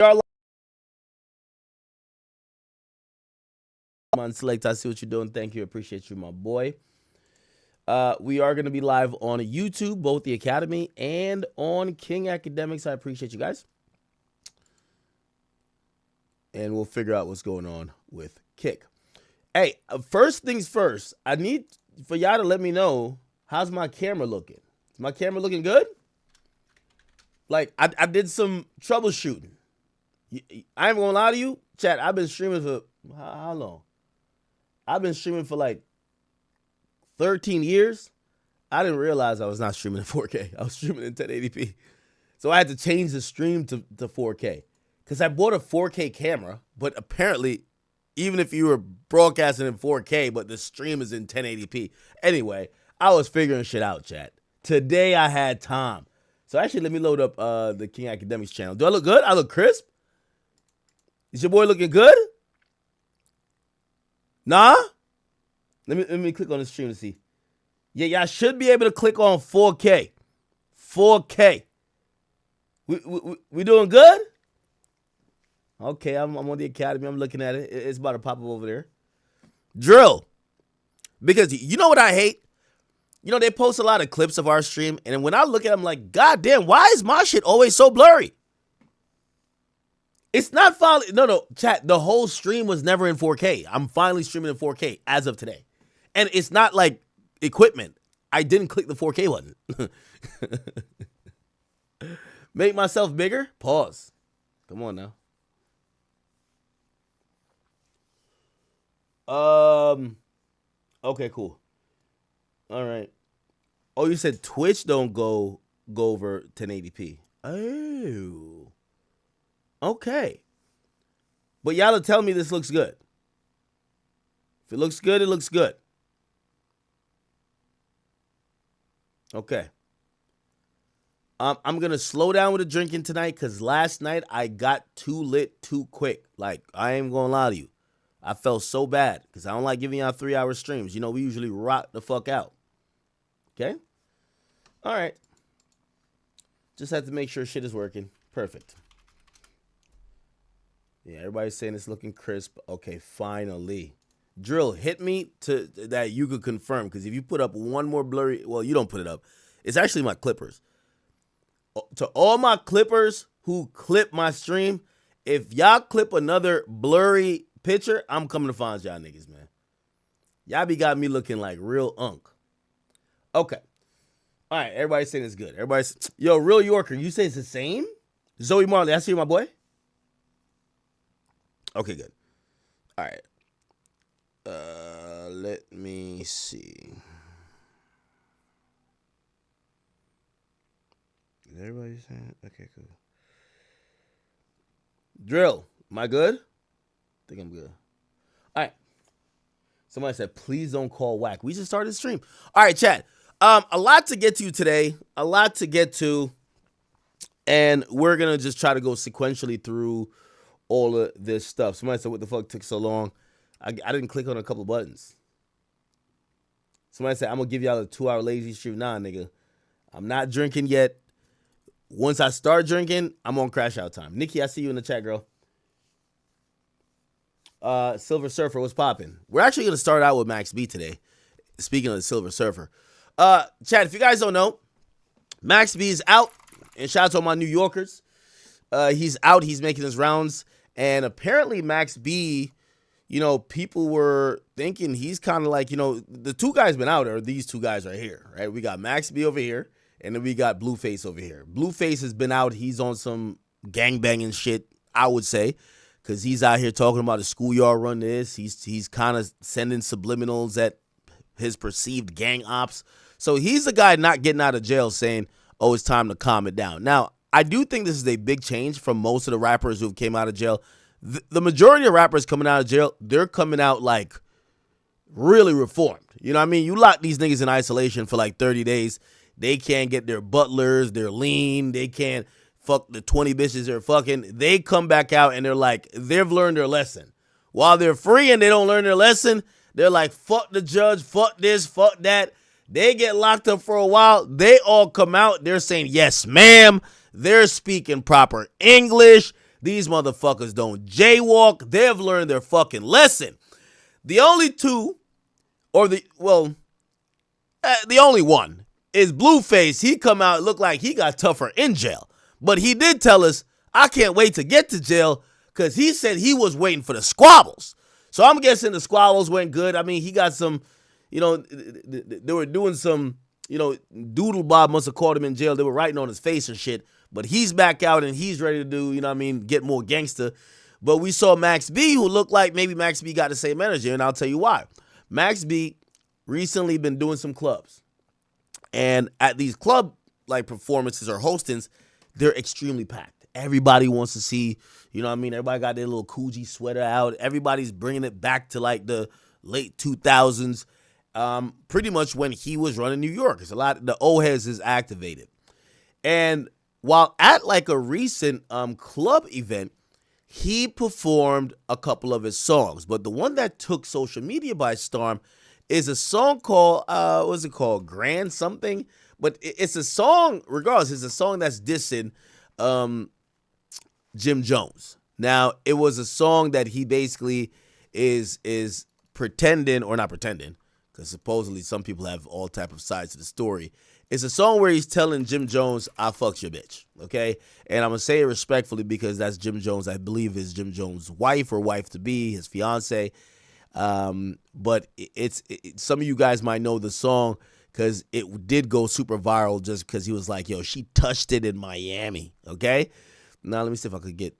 On Select, I see what you're doing. Thank you. Appreciate you, my boy. We are going to be live on YouTube, both the Academy and on King Academics. I appreciate you guys. And we'll figure out what's going on with Kick. Hey, first things first, I need for y'all to let me know, how's my camera looking? Is my camera looking good? Like, I did some troubleshooting. I ain't gonna lie to you, chat, I've been streaming for how long? I've been streaming for like 13 years. I didn't realize I was not streaming in 4K. I was streaming in 1080p. So I had to change the stream to 4K. Because I bought a 4K camera, but apparently, even if you were broadcasting in 4K, but the stream is in 1080p. Anyway, I was figuring shit out, chat. Today I had time. So actually, let me load up the King Academics channel. Do I look good? I look crisp? Is your boy looking good? Nah? Let me click on the stream to see. Yeah, y'all should be able to click on 4K. 4K. We doing good? Okay, I'm on the Academy. I'm looking at it. It's about to pop up over there. Drill. Because you know what I hate? You know, they post a lot of clips of our stream, and when I look at them, I'm like, God damn, why is my shit always so blurry? It's not finally, no, chat, the whole stream was never in 4K. I'm finally streaming in 4K as of today. And it's not like equipment. I didn't click the 4K button. Make myself bigger? Pause. Come on now. Okay, cool. All right. Oh, you said Twitch don't go over 1080p. Oh. Okay. But y'all are telling me this looks good. If it looks good, it looks good. Okay. I'm going to slow down with the drinking tonight because last night I got too lit too quick. Like, I ain't going to lie to you. I felt so bad because I don't like giving y'all 3-hour streams. You know, we usually rock the fuck out. Okay? All right. Just have to make sure shit is working. Perfect. Yeah, everybody's saying it's looking crisp. Okay, finally. Drill, hit me to that you could confirm, because if you put up one more blurry, well, you don't put it up. It's actually my clippers. To all my clippers who clip my stream, if y'all clip another blurry picture, I'm coming to find y'all niggas, man. Y'all be got me looking like real unk. Okay. All right, everybody's saying it's good. Everybody's, yo, Real Yorker, you say it's the same? Zoe Marley, I see you, my boy. Okay, good. All right. Let me see. Is everybody saying? Okay, cool. Drill, am I good? I think I'm good. All right. Somebody said, please don't call whack. We just started the stream. All right, chat. A lot to get to today. A lot to get to. And we're going to just try to go sequentially through all of this stuff. Somebody said, what the fuck took so long? I didn't click on a couple buttons. Somebody said, I'm going to give y'all a 2-hour lazy stream. Nah, nigga. I'm not drinking yet. Once I start drinking, I'm on crash out time. Nikki, I see you in the chat, girl. Silver Surfer, what's popping? We're actually going to start out with Max B today. Speaking of the Silver Surfer. Chat, if you guys don't know, Max B is out. And shout out to all my New Yorkers. He's out. He's making his rounds. And apparently Max B, you know, people were thinking he's kind of like, you know, the two guys been out are these two guys right here, right? We got Max B over here, and then we got Blueface over here. Blueface has been out. He's on some gangbanging shit, I would say, because he's out here talking about a schoolyard run this. He's kind of sending subliminals at his perceived gang ops. So he's the guy not getting out of jail saying, oh, it's time to calm it down. Now, I do think this is a big change from most of the rappers who came out of jail. The majority of rappers coming out of jail, they're coming out like really reformed. You know what I mean? You lock these niggas in isolation for like 30 days. They can't get their butlers. They're lean. They can't fuck the 20 bitches they're fucking. They come back out and they're like, they've learned their lesson. While they're free and they don't learn their lesson, they're like, fuck the judge, fuck this, fuck that. They get locked up for a while. They all come out. They're saying, yes, ma'am. They're speaking proper English. These motherfuckers don't jaywalk. They've learned their fucking lesson. The only two, or the only one is Blueface. He come out, look like he got tougher in jail. But he did tell us, I can't wait to get to jail, because he said he was waiting for the squabbles. So I'm guessing the squabbles went good. I mean, he got some, they were doing some, Doodle Bob must have caught him in jail. They were writing on his face and shit. But he's back out and he's ready to do, get more gangster. But we saw Max B, who looked like maybe Max B got the same energy, and I'll tell you why. Max B recently been doing some clubs. And at these club performances or hostings, they're extremely packed. Everybody wants to see, everybody got their little Coogee sweater out. Everybody's bringing it back to the late 2000s, pretty much when he was running New York. It's a lot, the old heads is activated. And while at a recent club event, he performed a couple of his songs. But the one that took social media by storm is a song called, what's it called? Grand something? But it's a song, regardless, it's a song that's dissing Jim Jones. Now, it was a song that he basically is pretending, or not pretending, because supposedly some people have all type of sides to the story. It's a song where he's telling Jim Jones, I fucked your bitch, okay? And I'm going to say it respectfully because that's Jim Jones, I believe is Jim Jones' wife or wife-to-be, his fiance. But some of you guys might know the song because it did go super viral just because he was like, yo, she touched it in Miami, okay? Now, let me see if I could get,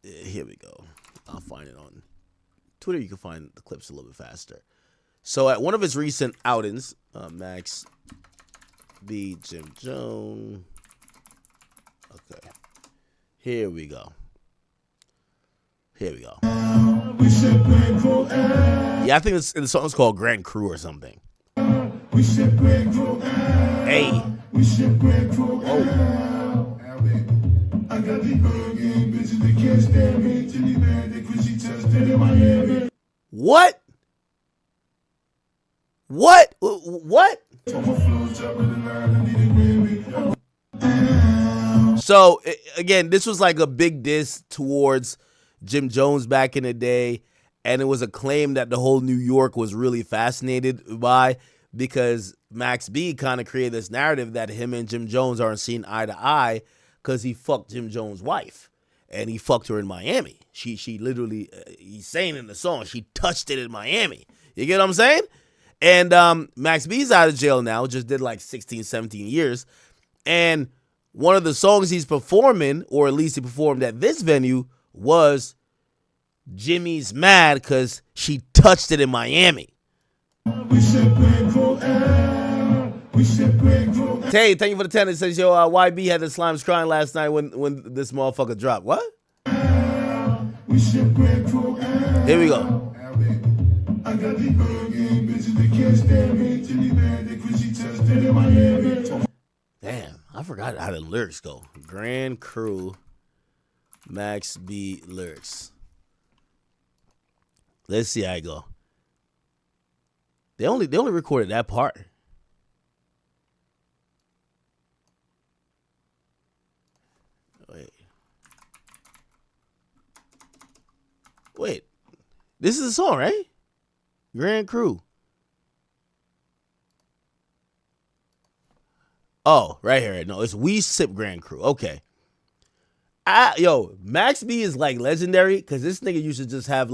here we go. I'll find it on Twitter. You can find the clips a little bit faster. So at one of his recent outings, Max B. Jim Jones. Okay. Here we go. Yeah, I think the song's called Grand Crew or something. Hey. What? What? So, again, this was a big diss towards Jim Jones back in the day, and it was a claim that the whole New York was really fascinated by because Max B kind of created this narrative that him and Jim Jones aren't seen eye to eye because he fucked Jim Jones' wife, and he fucked her in Miami. She literally, he's saying in the song, she touched it in Miami. You get what I'm saying? And Max B's out of jail now, just did 16, 17 years, and one of the songs he's performing, or at least he performed at this venue, was Jimmy's Mad because she touched it in Miami. Tay, thank you for the 10. It says, yo, YB had the slimes crying last night when this motherfucker dropped. What? Here we go. Damn, I forgot how the lyrics go. Grand Crew, Max B lyrics. Let's see how I go. They only recorded that part. Wait. This is the song, right? Grand Crew. Oh, right here. No, it's We Sip Grand Crew. Okay. Max B is legendary because this nigga used to just have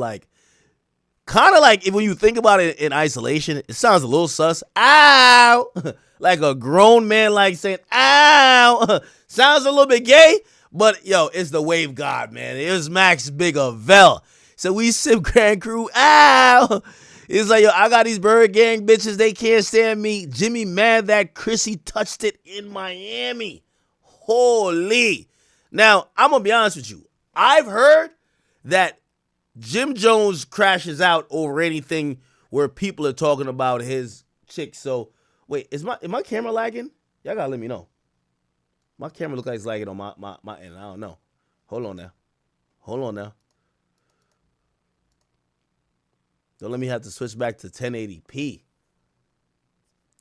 kind of when you think about it in isolation, it sounds a little sus. Ow! Like a grown man saying, ow! Sounds a little bit gay, but it's the wave god, man. It was Max Big Avell. So We Sip Grand Crew, ow! It's I got these Bird Gang bitches, they can't stand me. Jimmy mad that Chrissy touched it in Miami. Holy. Now, I'm going to be honest with you. I've heard that Jim Jones crashes out over anything where people are talking about his chick. So, wait, is my camera lagging? Y'all got to let me know. My camera looks like it's lagging on my end. I don't know. Hold on now. Don't let me have to switch back to 1080p.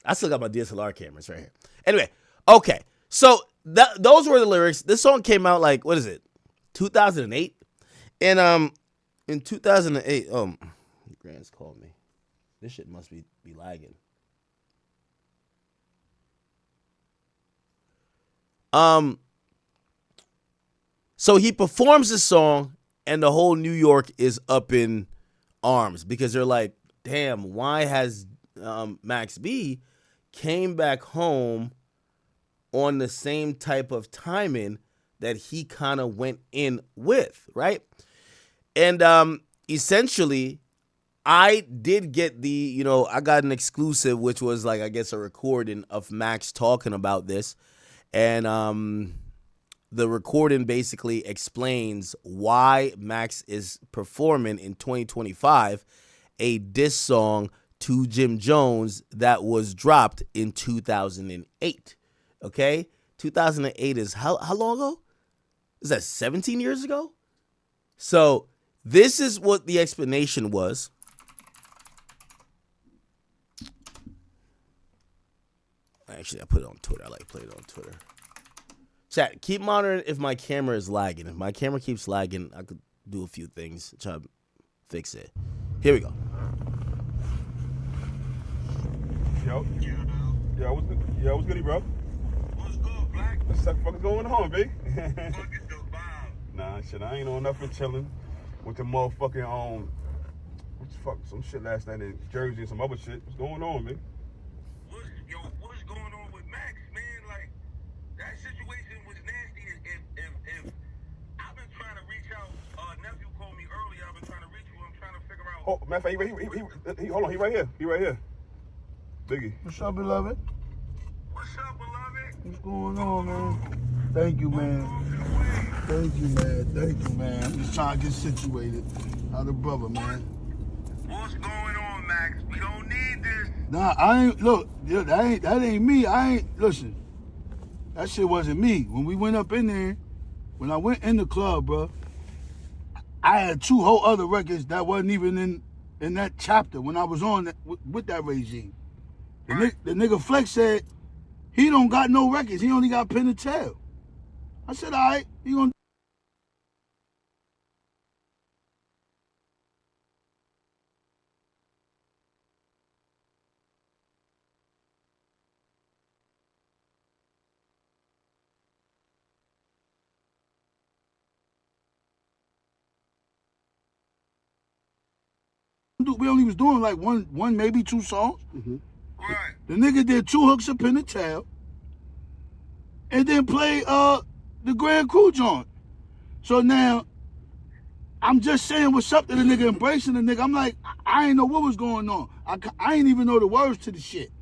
I still got my DSLR cameras right here. Anyway, okay. So those were the lyrics. This song came out what is it? 2008. And in 2008, Grant's called me. This shit must be lagging. So he performs this song, and the whole New York is up in arms because they're like, damn, why has Max B came back home on the same type of timing that he kind of went in with, right? And essentially, I did get I got an exclusive, which was like, I guess, a recording of Max talking about this. And the recording basically explains why Max is performing in 2025 a diss song to Jim Jones that was dropped in 2008. Okay? 2008 is how long ago? Is that 17 years ago? So this is what the explanation was. Actually, I put it on Twitter. I like playing it on Twitter. Chat, keep monitoring if my camera is lagging. If my camera keeps lagging, I could do a few things, try to fix it. Here we go. Yo, what's good? Yo, what's goody, bro? What's good, Black? What's the fuck going on, B? Fuck is the vibe. Nah, shit, I ain't on nothing, chilling with the motherfucking what the fuck, some shit last night in Jersey and some other shit. What's going on, B? What's going on with Max, man? Like, that situation was nasty. If I've been trying to reach out, nephew called me earlier. I've been trying to reach you. I'm trying to figure out. Oh, matter of fact, he hold on, he right here. He right here. Biggie. What's up, beloved? What's up, beloved? What's going on, man? Thank you, man. Thank you, man. Thank you, man. I'm just trying to get situated. How the brother, man? What's going on, Max? We don't need this. Nah, I ain't, look, yeah, that ain't me. Listen, that shit wasn't me. When we went up in there, when I went in the club, bro, I had 2 whole other records that wasn't even in that chapter when I was on with that regime. The nigga Flex said he don't got no records. He only got Pen and Tail. I said, all right, you gonna we only was doing like one maybe 2 songs. Mm-hmm. Right. The nigga did 2 hooks of Pen and Tail, and then play the Grand Crew joint. So now I'm just saying what's up to the nigga, embracing the nigga. I'm like, I ain't know what was going on. I ain't even know the words to the shit.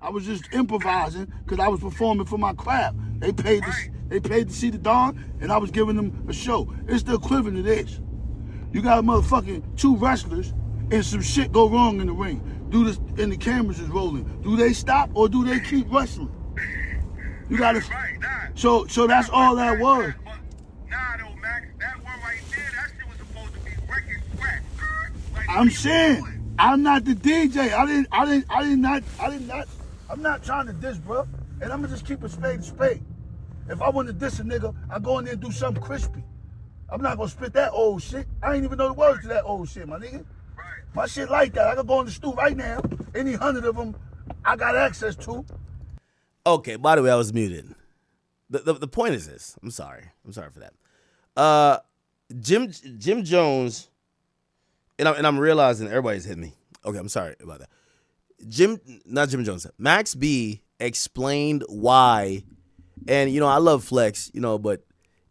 I was just improvising because I was performing for my craft. They paid to see the Dawn, and I was giving them a show. It's the equivalent of this. You got a motherfucking 2 wrestlers, and some shit go wrong in the ring. Do this, and the cameras is rolling. Do they stop or do they keep wrestling? You gotta. Right, nah. So that's all that was. Nah, though, Max, that one right there, that shit was supposed to be record scratch. Like, I'm saying, I'm not the DJ. I'm not trying to diss, bro. And I'm gonna just keep a spade a spade. If I want to diss a nigga, I go in there and do something crispy. I'm not gonna spit that old shit. I ain't even know the words to that old shit, my nigga. My shit like that. I could go in the stew right now. Any 100 of them, I got access to. Okay, by the way, I was muted. The point is this. I'm sorry for that. Jim Jones, and I'm realizing everybody's hitting me. Okay, I'm sorry about that. Not Jim Jones. Max B explained why, and I love Flex, but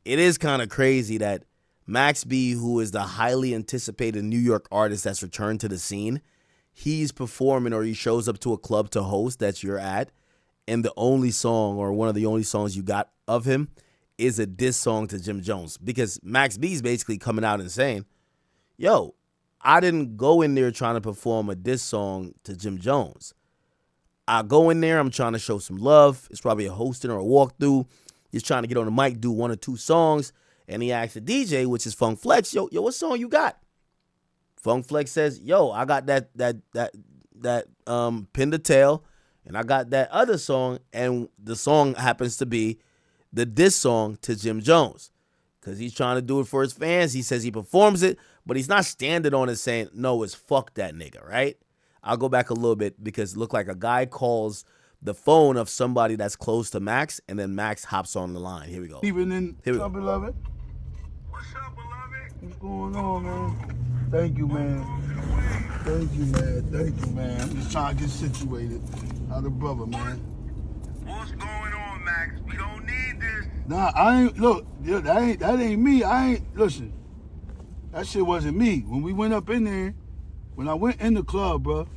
it is kind of crazy that Max B, who is the highly anticipated New York artist that's returned to the scene, he's performing or he shows up to a club to host that you're at, and the only song or one of the only songs you got of him is a diss song to Jim Jones. Because Max B's basically coming out and saying, yo, I didn't go in there trying to perform a diss song to Jim Jones. I go in there, I'm trying to show some love. It's probably a hosting or a walkthrough. He's trying to get on the mic, do 1 or 2 songs. And he asked the DJ, which is Funk Flex, yo, what song you got? Funk Flex says, yo, I got that Pin the Tail, and I got that other song, and the song happens to be the diss song to Jim Jones. because he's trying to do it for his fans. He says he performs it, but he's not standing on it saying, no, it's fuck that nigga, right? I'll go back a little bit because it looked like a guy calls the phone of somebody that's close to Max, and then Max hops on the line. Here we go. Even in, Here we what's up, go. beloved? What's up, beloved? What's going on, man? Thank you, man. Thank you, man. Thank you, man. I'm just trying to get situated. How the brother, man? What's going on, Max? We don't need this. Nah, I ain't, look, yeah, that ain't me. I ain't, listen, that shit wasn't me. When we went up in there, when I went in the club, bro,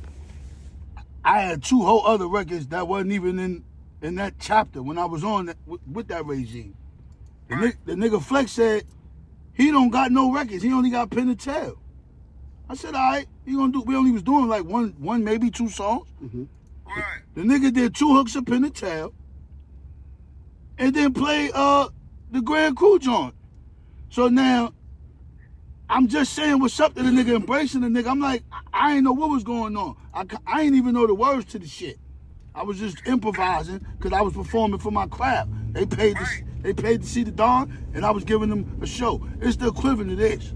I had 2 whole other records that wasn't even in that chapter when I was on that, with that regime. The nigga Flex said he don't got no records. He only got Pen and Tail. I said, all right, we only was doing like one maybe 2 songs. Mm-hmm. Right. The nigga did 2 hooks of Pen and Tail, and then played the Grand Crew joint. So now, I'm just saying what's up to the nigga, embracing the nigga. I'm like, I ain't know what was going on. I ain't even know the words to the shit. I was just improvising because I was performing for my crowd. They paid to see the Dawn, and I was giving them a show. It's the equivalent of this.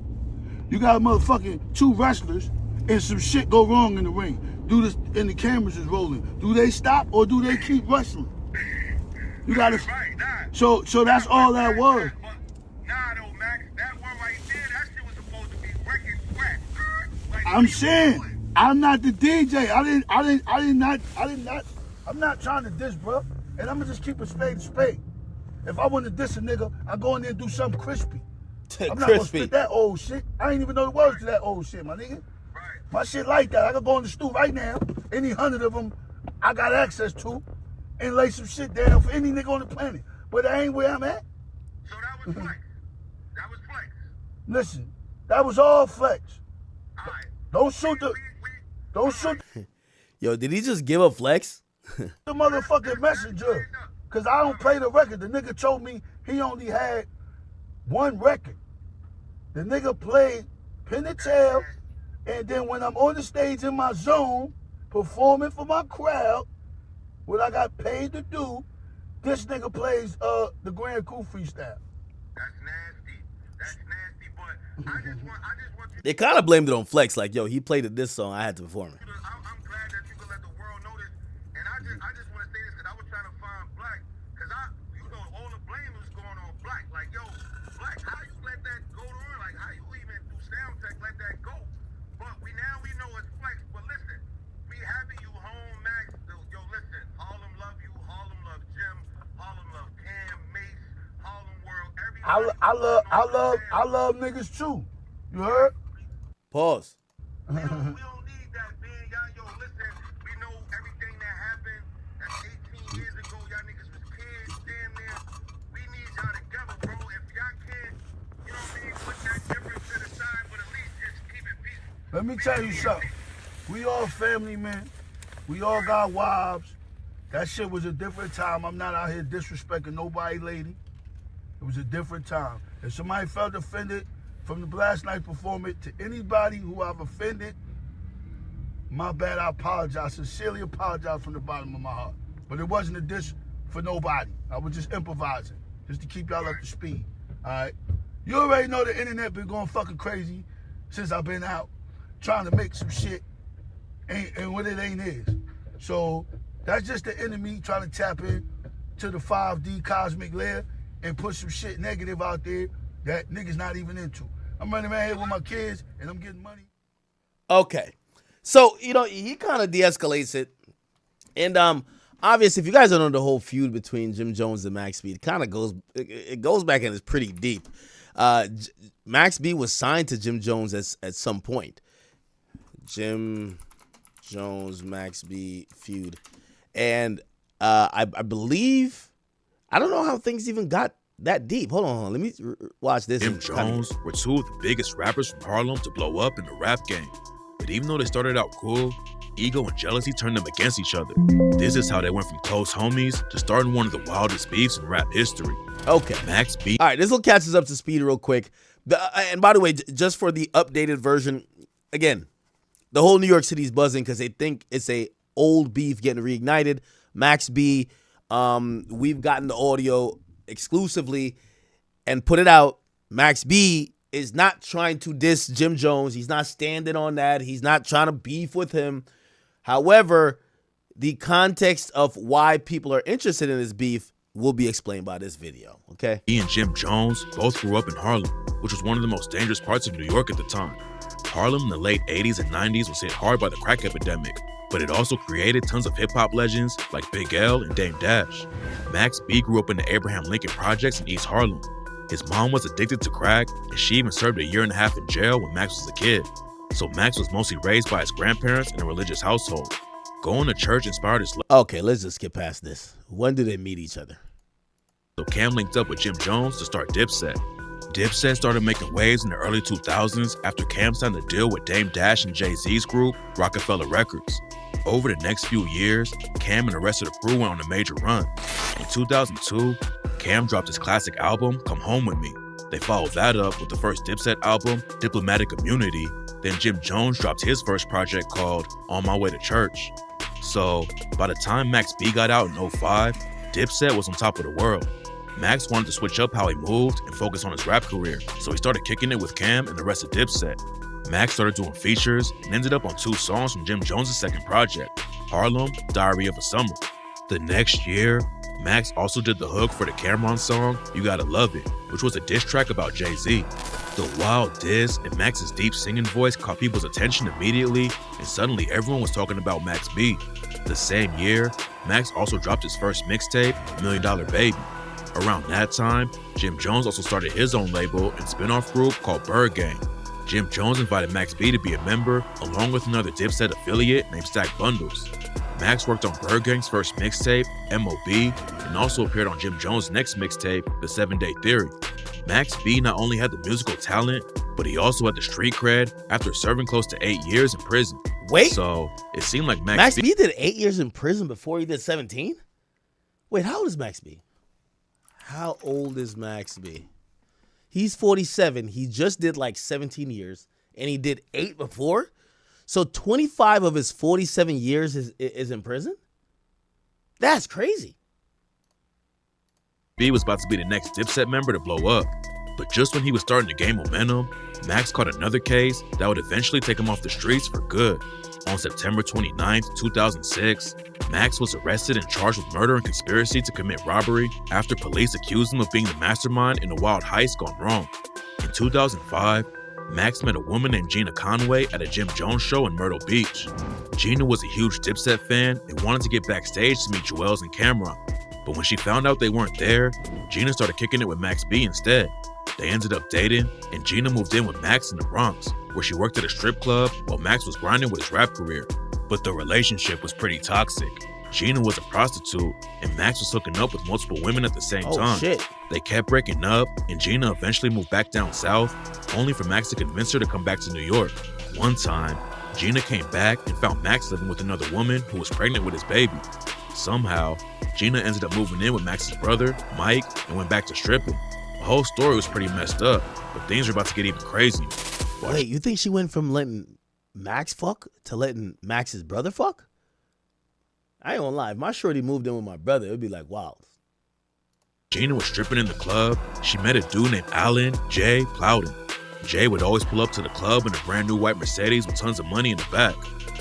You got a motherfucking 2 wrestlers, and some shit go wrong in the ring. Do this, and the cameras is rolling. Do they stop or do they keep wrestling? You gotta. Right, nah. So that's all that was. Nah, though, Max. That one right there, that shit was supposed to be record scratch. Like, I'm saying, I'm not the DJ. I'm not trying to diss, bro. And I'm gonna just keep a spade a spade. If I want to diss a nigga, I go in there and do something crispy. I'm not gonna spit that old shit. I ain't even know the words to that old shit, my nigga. Right. My shit like that. I could go in the stew right now. Any 100 of them I got access to, and lay some shit down for any nigga on the planet. But that ain't where I'm at. So that was flex. That was flex. Listen, that was all Flex. All right. Don't shoot Yo, did he just give a Flex? the motherfucking messenger. Cause I don't play the record. The nigga told me he only had 1 record. The nigga played Pen and Tail, and then when I'm on the stage in my zone, performing for my crowd, what I got paid to do, this nigga plays the Grand Crew freestyle. That's nasty. That's nasty, but I just want you They kind of blamed it on Flex, like, yo, he played this song, I had to perform it. I'm glad that you can let the world know this. And I just want to say this because I was trying to find Black. Because all the blame was going on Black. Like, yo, Black, how you let that go on? Like, how you even do sound tech let that go? But we know it's Flex. But listen, we having you home, Max. Yo, listen, Harlem love you. Harlem love Jim. Harlem love Cam, Mace, Harlem World. Everybody. I love niggas too. You heard? Pause. We don't need that, man. Yo, listen, we know everything that happened. That's 18 years ago. Y'all niggas was kids, damn near. We need y'all together, bro. If y'all can't, you know what I mean, put that difference to the side, but at least just keep it peaceful. Let me tell you something. We all family, man. We all got wives. That shit was a different time. I'm not out here disrespecting nobody, lady. It was a different time. If somebody felt offended from the last night performance, to anybody who I've offended, my bad, I apologize. Sincerely apologize from the bottom of my heart. But it wasn't a diss for nobody. I was just improvising, just to keep y'all up to speed. All right? You already know the internet been going fucking crazy since I've been out, trying to make some shit, and what it ain't is. So that's just the enemy trying to tap in to the 5D cosmic layer and put some shit negative out there that niggas not even into. I'm running around here with my kids, and I'm getting money. Okay. So, you know, he kind of de-escalates it. And obviously, if you guys don't know the whole feud between Jim Jones and Max B, it kind of goes back and it's pretty deep. Max B was signed to Jim Jones at some point. Jim Jones, Max B feud. And I believe, I don't know how things even got that deep. Hold on. Let me watch this. Jim Jones were 2 of the biggest rappers from Harlem to blow up in the rap game. But even though they started out cool, ego and jealousy turned them against each other. This is how they went from close homies to starting one of the wildest beefs in rap history. Okay. Max B. All right, this will catch us up to speed real quick. And by the way, just for the updated version, again, the whole New York City's buzzing because they think it's a old beef getting reignited. Max B, we've gotten the audio exclusively and put it out. Max B is not trying to diss Jim Jones. He's not standing on that. He's not trying to beef with him. However, the context of why people are interested in this beef will be explained by this video, okay? He and Jim Jones both grew up in Harlem, which was one of the most dangerous parts of New York at the time. Harlem in the late 80s and 90s was hit hard by the crack epidemic, but it also created tons of hip-hop legends like Big L and Dame Dash. Max B grew up in the Abraham Lincoln Projects in East Harlem. His mom was addicted to crack, and she even served 1.5 years in jail when Max was a kid. So Max was mostly raised by his grandparents in a religious household. Going to church inspired his love. Okay, let's just skip past this. When did they meet each other? So Cam linked up with Jim Jones to start Dipset. Dipset started making waves in the early 2000s after Cam signed a deal with Dame Dash and Jay-Z's group, Rockefeller Records. Over the next few years, Cam and the rest of the crew went on a major run. In 2002, Cam dropped his classic album, Come Home With Me. They followed that up with the first Dipset album, Diplomatic Immunity. Then Jim Jones dropped his first project called On My Way to Church. So by the time Max B got out in 2005, Dipset was on top of the world. Max wanted to switch up how he moved and focus on his rap career, so he started kicking it with Cam and the rest of Dipset. Max started doing features and ended up on 2 songs from Jim Jones' second project, Harlem, Diary of a Summer. The next year, Max also did the hook for the Cameron song, You Gotta Love It, which was a diss track about Jay-Z. The wild diss and Max's deep singing voice caught people's attention immediately, and suddenly everyone was talking about Max B. The same year, Max also dropped his first mixtape, $1 Million Baby. Around that time, Jim Jones also started his own label and spin-off group called Bird Gang. Jim Jones invited Max B to be a member, along with another Dipset affiliate named Stack Bundles. Max worked on Bird Gang's first mixtape, M.O.B., and also appeared on Jim Jones' next mixtape, The 7 Day Theory. Max B not only had the musical talent, but he also had the street cred after serving close to 8 years in prison. Wait. So it seemed like Max B did 8 years in prison before he did 17? Wait, how old is Max B? How old is Max B? He's 47. He just did like 17 years, and he did 8 before. So 25 of his 47 years is in prison? That's crazy. B was about to be the next Dipset member to blow up. But just when he was starting to gain momentum, Max caught another case that would eventually take him off the streets for good. On September 29th, 2006, Max was arrested and charged with murder and conspiracy to commit robbery after police accused him of being the mastermind in a wild heist gone wrong. In 2005, Max met a woman named Gina Conway at a Jim Jones show in Myrtle Beach. Gina was a huge Dipset fan and wanted to get backstage to meet Joel's and Cameron. But when she found out they weren't there, Gina started kicking it with Max B instead. They ended up dating, and Gina moved in with Max in the Bronx, where she worked at a strip club while Max was grinding with his rap career. But the relationship was pretty toxic. Gina was a prostitute, and Max was hooking up with multiple women at the same time. Shit. They kept breaking up, and Gina eventually moved back down south, only for Max to convince her to come back to New York. One time, Gina came back and found Max living with another woman who was pregnant with his baby. Somehow, Gina ended up moving in with Max's brother, Mike, and went back to stripping. The whole story was pretty messed up, but things are about to get even crazier. Wait, you think she went from letting Max fuck to letting Max's brother fuck? I ain't gonna lie, if my shorty moved in with my brother, it would be like, wow. Gina was stripping in the club. She met a dude named Alan Jay Plowden. Jay would always pull up to the club in a brand new white Mercedes with tons of money in the back.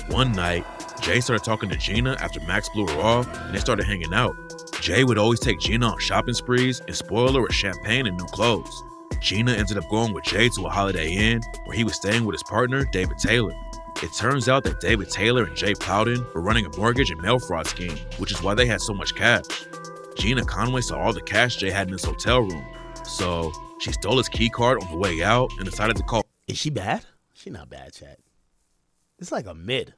One night, Jay started talking to Gina after Max blew her off, and they started hanging out. Jay would always take Gina on shopping sprees and spoil her with champagne and new clothes. Gina ended up going with Jay to a Holiday Inn where he was staying with his partner, David Taylor. It turns out that David Taylor and Jay Plowden were running a mortgage and mail fraud scheme, which is why they had so much cash. Gina Conway saw all the cash Jay had in his hotel room, so she stole his key card on the way out and decided to call. Is she bad? She not bad, chat. It's like a mid.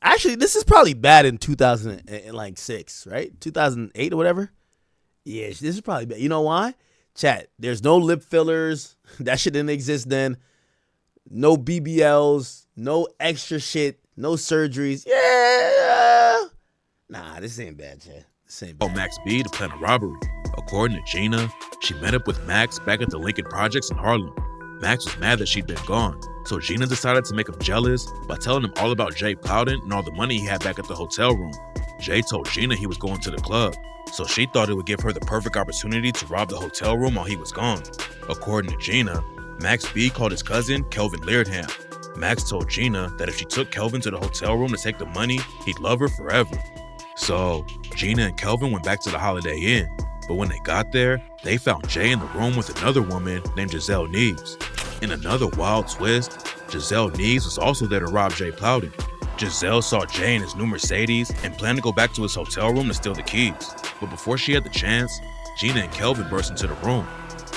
Actually, this is probably bad in 2006, right? 2008 or whatever. Yeah, this is probably bad. You know why? Chat, there's no lip fillers. That shit didn't exist then. No BBLs, no extra shit, no surgeries. Yeah. Nah, this ain't bad, chat. This ain't bad. Max B to plan a robbery. According to Gina, she met up with Max back at the Lincoln Projects in Harlem. Max was mad that she'd been gone, so Gina decided to make him jealous by telling him all about Jay Plowden and all the money he had back at the hotel room. Jay told Gina he was going to the club, so she thought it would give her the perfect opportunity to rob the hotel room while he was gone. According to Gina, Max B called his cousin, Kelvin Leardham. Max told Gina that if she took Kelvin to the hotel room to take the money, he'd love her forever. So, Gina and Kelvin went back to the Holiday Inn, but when they got there, they found Jay in the room with another woman named Giselle Neves. In another wild twist, Giselle Neves was also there to rob Jay Plowden. Giselle saw Jay in his new Mercedes and planned to go back to his hotel room to steal the keys. But before she had the chance, Gina and Kelvin burst into the room.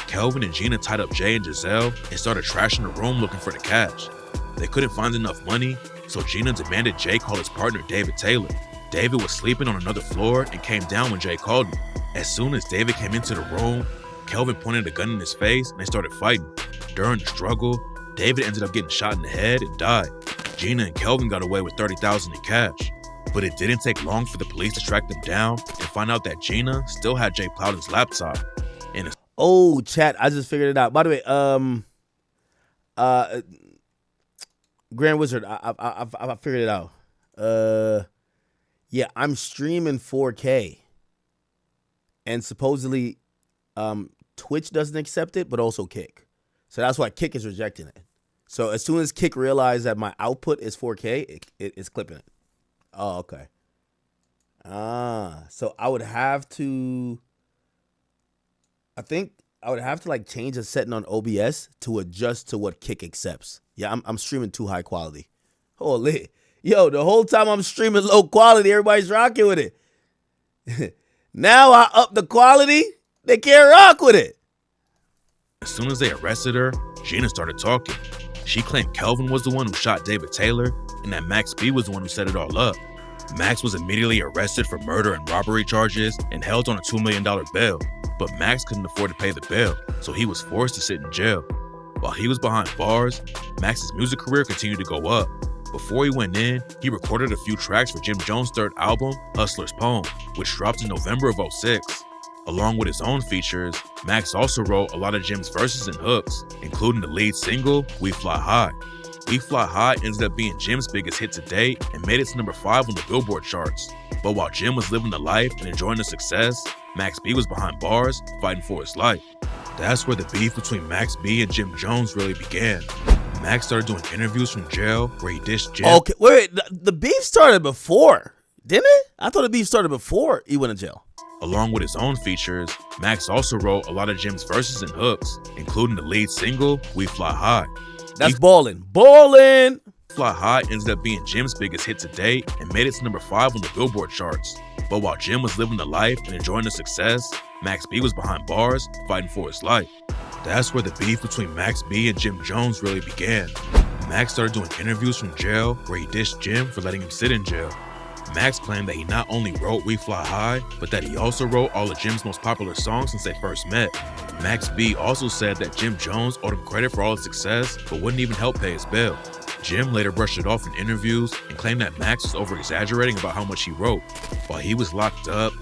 Kelvin and Gina tied up Jay and Giselle and started trashing the room looking for the cash. They couldn't find enough money, so Gina demanded Jay call his partner David Taylor. David was sleeping on another floor and came down when Jay called him. As soon as David came into the room, Kelvin pointed a gun in his face and they started fighting. During the struggle, David ended up getting shot in the head and died. Gina and Kelvin got away with $30,000 in cash. But it didn't take long for the police to track them down and find out that Gina still had Jay Plowden's laptop. Oh, chat, I just figured it out. By the way, Grand Wizard, I figured it out. Yeah, I'm streaming 4K. And supposedly Twitch doesn't accept it, but also Kick. So that's why Kick is rejecting it. So as soon as Kick realized that my output is 4K, it's clipping it. Oh, okay. So I would have to, I think I would have to like change a setting on OBS to adjust to what Kick accepts. Yeah, I'm streaming too high quality. Holy, yo, the whole time I'm streaming low quality, everybody's rocking with it. Now I up the quality, they can't rock with it. As soon as they arrested her, Gina started talking. She claimed Kelvin was the one who shot David Taylor and that Max B was the one who set it all up. Max was immediately arrested for murder and robbery charges and held on a $2 million bail, but Max couldn't afford to pay the bail, so he was forced to sit in jail. While he was behind bars, Max's music career continued to go up. Before he went in, he recorded a few tracks for Jim Jones' third album, Hustler's Poem, which dropped in November of 2006. Along with his own features, Max also wrote a lot of Jim's verses and hooks, including the lead single, We Fly High. We Fly High ended up being Jim's biggest hit to date and made it to number 5 on the Billboard charts. But while Jim was living the life and enjoying the success, Max B was behind bars, fighting for his life. That's where the beef between Max B and Jim Jones really began. Max started doing interviews from jail where he dished Jim. Okay, wait, the beef started before, didn't it? I thought the beef started before he went to jail. Along with his own features, Max also wrote a lot of Jim's verses and hooks, including the lead single, We Fly High. That's ballin'. Ballin'! Fly High ended up being Jim's biggest hit to date and made it to number 5 on the Billboard charts. But while Jim was living the life and enjoying the success, Max B was behind bars, fighting for his life. That's where the beef between Max B and Jim Jones really began. Max started doing interviews from jail where he dished Jim for letting him sit in jail. Max claimed that he not only wrote We Fly High, but that he also wrote all of Jim's most popular songs since they first met. Max B also said that Jim Jones owed him credit for all his success, but wouldn't even help pay his bail. Jim later brushed it off in interviews and claimed that Max was over-exaggerating about how much he wrote. While he was locked up,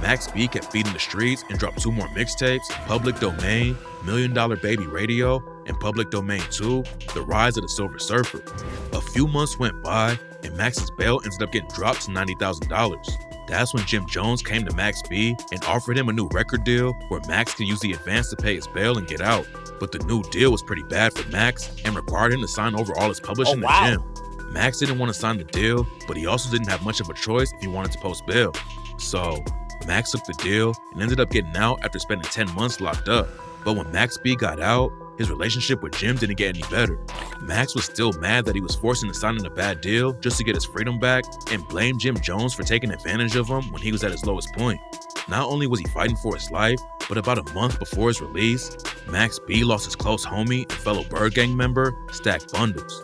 Max B kept feeding the streets and dropped 2 more mixtapes, Public Domain, $1 Million Baby Radio, and Public Domain 2, The Rise of the Silver Surfer. A few months went by, and Max's bail ended up getting dropped to $90,000. That's when Jim Jones came to Max B and offered him a new record deal where Max could use the advance to pay his bail and get out. But the new deal was pretty bad for Max and required him to sign over all his publishing to Jim. Max didn't want to sign the deal, but he also didn't have much of a choice if he wanted to post bail. So Max took the deal and ended up getting out after spending 10 months locked up. But when Max B got out, his relationship with Jim didn't get any better. Max was still mad that he was forced into signing a bad deal just to get his freedom back and blamed Jim Jones for taking advantage of him when he was at his lowest point. Not only was he fighting for his life, but about a month before his release, Max B lost his close homie and fellow Bird Gang member, Stack Bundles.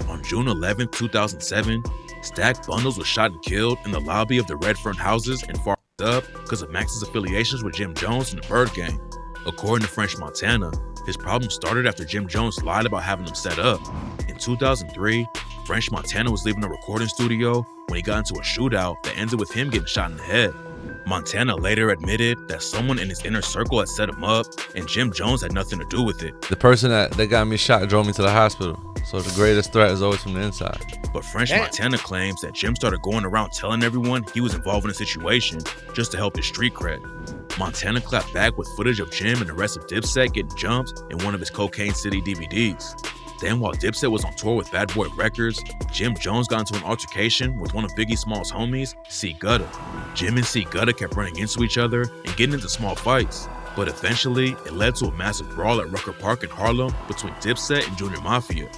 On June 11, 2007, Stack Bundles was shot and killed in the lobby of the Redfern houses and far up because of Max's affiliations with Jim Jones and the Bird Gang. According to French Montana, his problem started after Jim Jones lied about having him set up. In 2003, French Montana was leaving a recording studio when he got into a shootout that ended with him getting shot in the head. Montana later admitted that someone in his inner circle had set him up and Jim Jones had nothing to do with it. The person that got me shot drove me to the hospital. So the greatest threat is always from the inside. But French Damn. Montana claims that Jim started going around telling everyone he was involved in a situation just to help his street cred. Montana clapped back with footage of Jim and the rest of Dipset getting jumped in one of his Cocaine City DVDs. Then while Dipset was on tour with Bad Boy Records, Jim Jones got into an altercation with one of Biggie Small's homies, C. Gutta. Jim and C. Gutta kept running into each other and getting into small fights. But eventually, it led to a massive brawl at Rucker Park in Harlem between Dipset and Junior Mafia.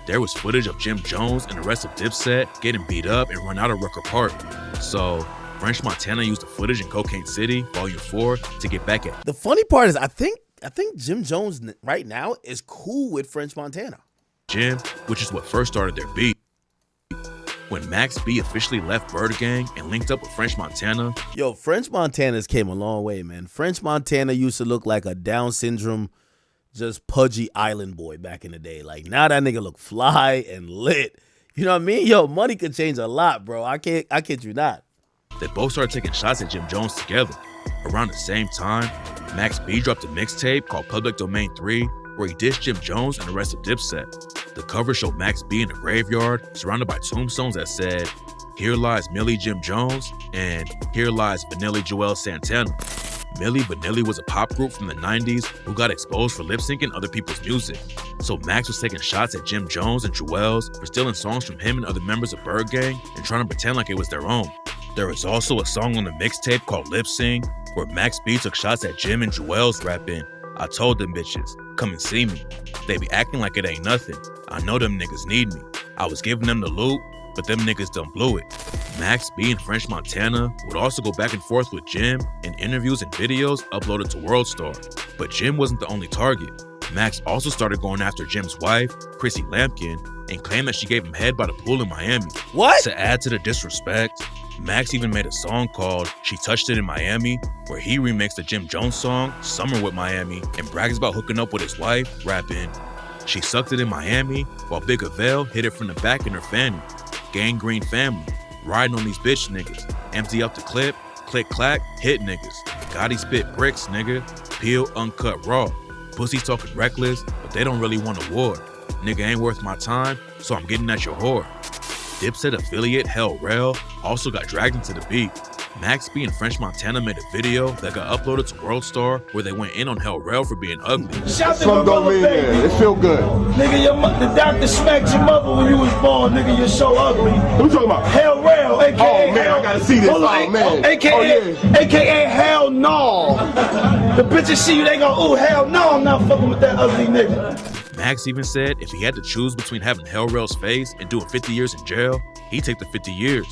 There was footage of Jim Jones and the rest of Dipset getting beat up and run out of Rucker Park. So, French Montana used the footage in Cocaine City, Volume 4, to get back at. The funny part is I think Jim Jones right now is cool with French Montana. Jim, which is what first started their beef. When Max B officially left Bird Gang and linked up with French Montana. Yo, French Montana's came a long way, man. French Montana used to look like a Down syndrome, just pudgy island boy back in the day. Like, now that nigga look fly and lit. You know what I mean? Yo, money could change a lot, bro. I kid you not. They both started taking shots at Jim Jones together. Around the same time, Max B dropped a mixtape called Public Domain 3, where he dissed Jim Jones and the rest of Dipset. The cover showed Max B in a graveyard surrounded by tombstones that said, "Here lies Millie Jim Jones," and "Here lies Vanilli Joel Santana." Milli Vanilli was a pop group from the 90s who got exposed for lip-syncing other people's music. So Max was taking shots at Jim Jones and Joel's for stealing songs from him and other members of Bird Gang and trying to pretend like it was their own. There is also a song on the mixtape called Lip Sync where Max B took shots at Jim and Joel's rapping, "I told them bitches, come and see me. They be acting like it ain't nothing. I know them niggas need me. I was giving them the loot, but them niggas done blew it." Max B and French Montana would also go back and forth with Jim in interviews and videos uploaded to WorldStar. But Jim wasn't the only target. Max also started going after Jim's wife, Chrissy Lampkin, and claimed that she gave him head by the pool in Miami. What? To add to the disrespect, Max even made a song called She Touched It in Miami, where he remixed the Jim Jones song, Summer with Miami, and brags about hooking up with his wife, rapping, "She sucked it in Miami, while Big Avell hit it from the back in her fanny. Gangrene family, riding on these bitch niggas. Empty out the clip, click clack, hit niggas. Gotti spit bricks, nigga. Peel uncut raw. Pussies talking reckless, but they don't really want a war. Nigga ain't worth my time, so I'm getting at your whore." Dipset affiliate Hell Rel also got dragged into the beef. Max B and French Montana made a video that got uploaded to WorldStar where they went in on Hell Rel for being ugly. Shout to my mother, baby. It feel good. Nigga, the doctor smacked your mother when you was born. Nigga, you're so ugly. Who you talking about? Hell Rail, a.k.a. Oh, man, Hell. I gotta see this. Hold on, Oh, man. A.k.a. Hell No. The bitches see you, they go, ooh, hell no, I'm not fucking with that ugly nigga. Max even said if he had to choose between having Hell Rel's face and doing 50 years in jail, he'd take the 50 years.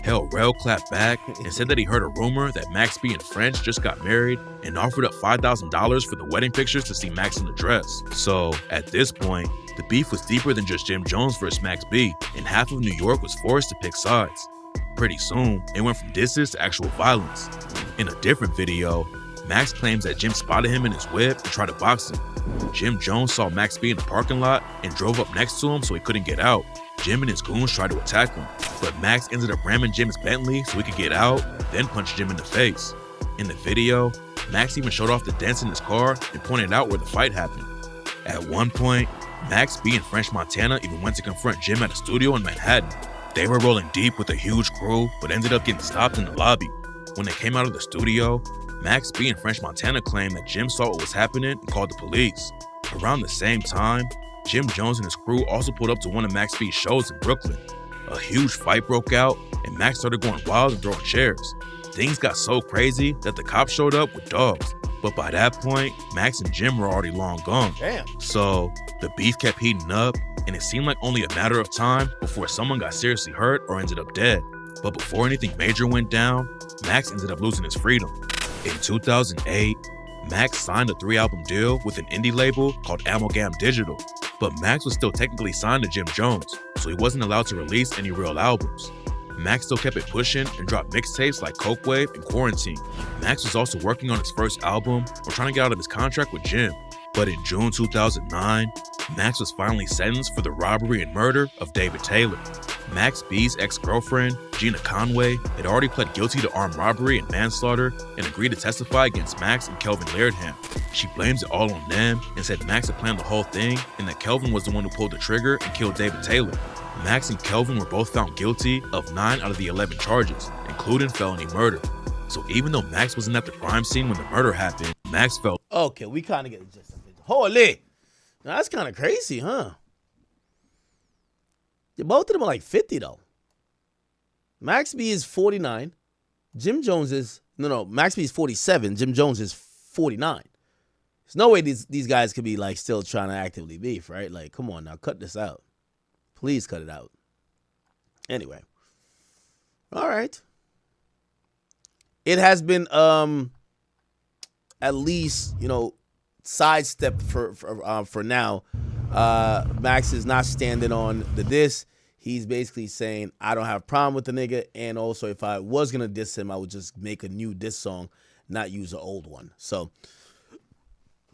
Hell Rel clapped back and said that he heard a rumor that Max B and French just got married and offered up $5,000 for the wedding pictures to see Max in the dress. So, at this point, the beef was deeper than just Jim Jones versus Max B, and half of New York was forced to pick sides. Pretty soon, it went from disses to actual violence. In a different video, Max claims that Jim spotted him in his whip and tried to box him. Jim Jones saw Max B in the parking lot and drove up next to him so he couldn't get out. Jim and his goons tried to attack him, but Max ended up ramming Jim's Bentley so he could get out, then punched Jim in the face. In the video, Max even showed off the dents in his car and pointed out where the fight happened. At one point, Max B and French Montana even went to confront Jim at a studio in Manhattan. They were rolling deep with a huge crew, but ended up getting stopped in the lobby. When they came out of the studio, Max B and French Montana claimed that Jim saw what was happening and called the police. Around the same time, Jim Jones and his crew also pulled up to one of Max B's shows in Brooklyn. A huge fight broke out, and Max started going wild and throwing chairs. Things got so crazy that the cops showed up with dogs. But by that point, Max and Jim were already long gone. Damn. So the beef kept heating up, and it seemed like only a matter of time before someone got seriously hurt or ended up dead. But before anything major went down, Max ended up losing his freedom. In 2008, Max signed a 3-album deal with an indie label called Amalgam Digital. But Max was still technically signed to Jim Jones, so he wasn't allowed to release any real albums. Max still kept it pushing and dropped mixtapes like Coke Wave and Quarantine. Max was also working on his first album or trying to get out of his contract with Jim. But in June 2009, Max was finally sentenced for the robbery and murder of David Taylor. Max B's ex-girlfriend, Gina Conway, had already pled guilty to armed robbery and manslaughter and agreed to testify against Max and Kelvin Lairdham. She blames it all on them and said Max had planned the whole thing and that Kelvin was the one who pulled the trigger and killed David Taylor. Max and Kelvin were both found guilty of 9 out of the 11 charges, including felony murder. So even though Max wasn't at the crime scene when the murder happened, Max felt... Okay, we kind of get the gist of it. Holy! Now, that's kind of crazy, huh? Yeah, both of them are like 50, though. Max B is 49. Jim Jones is... No, Max B is 47. Jim Jones is 49. There's no way these guys could be, like, still trying to actively beef, right? Like, come on now, cut this out. Please cut it out. Anyway. All right. It has been at least, sidestepped for now. Max is not standing on the diss. He's basically saying, I don't have a problem with the nigga, and also if I was gonna diss him, I would just make a new diss song, not use an old one. So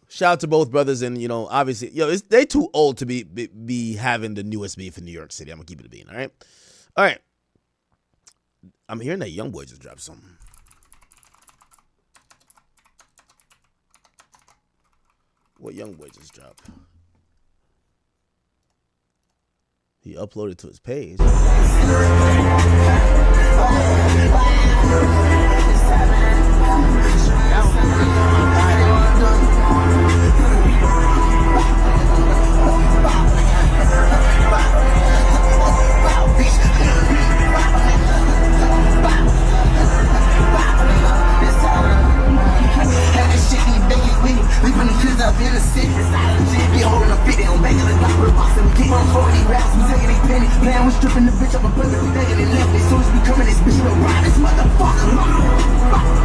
shout out to both brothers, and obviously, they too old to be having the newest beef in New York City. I'm gonna keep it a bean, all right. I'm hearing that YoungBoy just dropped something. What YoungBoy just dropped? He uploaded to his page. Leaving the kids up in the city. Be holding a fit, they don't bang in the top of the box. And we keep on 40 raps, we taking these pennies. Playing with stripping the bitch up a bullet, we thinking it left. As soon as we coming, this bitch will ride this motherfucker.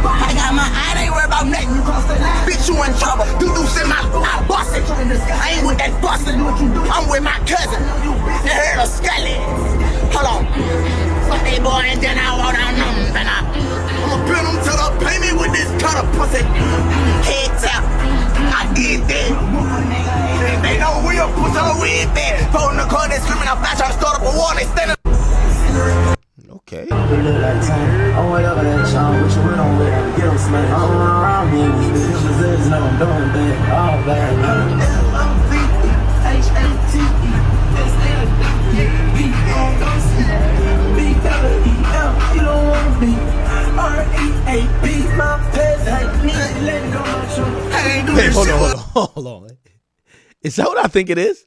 I got my eye, they ain't worried about nothing. You cross the line, bitch, you in trouble. Doo-doo's in my I bust it. I ain't with that bustin'. I'm with my cousin. You heard of Scully. Hold on. Fuck they boy, and then I walk down them. I'ma pin them till they pay me with this cutter pussy. Head tap. I did that. They know we a pussy on the weed there. Phone the car, they screaming out fast, trying to start up a war, they stand up. Okay. I went up that song, which we don't let them get them smacked. I'm around me, we still possess, no, I'm doing that, all bad. L-O-V-E-H-A-T-E B-W-E-L, you don't want to be R-E-A-B, my pets hate me, let it go, Hey, hold on. Is that what I think it is?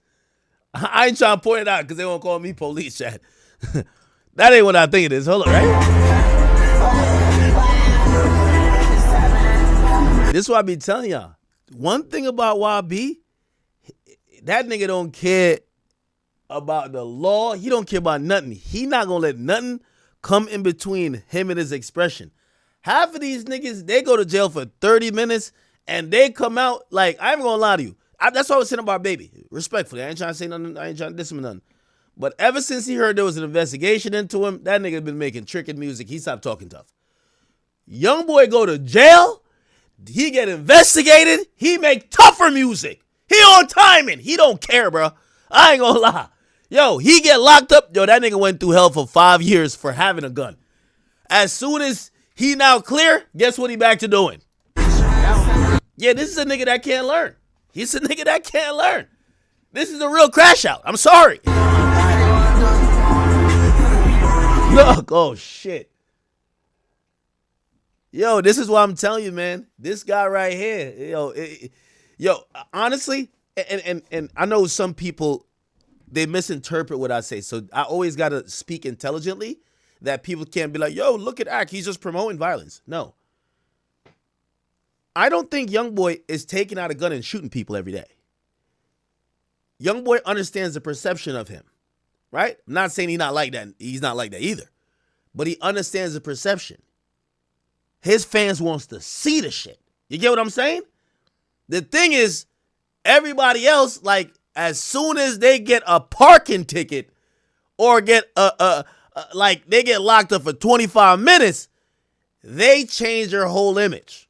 I ain't trying to point it out because they won't call me police, chat. That ain't what I think it is. Hold on, right? This is what I be telling y'all. One thing about YB, that nigga don't care about the law. He don't care about nothing. He not gonna let nothing come in between him and his expression. Half of these niggas, they go to jail for 30 minutes and they come out like, I ain't gonna lie to you. That's what I was saying about Baby. Respectfully, I ain't trying to say nothing. I ain't trying to diss him or nothing. But ever since he heard there was an investigation into him, that nigga been making tricking music. He stopped talking tough. YoungBoy go to jail. He get investigated. He make tougher music. He on timing. He don't care, bro. I ain't gonna lie. Yo, he get locked up. Yo, that nigga went through hell for 5 years for having a gun. As soon as he now clear, guess what he back to doing? Yeah, this is a nigga that can't learn. He's a nigga that can't learn. This is a real crash out. I'm sorry. Look, oh shit. Yo, this is what I'm telling you, man. This guy right here, honestly, and I know some people, they misinterpret what I say. So I always got to speak intelligently that people can't be like, yo, look at Ack. He's just promoting violence. No. I don't think YoungBoy is taking out a gun and shooting people every day. YoungBoy understands the perception of him, right? I'm not saying he's not like that. He's not like that either. But he understands the perception. His fans wants to see the shit. You get what I'm saying? The thing is, everybody else, like, as soon as they get a parking ticket or get they get locked up for 25 minutes, they change their whole image.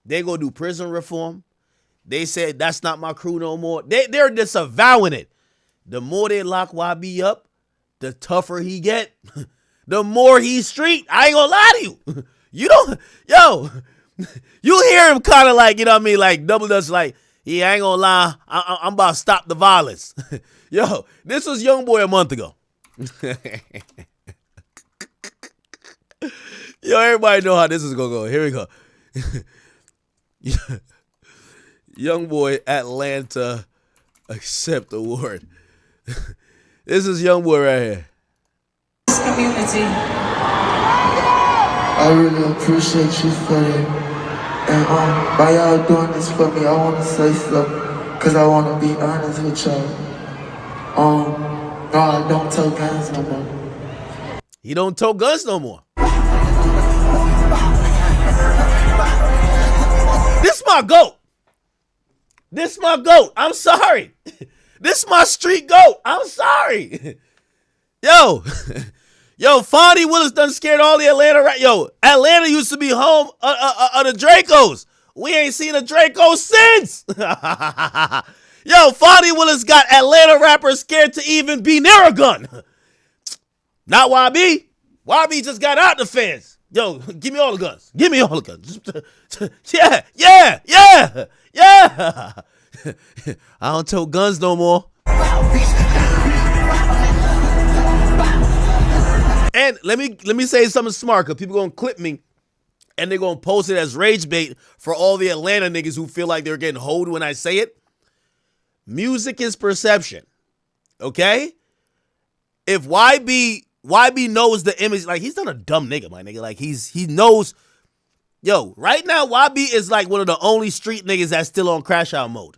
They go do prison reform. They said, that's not my crew no more. They're disavowing it. The more they lock YB up, the tougher he get, the more he's street. I ain't gonna lie to you. You don't, yo, you hear him kind of like, you know what I mean, like Double Dutch, like, yeah, I ain't gonna lie, I'm about to stop the violence. Yo, this was Youngboy a month ago. Yo, everybody know how this is gonna go. Here we go. Youngboy Atlanta accept award. This is Youngboy right here. Community. I really appreciate you for that. And by y'all doing this for me, I want to say something, cause I want to be honest with y'all. No, I don't tote guns no more. He don't tote guns no more. This my goat. This my goat. I'm sorry. This my street goat. I'm sorry. Yo, Fonnie Willis done scared all the Atlanta. Yo, Atlanta used to be home of the Dracos. We ain't seen a Draco since. Yo, Fonnie Willis got Atlanta rappers scared to even be near a gun. Not YB. YB just got out the fence. Yo, give me all the guns. Give me all the guns. Yeah. I don't tote guns no more. And let me say something smart, because people gonna clip me and they're gonna post it as rage bait for all the Atlanta niggas who feel like they're getting hoed when I say it. Music is perception. Okay? If YB knows the image, like, he's not a dumb nigga, my nigga. Like, he knows. Yo, right now, YB is like one of the only street niggas that's still on crash out mode.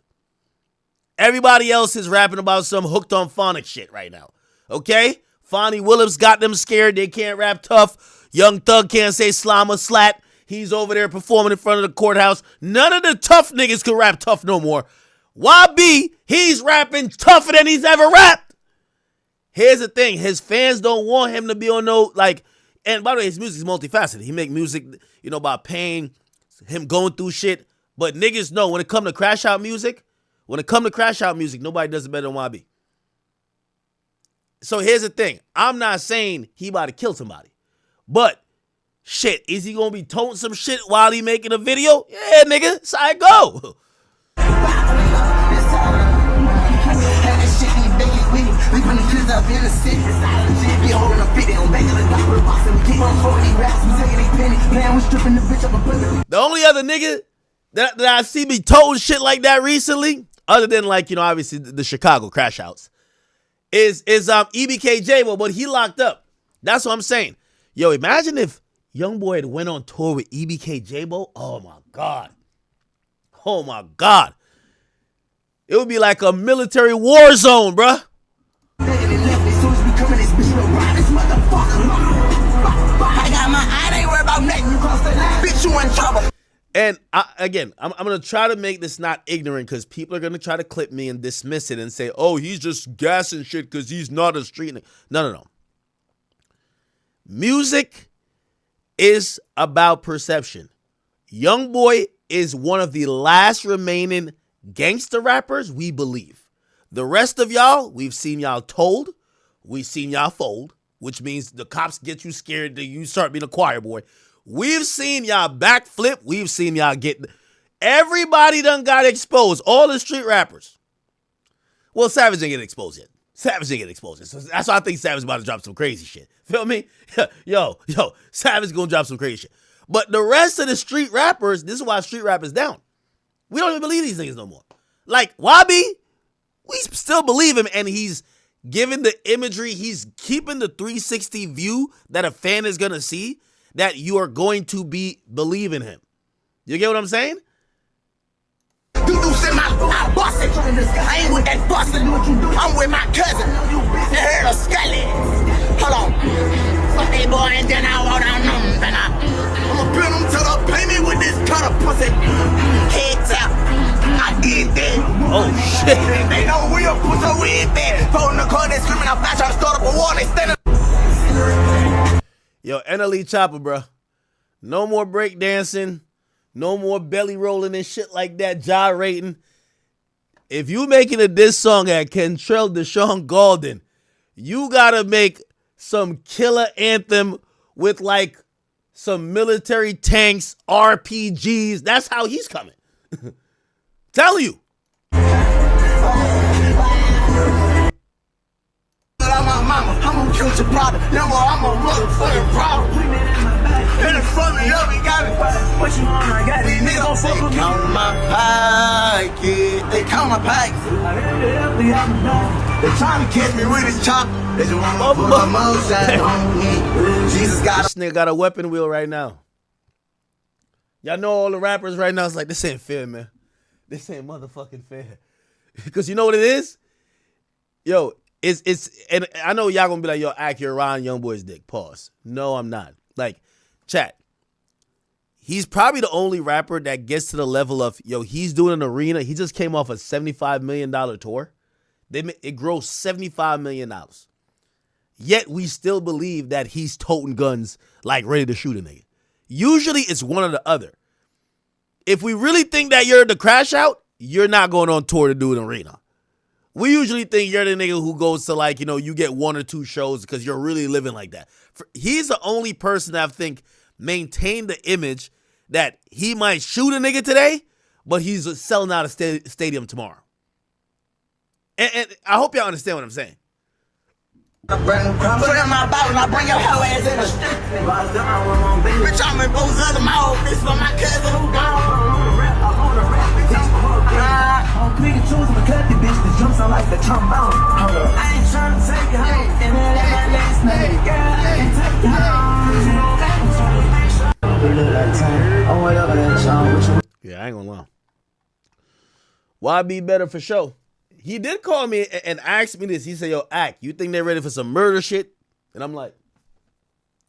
Everybody else is rapping about some hooked on phonics shit right now. Okay? Fonnie Willis got them scared. They can't rap tough. Young Thug can't say slime or slat. He's over there performing in front of the courthouse. None of the tough niggas can rap tough no more. YB, he's rapping tougher than he's ever rapped. Here's the thing. His fans don't want him to be on no, like, and by the way, his music is multifaceted. He make music, you know, about pain, him going through shit. But niggas know when it come to crash out music, nobody does it better than YB. So here's the thing. I'm not saying he about to kill somebody. But, shit, is he going to be toting some shit while he making a video? Yeah, nigga, that's how it go. The only other nigga that I see me toting shit like that recently, other than, like, you know, obviously the Chicago crash outs, is EBKJ, but he locked up. That's what I'm saying. Yo, imagine if Youngboy had went on tour with EBKJ. Oh my God. It would be like a military war zone, bruh. And I'm going to try to make this not ignorant, because people are going to try to clip me and dismiss it and say, oh, he's just gassing shit because he's not a street. No. Music is about perception. Youngboy is one of the last remaining gangster rappers we believe. The rest of y'all, we've seen y'all told. We've seen y'all fold, which means the cops get you scared that you start being a choir boy. We've seen y'all backflip. We've seen y'all get... Everybody done got exposed. All the street rappers. Well, Savage didn't get exposed yet. So that's why I think Savage about to drop some crazy shit. Feel me? Yo, Savage gonna drop some crazy shit. But the rest of the street rappers, this is why street rap is down. We don't even believe these niggas no more. Like, YB, we still believe him, and he's giving the imagery, he's keeping the 360 view that a fan is gonna see, that you are going to believe in him. You get what I'm saying? I ain't with that bustin'. I'm with my cousin. You heard of Scully. Hold on. Fuck that boy and then I walk down them. I'ma pin him till they pay me with this cut of pussy. Head tap. I did that. Oh shit. They know we a pussy with that. Phone the car, they screaming out fast, trying to start up a war, they standing. Yo, NLE Chopper, bro. No more break dancing. No more belly rolling and shit like that, gyrating. If you making a diss song at Kentrell Deshaun Golden, you gotta make some killer anthem with like some military tanks, RPGs. That's how he's coming. Tell you. I'm gonna kill your brother. Number, I'm a motherfucking problem. In the front of me, got me. What you want? I got these niggas don't fuck with me. Count my pocket. They count my pockets. They trying to catch me with this chop. They just want to put my motion on me. Jesus got this nigga got a weapon wheel right now. Y'all know all the rappers right now. It's like, this ain't fair, man. This ain't motherfucking fair. Because you know what it is? Yo, it's and I know y'all gonna be like, yo, act your Ron Youngboy's dick. Pause. No, I'm not. Like, chat. He's probably the only rapper that gets to the level of, yo, he's doing an arena. He just came off a $75 million tour. It grossed $75 million. Yet we still believe that he's toting guns like ready to shoot a nigga. Usually it's one or the other. If we really think that you're the crash out, you're not going on tour to do an arena. We usually think you're the nigga who goes to, like, you know, you get 1 or 2 shows because you're really living like that. He's the only person that I think maintained the image that he might shoot a nigga today, but he's selling out a stadium tomorrow. And I hope y'all understand what I'm saying. Put in my bottle, I bring your hoe ass in the street. Bitch, I'm in both of them all. This for my cousin who gone. I'm picking choosing the cut the bitch. The jumps on like the trombone. I ain't trying to take it home. And then let my last name. Girl, I can take it home. Yeah, I ain't gonna lie. Why be better for show? He did call me and ask me this. He said, yo, Ack, you think they're ready for some murder shit? And I'm like,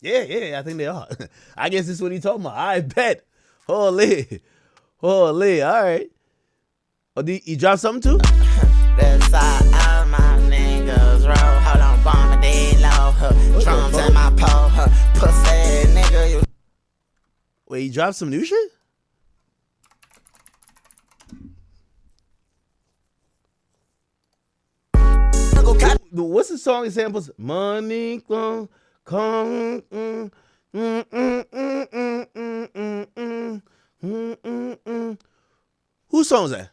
yeah, I think they are. I guess this is what he told me. I bet. Holy, all right. Oh, he dropped something too? That's how all my niggas roll. Hold on, bomb they low. Drums in my pole. Pussy nigga, you. Wait, he dropped some new shit? What's the song he samples? Money come. Whose song is that?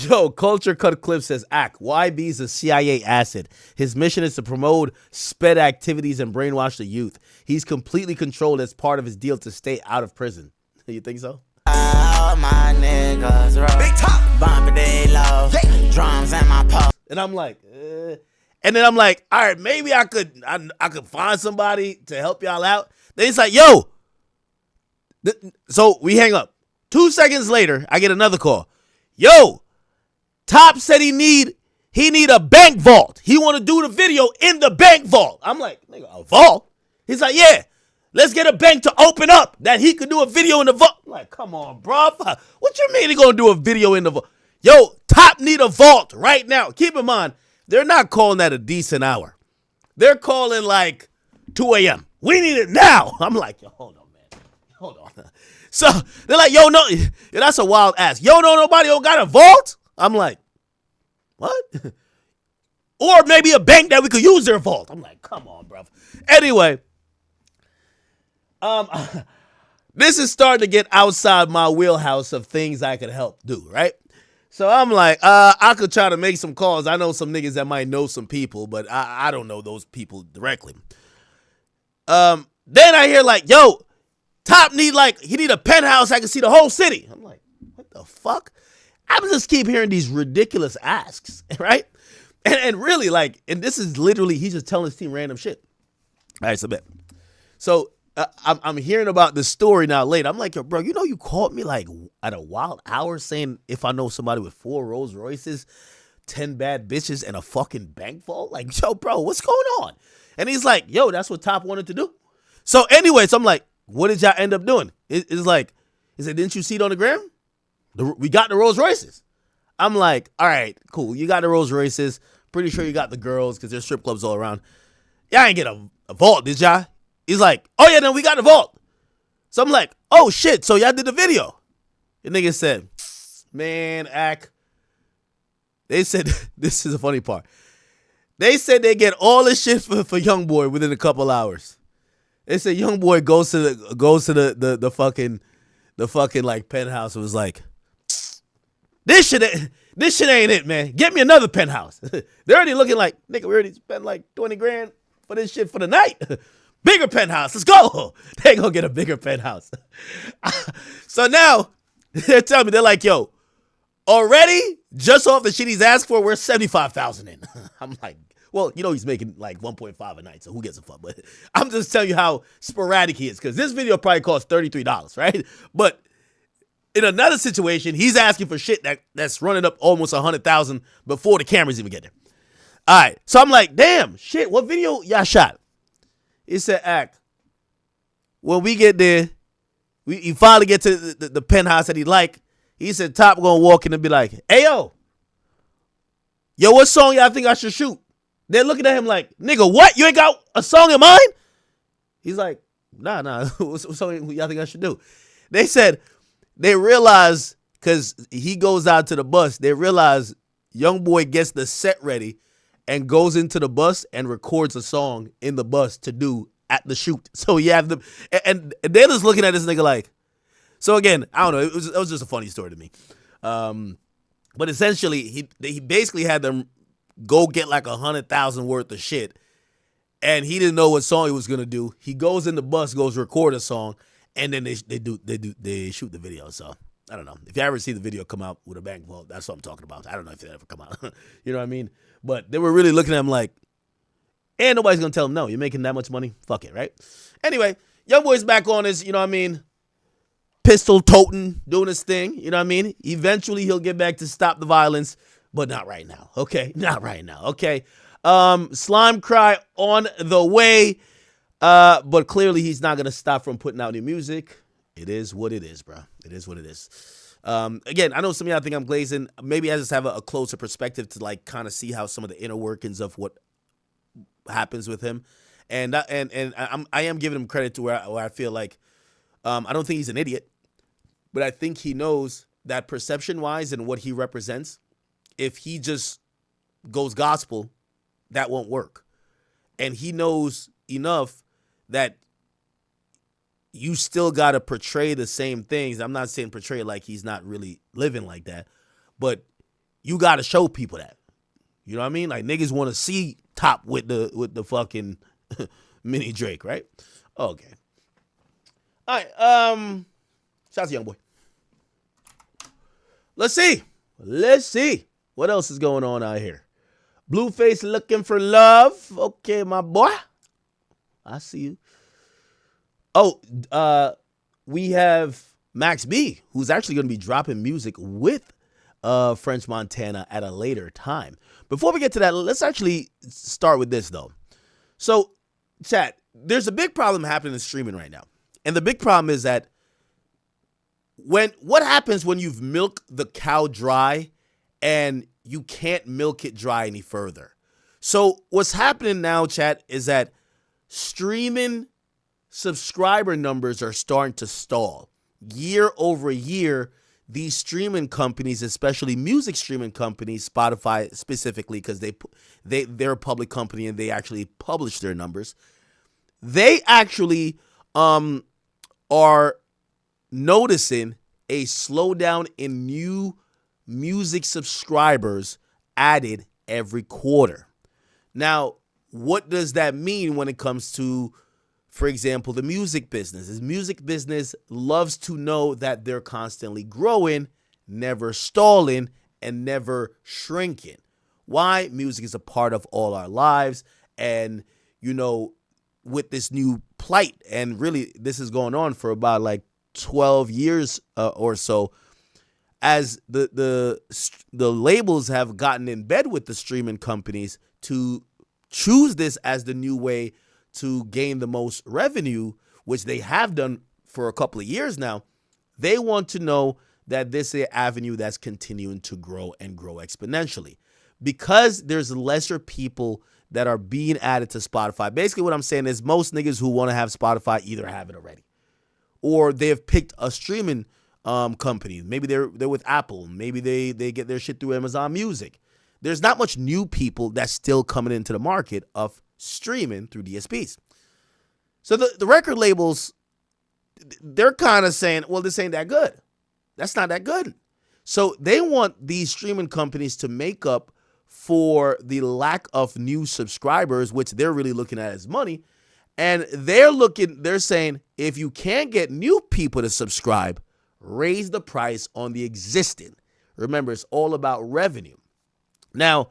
Yo, Culture Cut Clip says, Ack, YB's a CIA asset. His mission is to promote SPED activities and brainwash the youth. He's completely controlled as part of his deal to stay out of prison. You think so? All my niggas roll. Big top. Bumping they low. Drums in my pole. And I'm like, And then I'm like, all right, maybe I could find somebody to help y'all out. Then it's like, yo. So we hang up. 2 seconds later, I get another call. Yo, Top said he need a bank vault. He want to do the video in the bank vault. I'm like, nigga, a vault? He's like, yeah, let's get a bank to open up that he could do a video in the vault. I'm like, come on, bro. What you mean he gonna do a video in the vault? Yo, Top need a vault right now. Keep in mind, they're not calling that a decent hour. They're calling like 2 a.m. We need it now. I'm like, yo, hold on, man. Hold on. So they're like, yo, no, that's a wild ass. Yo, no, nobody don't got a vault? I'm like, what? Or maybe a bank that we could use their vault. I'm like, come on, bro. Anyway, this is starting to get outside my wheelhouse of things I could help do, right? So I'm like, I could try to make some calls. I know some niggas that might know some people, but I don't know those people directly. Then I hear like, yo, Top he need a penthouse. I can see the whole city. I'm like, what the fuck? I just keep hearing these ridiculous asks, right? And really, like, and this is literally, he's just telling his team random shit. All right, so bet. So I'm hearing about the story now later. I'm like, yo, bro, you know you called me like at a wild hour saying if I know somebody with 4 Rolls Royces, 10 bad bitches, and a fucking bank vault? Like, yo, bro, what's going on? And he's like, yo, that's what Top wanted to do. So anyway, so I'm like, what did y'all end up doing? It's like, he said, didn't you see it on the gram? We got the Rolls Royces. I'm like, all right, cool. You got the Rolls Royces. Pretty sure you got the girls because there's strip clubs all around. Y'all ain't get a vault, did y'all? He's like, oh yeah, then we got the vault. So I'm like, oh shit, so y'all did the video. The nigga said, man, Ack. They said, this is the funny part. They said they get all this shit for YoungBoy within a couple hours. They said YoungBoy goes to the fucking like penthouse and was like, this shit ain't it, man. Get me another penthouse. They're already looking like, nigga, we already spent like 20 grand for this shit for the night. Bigger penthouse, let's go. They gonna get a bigger penthouse. So now they're telling me, they're like, yo, already just off the shit he's asked for, we're 75,000 in. I'm like, well, you know he's making like 1.5 a night, so who gives a fuck? But I'm just telling you how sporadic he is, because this video probably cost $33, right? But in another situation, he's asking for shit that's running up almost 100,000 before the cameras even get there. All right, so I'm like, damn, shit, what video y'all shot? It said, act. When we get there, you finally get to the penthouse that he like. He said, Top gonna walk in and be like, hey, yo, what song y'all think I should shoot? They're looking at him like, nigga, what? You ain't got a song in mind? He's like, nah. What song y'all think I should do? They said, they realize, because he goes out to the bus, they realize YoungBoy gets the set ready and goes into the bus and records a song in the bus to do at the shoot. So you have them, and they're just looking at this nigga like, so again, I don't know, it was just a funny story to me. But essentially, he basically had them go get like 100,000 worth of shit, and he didn't know what song he was gonna do. He goes in the bus, goes record a song, and then they shoot the video. So I don't know. If you ever see the video come out with a bank vault, that's what I'm talking about. I don't know if it ever come out. You know what I mean? But they were really looking at him like, and nobody's gonna tell him no. You're making that much money, fuck it, right? Anyway, YoungBoy's back on his, you know what I mean, pistol toting, doing his thing. You know what I mean? Eventually he'll get back to stop the violence, but not right now. Okay, not right now. Okay. Slime Cry on the way. But clearly he's not going to stop from putting out new music. It is what it is, bro. It is what it is. Again, I know some of y'all think I'm glazing. Maybe I just have a closer perspective to like kind of see how some of the inner workings of what happens with him. And I am giving him credit to where I feel like I don't think he's an idiot, but I think he knows that perception-wise and what he represents, if he just goes gospel, that won't work. And he knows enough that you still got to portray the same things. I'm not saying portray like he's not really living like that, but you got to show people that. You know what I mean? Like niggas want to see Top with the fucking mini Drake, right? Okay. All right. Shout out to YoungBoy. Let's see. What else is going on out here? Blueface looking for love. Okay, my boy. I see you. Oh, we have Max B, who's actually going to be dropping music with French Montana at a later time. Before we get to that, let's actually start with this, though. So, chat, there's a big problem happening in streaming right now. And the big problem is that what happens when you've milked the cow dry and you can't milk it dry any further? So what's happening now, chat, is that streaming subscriber numbers are starting to stall. Year over year, these streaming companies, especially music streaming companies, Spotify specifically, because they're a public company and they actually publish their numbers, they actually are noticing a slowdown in new music subscribers added every quarter. Now, what does that mean when it comes to, for example, the music business? The music business loves to know that they're constantly growing, never stalling, and never shrinking. Why? Music is a part of all our lives. And, you know, with this new plight, and really this is going on for about like 12 years or so, as the labels have gotten in bed with the streaming companies to choose this as the new way to gain the most revenue, which they have done for a couple of years now. They want to know that this is an avenue that's continuing to grow and grow exponentially, because there's lesser people that are being added to Spotify. Basically what I'm saying is most niggas who want to have Spotify either have it already, or they have picked a streaming company. Maybe they're with Apple. Maybe they get their shit through Amazon Music. there's not much new people that's still coming into the market of streaming through DSPs. So the record labels, they're kind of saying, well, this ain't that good. That's not that good. So they want these streaming companies to make up for the lack of new subscribers, which they're really looking at as money. And they're saying, if you can't get new people to subscribe, raise the price on the existing. Remember, it's all about revenue. Now,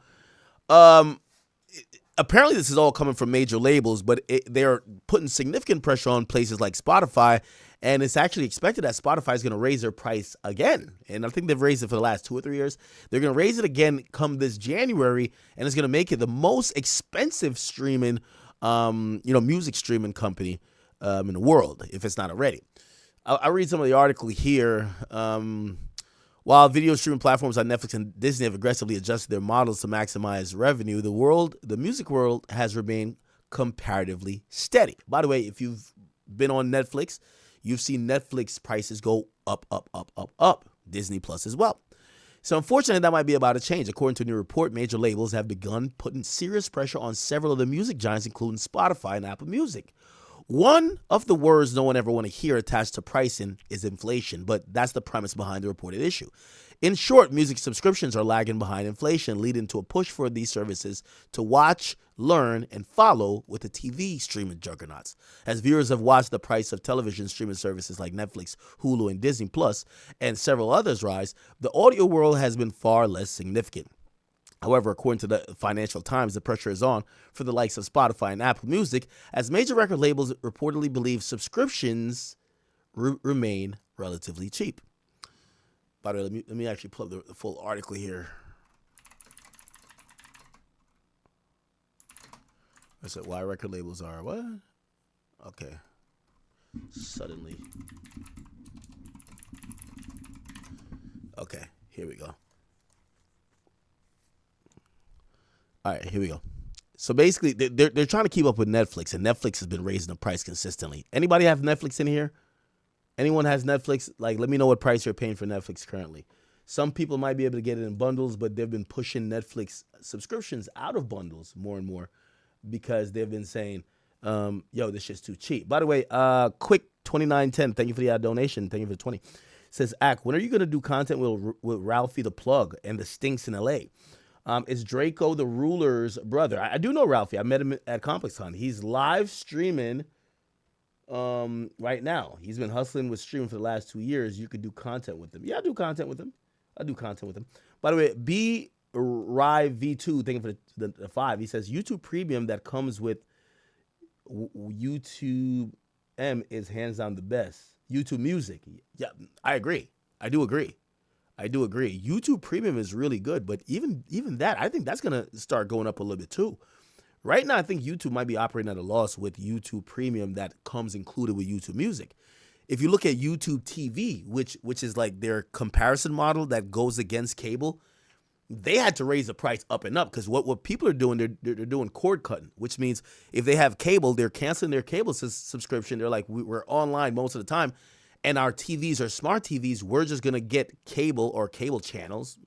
apparently this is all coming from major labels, but they're putting significant pressure on places like Spotify, and it's actually expected that Spotify is going to raise their price again. And I think they've raised it for the last 2 or 3 years. They're going to raise it again come this January, and it's going to make it the most expensive streaming, music streaming company in the world, if it's not already. I'll read some of the article here. While video streaming platforms like Netflix and Disney have aggressively adjusted their models to maximize revenue, the music world has remained comparatively steady. By the way, if you've been on Netflix, you've seen Netflix prices go up, up, up, up, up. Disney Plus as well. So unfortunately, that might be about to change. According to a new report, major labels have begun putting serious pressure on several of the music giants, including Spotify and Apple Music. One of the words no one ever want to hear attached to pricing is inflation, but that's the premise behind the reported issue. In short, music subscriptions are lagging behind inflation, leading to a push for these services to watch, learn, and follow with the TV streaming juggernauts. As viewers have watched the price of television streaming services like Netflix, Hulu, and Disney Plus, and several others rise, the audio world has been far less significant. However, according to the Financial Times, the pressure is on for the likes of Spotify and Apple Music, as major record labels reportedly believe subscriptions remain relatively cheap. By the way, let me actually pull up the full article here. I said why record labels are what? Okay. Suddenly. Okay, here we go. All right, here we go. So basically, they're trying to keep up with Netflix, and Netflix has been raising the price consistently. Anybody have Netflix in here? Anyone has Netflix? Like, let me know what price you're paying for Netflix currently. Some people might be able to get it in bundles, but they've been pushing Netflix subscriptions out of bundles more and more because they've been saying, this shit's too cheap. By the way, Quick 2910, thank you for the donation. Thank you for the 20. Says, when are you going to do content with Ralphie the Plug and the Stinks in LA? Is Draco the Ruler's brother? I do know Ralphie. I met him at ComplexCon. He's live streaming right now. He's been hustling with streaming for the last 2 years. You could do content with him. Yeah, I do content with him. By the way, B Rive V2, thank you for the 5. He says YouTube Premium that comes with YouTube M is hands down the best. YouTube Music. Yeah, I agree. I do agree. YouTube Premium is really good, but even that, I think that's going to start going up a little bit too. Right now, I think YouTube might be operating at a loss with YouTube Premium that comes included with YouTube Music. If you look at YouTube TV, which is like their comparison model that goes against cable, they had to raise the price up and up because what people are doing, they're doing cord cutting, which means if they have cable, they're canceling their cable subscription. They're like, we're online most of the time. And our TVs are smart TVs. We're just going to get cable or cable channels,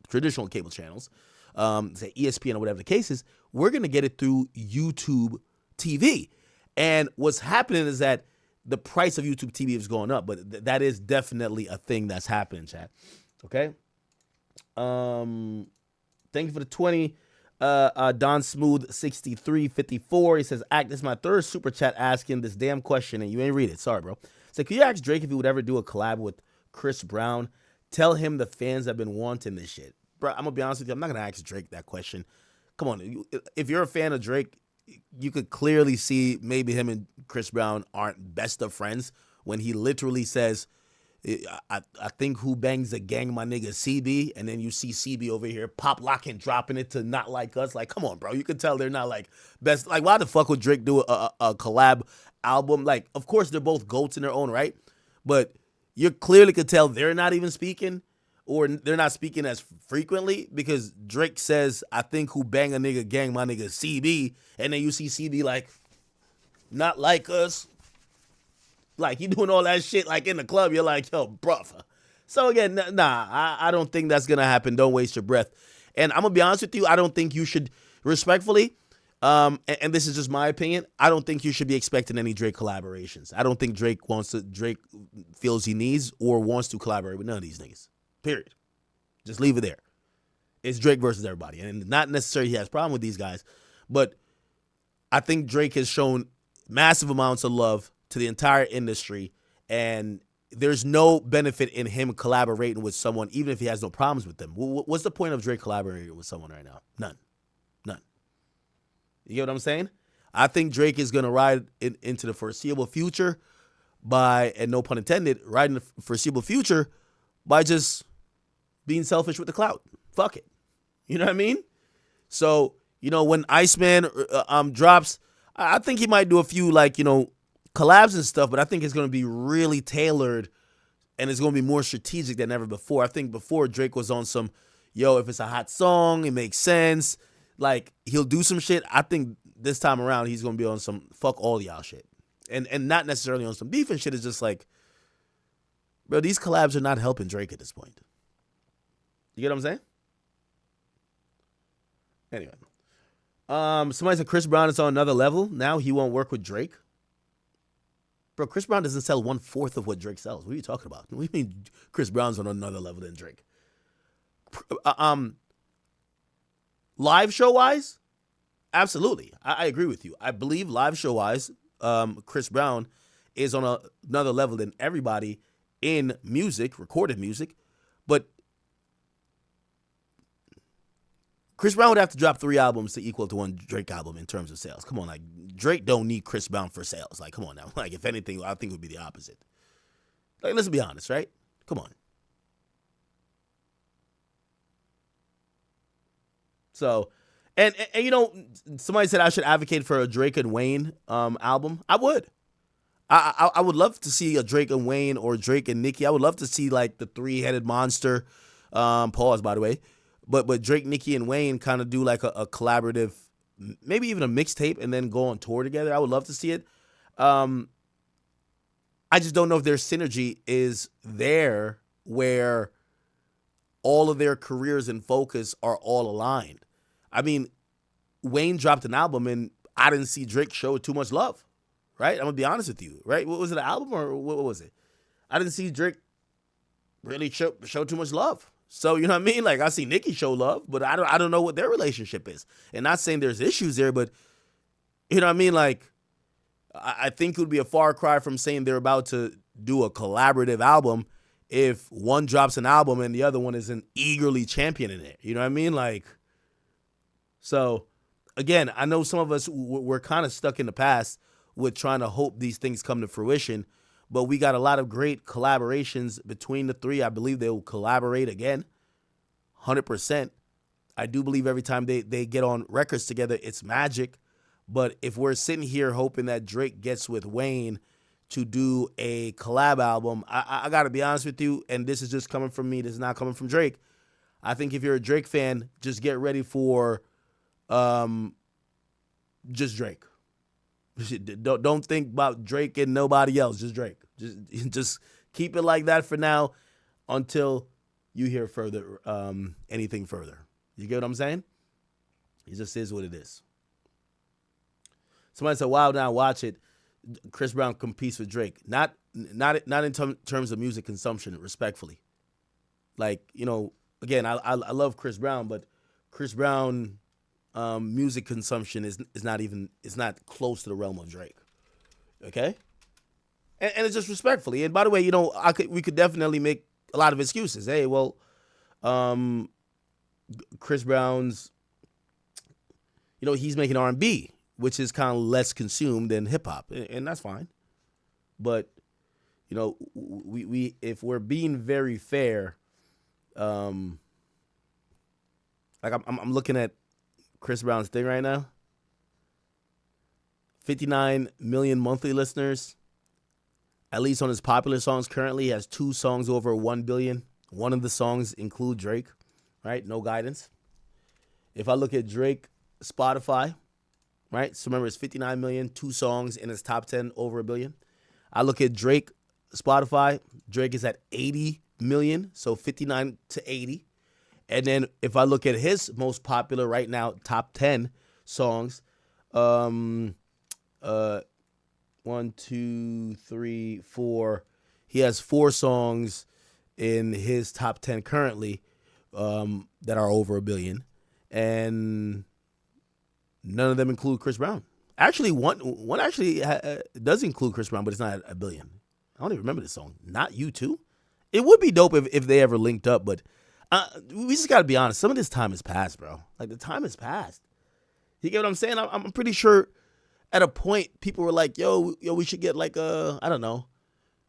traditional cable channels, say ESPN or whatever the case is. We're going to get it through YouTube TV. And what's happening is that the price of YouTube TV is going up. But that is definitely a thing that's happening, chat. Okay? Thank you for the 20. Don Smooth 6354. He says, this is my third super chat asking this damn question, and you ain't read it. Sorry, bro. So could you ask Drake if he would ever do a collab with Chris Brown? Tell him the fans have been wanting this shit. Bro, I'm going to be honest with you. I'm not going to ask Drake that question. Come on. If you're a fan of Drake, you could clearly see maybe him and Chris Brown aren't best of friends when he literally says, I think who bangs a gang, my nigga CB, and then you see CB over here pop locking, dropping it to Not Like Us. Like, come on, bro. You can tell they're not like best. Like, why the fuck would Drake do a collab album? Like, of course they're both GOATs in their own right, but you clearly could tell they're not even speaking, or they're not speaking as frequently because Drake says, I think who bang a nigga gang, my nigga CB, and then you see CB like, Not Like Us. Like, he doing all that shit, like, in the club. You're like, yo, bruh. So, again, nah, I don't think that's going to happen. Don't waste your breath. And I'm going to be honest with you, I don't think you should, respectfully, and this is just my opinion, I don't think you should be expecting any Drake collaborations. I don't think Drake feels he needs or wants to collaborate with none of these niggas. Period. Just leave it there. It's Drake versus everybody. And not necessarily he has a problem with these guys, but I think Drake has shown massive amounts of love to the entire industry, and there's no benefit in him collaborating with someone, even if he has no problems with them. What's the point of Drake collaborating with someone right now? None. You get what I'm saying? I think Drake is going to ride into the foreseeable future and no pun intended, ride in the foreseeable future by just being selfish with the clout. Fuck it. You know what I mean? So, when Iceman drops, I think he might do a few, collabs and stuff, but I think it's going to be really tailored and it's going to be more strategic than ever before. I think before Drake was on some, if it's a hot song, it makes sense. He'll do some shit. I think this time around he's going to be on some fuck all y'all shit. And not necessarily on some beef and shit. It's just bro, these collabs are not helping Drake at this point. You get what I'm saying? Anyway. Somebody said Chris Brown is on another level. Now he won't work with Drake. Bro, Chris Brown doesn't sell 1/4 of what Drake sells. What are you talking about? What do you mean Chris Brown's on another level than Drake? Live show-wise, absolutely. I agree with you. I believe live show-wise, Chris Brown is on another level than everybody in music, recorded music. But Chris Brown would have to drop 3 albums to equal to one Drake album in terms of sales. Come on, Drake don't need Chris Brown for sales. Come on now. If anything, I think it would be the opposite. Let's be honest, right? Come on. So, and somebody said I should advocate for a Drake and Wayne album. I would. I would love to see a Drake and Wayne or Drake and Nicki. I would love to see the 3-headed monster. Pause, by the way. But Drake, Nicki, and Wayne kind of do a collaborative, maybe even a mixtape, and then go on tour together. I would love to see it. I just don't know if their synergy is there where all of their careers and focus are all aligned. I mean, Wayne dropped an album, and I didn't see Drake show too much love, right? I'm going to be honest with you, right? What was it, an album, or what was it? I didn't see Drake really show too much love. So, you know what I mean? I see Nicki show love, but I don't know what their relationship is. And not saying there's issues there, but, you know what I mean? I think it would be a far cry from saying they're about to do a collaborative album if one drops an album and the other one isn't eagerly championing it. You know what I mean? So, again, I know some of us, we're kind of stuck in the past with trying to hope these things come to fruition, but we got a lot of great collaborations between the three. I believe they will collaborate again, 100%. I do believe every time they get on records together, it's magic. But if we're sitting here hoping that Drake gets with Wayne to do a collab album, I got to be honest with you, and this is just coming from me. This is not coming from Drake. I think if you're a Drake fan, just get ready for just Drake. Don't think about Drake and nobody else, just Drake. Just keep it like that for now until you hear further, anything further. You get what I'm saying? It just is what it is. Somebody said, wow, now watch it. Chris Brown competes with Drake. Not in terms of music consumption, respectfully. Again, I love Chris Brown, but Chris Brown music consumption is not close to the realm of Drake. Okay? And it's just respectfully. And by the way, we could definitely make a lot of excuses. Hey, well, Chris Brown's, he's making R&B, which is kind of less consumed than hip hop, and that's fine. But we if we're being very fair, I'm looking at Chris Brown's thing right now. 59 million monthly listeners. At least on his popular songs currently, he has 2 songs over 1 billion. One of the songs include Drake, right? No guidance. If I look at Drake Spotify, right? So remember, it's 59 million, 2 songs in his top 10 over 1 billion. I look at Drake Spotify. Drake is at 80 million, so 59 to 80. And then if I look at his most popular right now, top 10 songs, 1, 2, 3, 4. He has 4 songs in his top 10 currently that are over 1 billion, and none of them include Chris Brown. Actually, one actually does include Chris Brown, but it's not 1 billion. I don't even remember this song. Not You Too. It would be dope if they ever linked up, but we just got to be honest. Some of this time has passed, bro. Like, the time has passed. You get what I'm saying? I'm pretty sure at a point people were like, yo, we should get like I don't know.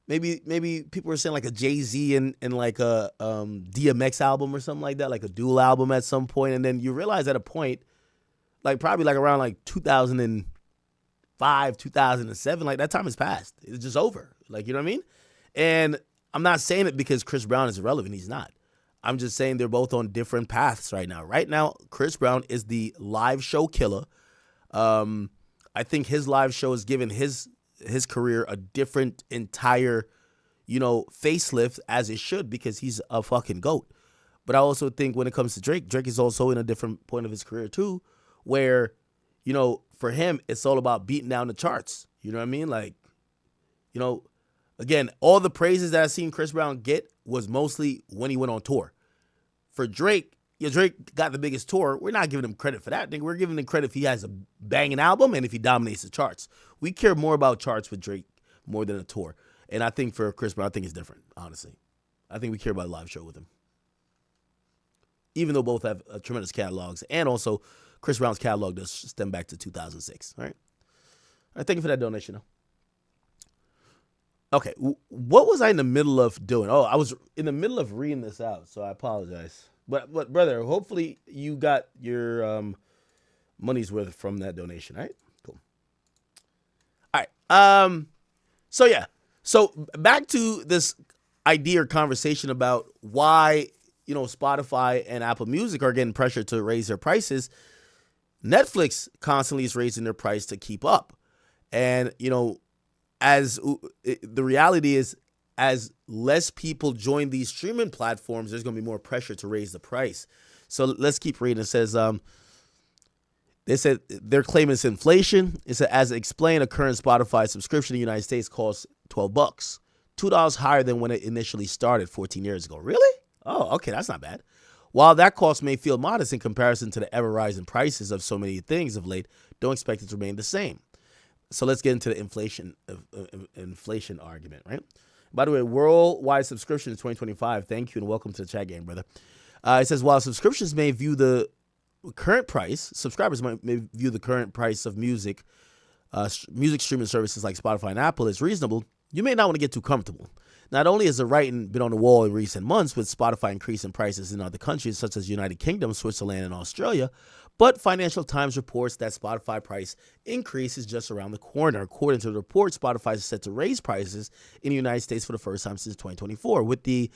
Maybe people were saying like a Jay-Z and like a DMX album or something like that, like a dual album at some point. And then you realize at a point, like probably like around like 2005, 2007, like that time has passed. It's just over. Like, you know what I mean? And I'm not saying it because Chris Brown is irrelevant. He's not. I'm just saying they're both on different paths right now. Right now, Chris Brown is the live show killer. I think his live show has given his career a different entire, facelift, as it should, because he's a fucking GOAT. But I also think when it comes to Drake is also in a different point of his career too, where, for him, it's all about beating down the charts. You know what I mean? Like, again, all the praises that I've seen Chris Brown get was mostly when he went on tour. For Drake, Drake got the biggest tour. We're not giving him credit for that. We're giving him credit if he has a banging album and if he dominates the charts. We care more about charts with Drake more than a tour. And I think for Chris Brown, I think it's different, honestly. I think we care about a live show with him. Even though both have tremendous catalogs. And also, Chris Brown's catalog does stem back to 2006. All right? Thank you for that donation, though. Okay, what was I in the middle of doing? Oh, I was in the middle of reading this out, so I apologize. But brother, hopefully you got your money's worth from that donation. All right, cool. All right. So back to this idea or conversation about why Spotify and Apple Music are getting pressure to raise their prices. Netflix constantly is raising their price to keep up, and as the reality is, as less people join these streaming platforms, there's going to be more pressure to raise the price. So let's keep reading. It says, they said they're claiming it's inflation. It said, as explained, a current Spotify subscription in the United States costs $12, $2 higher than when it initially started 14 years ago. Really? Oh, okay, that's not bad. While that cost may feel modest in comparison to the ever-rising prices of so many things of late, don't expect it to remain the same. So let's get into the inflation argument, right? By the way, worldwide subscription in 2025. Thank you and welcome to the chat game, brother. It says, while subscriptions may view the current price, subscribers may view the current price of music streaming services like Spotify and Apple as reasonable, you may not want to get too comfortable. Not only has the writing been on the wall in recent months with Spotify increasing prices in other countries such as United Kingdom, Switzerland, and Australia, but Financial Times reports that Spotify price increase is just around the corner. According to the report, Spotify is set to raise prices in the United States for the first time since 2024, with the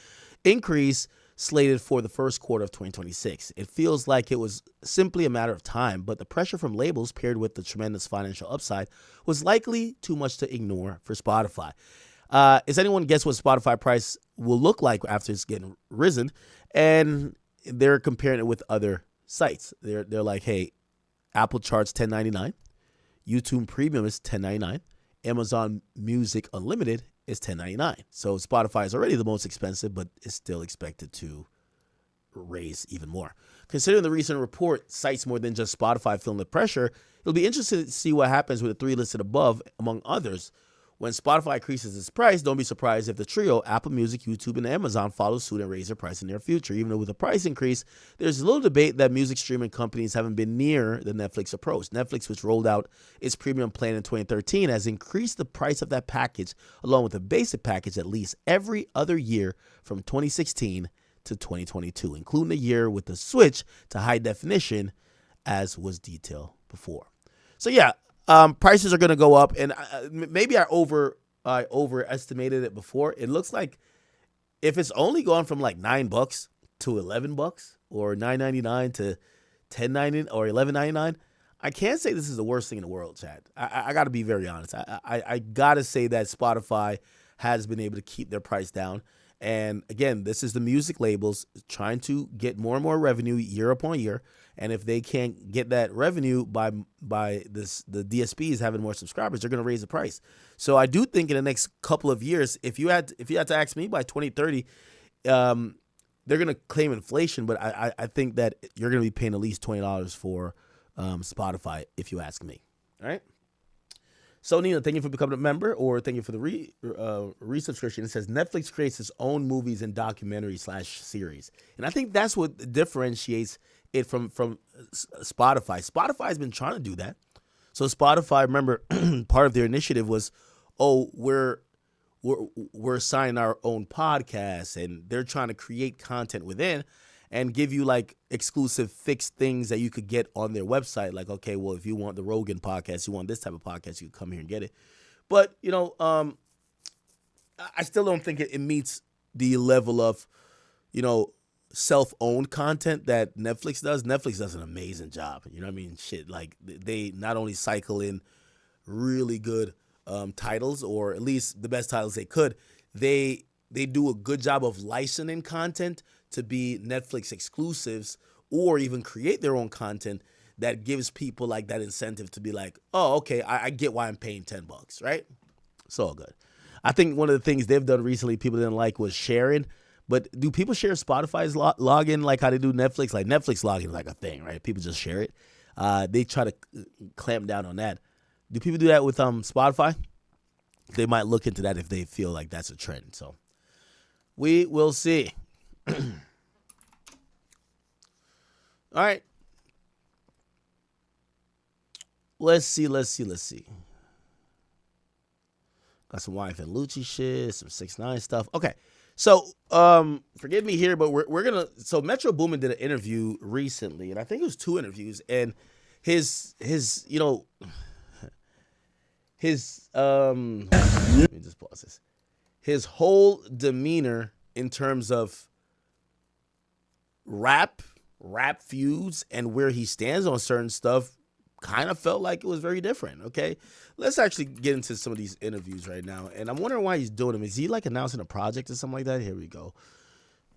increase slated for the first quarter of 2026. It feels like it was simply a matter of time, but the pressure from labels paired with the tremendous financial upside was likely too much to ignore for Spotify. Is anyone guess what Spotify price will look like after it's getting risen? And they're comparing it with other sites. They're like, hey, Apple charts $10.99, YouTube Premium is $10.99, Amazon Music Unlimited is $10.99. So Spotify is already the most expensive, but is still expected to raise even more. Considering the recent report cites more than just Spotify feeling the pressure, it'll be interesting to see what happens with the three listed above, among others. When Spotify increases its price, don't be surprised if the trio, Apple Music, YouTube, and Amazon, follow suit and raise their price in the near future. Even though with a price increase, there's a little debate that music streaming companies haven't been near the Netflix approach. Netflix, which rolled out its premium plan in 2013, has increased the price of that package, along with the basic package, at least every other year from 2016 to 2022, including the year with the switch to high definition, as was detailed before. So yeah, prices are going to go up, and maybe I overestimated it before. It looks like if it's only gone from like $9 to $11 or $9.99 to $10.99 or $11.99, I can't say this is the worst thing in the world, Chad. I got to be very honest. I got to say that Spotify has been able to keep their price down, And again, this is the music labels trying to get more and more revenue year upon year. And if they can't get that revenue by the DSPs having more subscribers, they're going to raise the price. So I do think in the next couple of years, if you had to ask me by 2030, they're going to claim inflation, but I think that you're going to be paying at least $20 for Spotify, if you ask me. All right. So, Nina, thank you for becoming a member, or thank you for the resubscription. It says Netflix creates its own movies and documentary/series. And I think that's what differentiates it from Spotify. Spotify's been trying to do that. So Spotify, remember, part of their initiative was, we're signing our own podcasts, and they're trying to create content within and give you like exclusive fixed things that you could get on their website. Like, okay, well, if you want the Rogan podcast, you want this type of podcast, you can come here and get it. But, I still don't think it meets the level of, self-owned content that Netflix does. Netflix does an amazing job. You know what I mean? Shit, like they not only cycle in really good titles, or at least the best titles they could, they do a good job of licensing content to be Netflix exclusives, or even create their own content that gives people like that incentive to be like, oh, okay, I get why I'm paying $10, right? It's all good. I think one of the things they've done recently people didn't like was sharing. But do people share Spotify's login like how they do Netflix? Like Netflix login is like a thing, right? People just share it. They try to clamp down on that. Do people do that with Spotify? They might look into that if they feel like that's a trend. So we will see. All right. Let's see. Got some Wife and Lucci shit, some 6ix9ine stuff. Okay. So, forgive me here, but we're going to, so Metro Boomin did an interview recently, and I think it was 2 interviews, and his let me just pause this. His whole demeanor in terms of rap feuds and where he stands on certain stuff kind of felt like it was very different. Okay, let's actually get into some of these interviews right now, and I'm wondering why he's doing them. Is he like announcing a project or something like that? Here we go.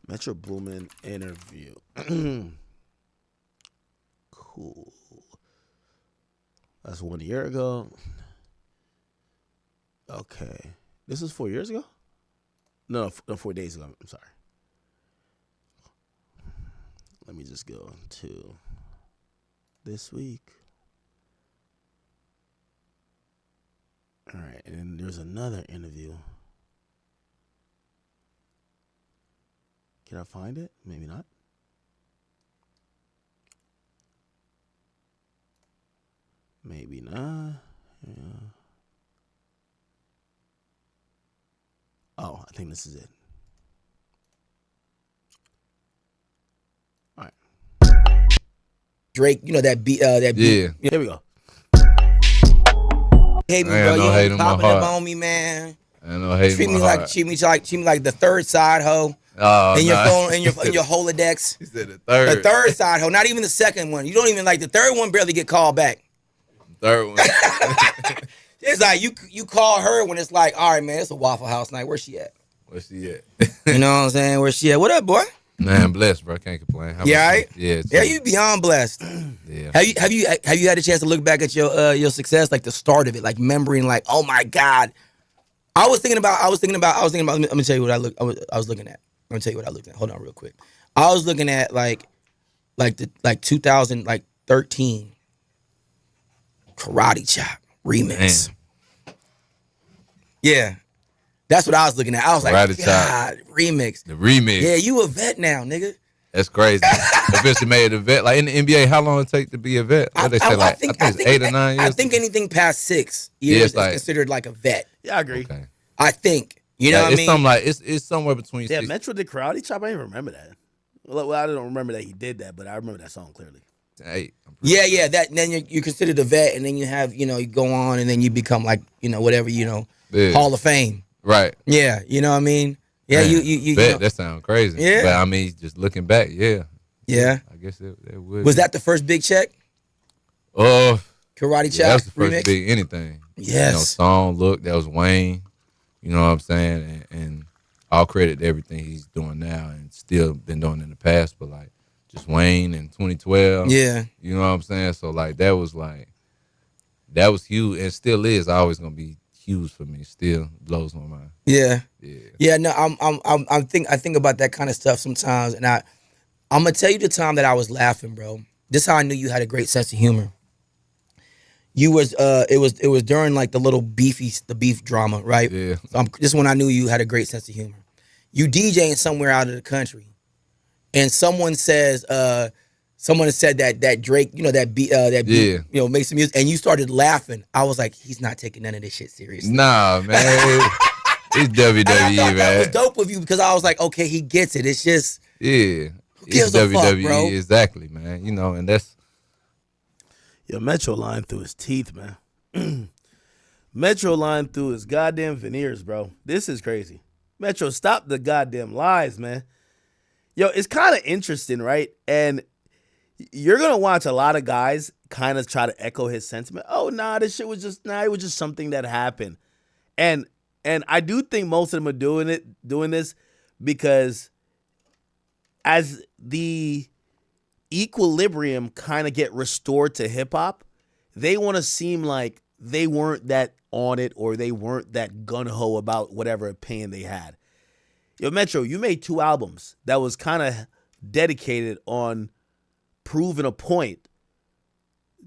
Metro Boomin interview. Cool. That's 1 year ago. Okay, this is 4 years ago. No, 4 days ago. I'm sorry. Let me just go to this week. All right, and there's another interview. Can I find it? Maybe not. Maybe not. Yeah. Oh, I think this is it. All right. Drake, you know that beat. That beat. Yeah. Here we go. Hate me, I bro. ain't no You hate ain't in my popping up heart. on me, man. I know hate Treat my me heart. like the third side hoe. Oh, in your nah. phone, in your Holodex. He said the third. The third side hoe, not even the second one. You don't even like the third one. Barely get called back. Third one. It's like you call her when it's like, all right, man, it's a Waffle House night. Where's she at? Where's she at? You know what I'm saying? Where's she at? What up, boy? Man, blessed, bro. Can't complain. How Yeah, about right? you? Yeah. Yeah, you beyond blessed. Yeah. Have you had a chance to look back at your success, like the start of it, like remembering, like, oh my God. I was thinking about. Let me tell you what I was looking at. Let me tell you what I looked at. Hold on, real quick. I was looking at like 2013 Karate Chop remix. Man. Yeah, that's what I was looking at. I was like, Karate God, remix. The remix. Yeah, you a vet now, nigga. That's crazy. Officially made it a vet. Like in the NBA, how long it take to be a vet? What they say, I think it's 8 or 9 years. I think anything past 6 years is like, considered like a vet. Yeah, I agree. Okay. I think. You know what I mean? Something like it's somewhere between. Yeah, 6. Metro did Karate Chop. I didn't even remember that. Well, I don't remember that he did that, but I remember that song clearly. 8. Yeah. That then you're considered a vet, and then you have you go on, and then you become like whatever Yeah. Hall of Fame. Right. Yeah, you know what I mean. Yeah, Man, you bet, that sounds crazy. Yeah. But I mean, just looking back, yeah. Yeah. I guess it would. Was that the first big check? Oh, Karate Chop. that was the first remix? big anything. Yes. Song, look, that was Wayne. You know what I'm saying? And all credit to everything he's doing now and still been doing in the past. But like just Wayne in 2012, Yeah. you know what I'm saying? So like that was huge and still is always gonna be huge for me. Still blows my mind. Yeah. Yeah. Yeah. No, I think about that kind of stuff sometimes, and I'm gonna tell you the time that I was laughing, bro. This is how I knew you had a great sense of humor. It was during like the beef drama, right? Yeah. So this is when I knew you had a great sense of humor. You DJing somewhere out of the country, and someone said that Drake, that beat, makes some music, and you started laughing. I was like, he's not taking none of this shit seriously. Nah, man. It's WWE, and I thought man. that was dope of you because I was like, okay, he gets it. It's just it's WWE, fuck, bro? Exactly, man. You know, and that's Metro lying through his teeth, man. Metro lying through his goddamn veneers, bro. This is crazy. Metro, stop the goddamn lies, man. Yo, it's kind of interesting, right? And you're going to watch a lot of guys kind of try to echo his sentiment. Oh, nah, this shit was just, it was just something that happened. And I do think most of them are doing this because as the equilibrium kind of get restored to hip hop, they want to seem like they weren't that on it or they weren't that gun-ho about whatever opinion they had. Yo, Metro, you made 2 albums that was kind of dedicated on proving a point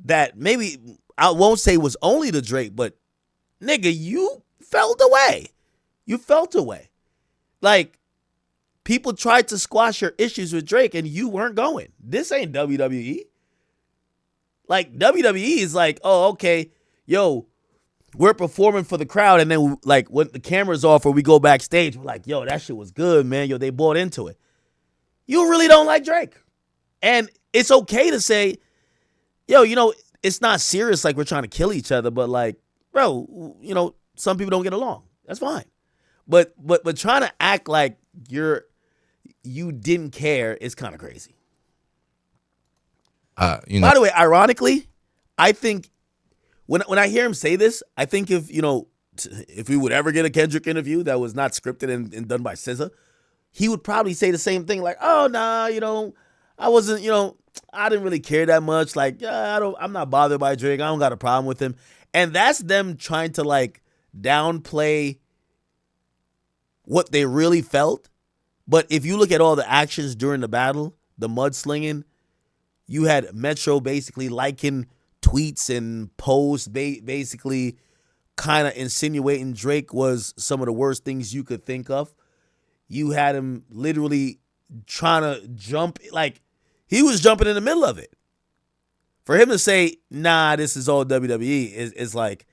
that maybe I won't say was only the Drake, but nigga, you felt away. You felt away. Like, people tried to squash your issues with Drake and you weren't going. This ain't WWE. Like, WWE is like, oh, okay, yo, we're performing for the crowd, and then like when the camera's off or we go backstage, we're like, yo, that shit was good, man. Yo, they bought into it. You really don't like Drake. And it's okay to say, yo, it's not serious like we're trying to kill each other, but like, bro, some people don't get along. That's fine. But trying to act like you didn't care is kind of crazy. By the way, ironically, I think when I hear him say this, I think if we would ever get a Kendrick interview that was not scripted and done by SZA, he would probably say the same thing, like, oh, nah, I wasn't, I didn't really care that much. Like, I'm not bothered by Drake. I don't got a problem with him. And that's them trying to like downplay what they really felt. But if you look at all the actions during the battle, the mudslinging, you had Metro basically liking tweets and posts, basically kind of insinuating Drake was some of the worst things you could think of. You had him literally trying to jump, like he was jumping in the middle of it. For him to say, nah, this is all WWE is like,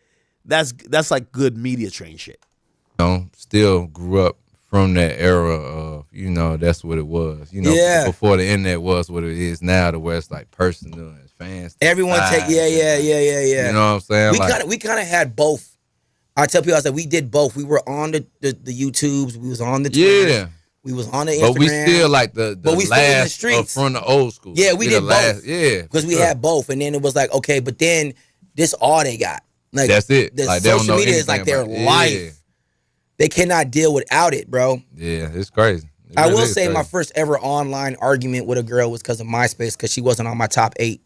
that's like good media train shit. Still grew up from that era of, that's what it was. Before the internet was what it is now, to where it's like personal and fans. Everyone take, yeah. You know what I'm saying? We kind of had both. I tell people, I said we did both. We were on the YouTubes. We was on the Twitter. Yeah. We was on the Instagram. But we still like the last from the old school. Yeah, we did both. Yeah. Because we had both. And then it was like, okay, but then this all they got. Like, that's it. The like, social media is like their life. Yeah. They cannot deal without it, bro. Yeah, it's crazy. I will say my first ever online argument with a girl was because of MySpace, because she wasn't on my top 8.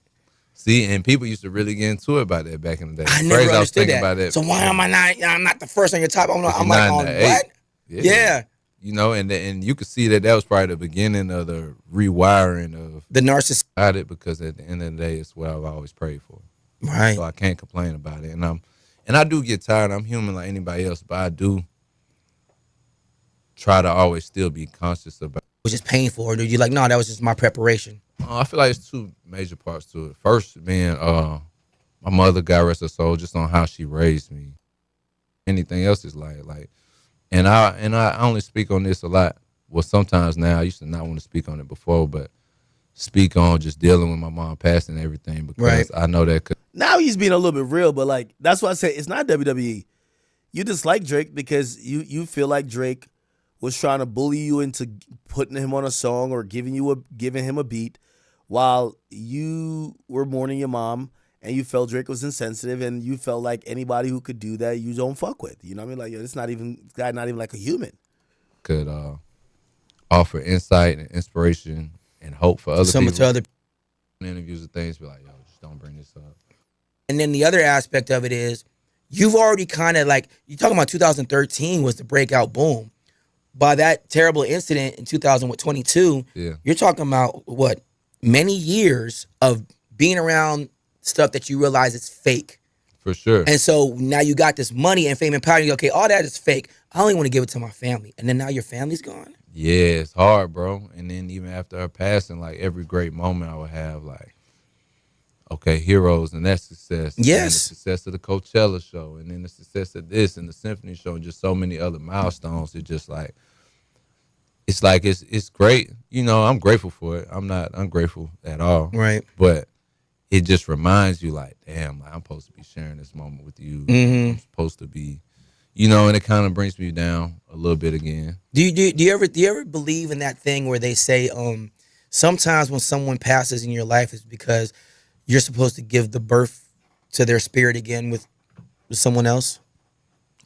See, and people used to really get into it about that back in the day. I never understood that. About that. So why am I not? I'm not the first on your top. I'm like on what? Yeah. And you could see that was probably the beginning of the rewiring of the narcissist about it, because at the end of the day, it's what I've always prayed for. Right. So I can't complain about it, and I do get tired. I'm human like anybody else, but I do try to always still be conscious about. It was just painful, or did you like, no, that was just my preparation? I feel like it's 2 major parts to it. First being my mother, God rest her soul, just on how she raised me. Anything else is like, and I only speak on this a lot. Well, sometimes now I used to not want to speak on it before, but speak on just dealing with my mom passing and everything, because I know that. Now he's being a little bit real, but like that's why I say it's not WWE. You dislike Drake because you feel like Drake was trying to bully you into putting him on a song or giving him a beat, while you were mourning your mom and you felt Drake was insensitive and you felt like anybody who could do that you don't fuck with. You know what I mean? Like, yo, this guy not even like a human. could offer insight and inspiration and hope for other people. To other interviews and things, be like, yo, just don't bring this up. And then the other aspect of it is, you've already kind of like, you talking about 2013 was the breakout boom. By that terrible incident in 2022, you're talking about what, many years of being around stuff that you realize it's fake. For sure. And so now you got this money and fame and power. You go, okay, all that is fake. I only want to give it to my family. And then now your family's gone. Yeah, it's hard, bro. And then even after her passing, like every great moment I would have, like, okay, heroes and that success. Yes. And the success of the Coachella show, and then the success of this and the symphony show, and just so many other milestones. It's just like, it's great. You know, I'm grateful for it. I'm not ungrateful at all. Right. But it just reminds you, like, damn, like, I'm supposed to be sharing this moment with you. Mm-hmm. I'm supposed to be, you know, and it kind of brings me down a little bit again. Do you ever believe in that thing where they say sometimes when someone passes in your life is because you're supposed to give the birth to their spirit again with someone else?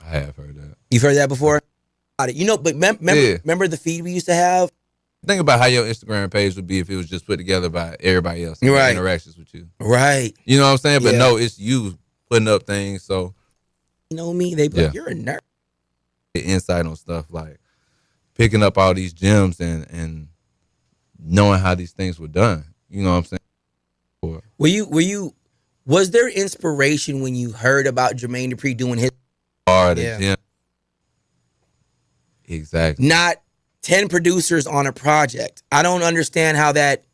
I have heard that. You've heard that before? You know, but remember the feed we used to have? Think about how your Instagram page would be if it was just put together by everybody else. Right. Interactions with you. Right. You know what I'm saying? But no, it's you putting up things. So, you know me, they be like, you're a nerd. Insight on stuff like picking up all these gems and knowing how these things were done. You know what I'm saying? Was there inspiration when you heard about Jermaine Dupri doing his gem? Exactly. Not 10 producers on a project. I don't understand how that.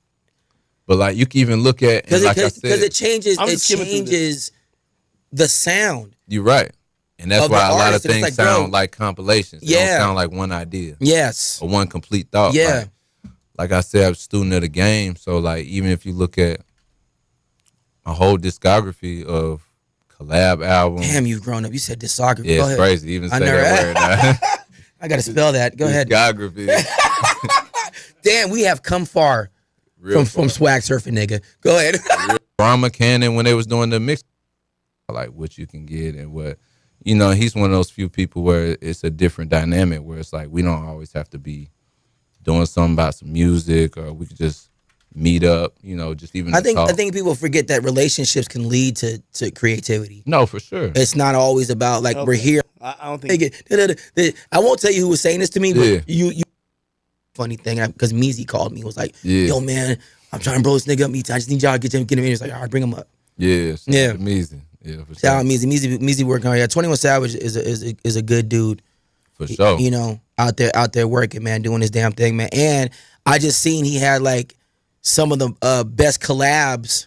But like you can even look at, because it changes the sound. You're right. And that's why a lot of things sound like compilations. They don't sound like one idea. Yes. Or one complete thought. Yeah. Like I said, I'm a student of the game. So like even if you look at a whole discography of collab albums. Damn, you've grown up. You said discography. Yeah, it's crazy. Even say that word. I got to spell that. Go ahead. Discography. Damn, we have come far from swag surfing, nigga. Go ahead. Brahma Cannon, when they was doing the mix, like what you can get and what, you know, he's one of those few people where it's a different dynamic where it's like we don't always have to be doing something about some music, or we could just meet up, you know, just even I think people forget that relationships can lead to creativity. No, for sure. It's not always about like we're here. I don't think I won't tell you who was saying this to me, but you funny thing, because Meezy called me, was like, yo man, I'm trying to blow this nigga up. I just need y'all to get him in. He's like, all right, bring him up. Meezy. Yeah, for sure. Shout out Meezy working hard. Yeah, 21 Savage is a good dude. For sure. You know, out there working, man, doing his damn thing, man. And I just seen he had like some of the best collabs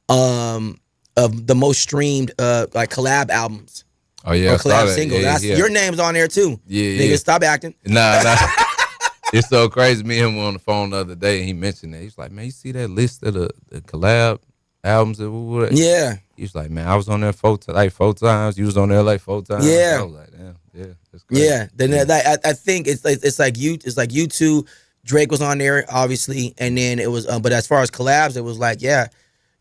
of the most streamed like collab albums. Oh yeah, or collab singles. Your name's on there too. Nigga, stop acting. Nah. It's so crazy. Me and him were on the phone the other day, and he mentioned that. He's like, man, you see that list of the collab albums that we were? Yeah. He was like, man, I was on there four times. You was on there like 4 times. Yeah. I was like, damn, yeah, that's crazy. Yeah. Then I think it's like you two. Drake was on there, obviously, and then it was. But as far as collabs, it was like, yeah,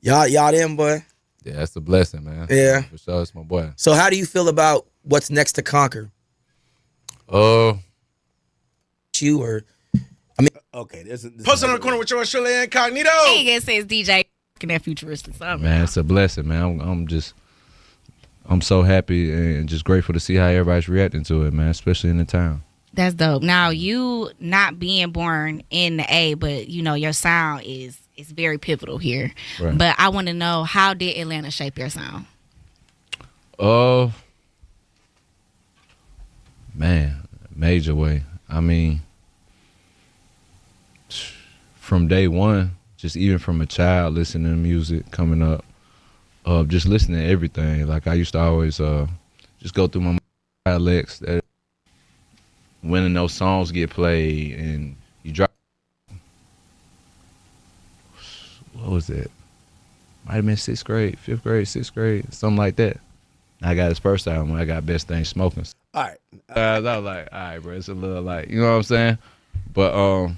y'all them, boy. Yeah, that's a blessing, man. Yeah, for sure, it's my boy. So, how do you feel about what's next to conquer? You or I mean, okay. Post on the corner with your Australia Incognito. Hey, guess it's DJ in that futuristic song. Man, it's a blessing, man. I'm so happy and just grateful to see how everybody's reacting to it, man, especially in the town. That's dope. Now, you not being born in the A, but you know your sound is very pivotal here. Right. But I want to know, how did Atlanta shape your sound? Man, major way. I mean, from day one, just even from a child listening to music, coming up, just listening to everything. Like I used to always just go through my dialects. That when those songs get played and you drop, what was it? Might have been 6th grade, 5th grade, 6th grade, something like that. I got his first album. I got Best Thing Smoking. All right. I was like, all right, bro, it's a little like, you know what I'm saying? But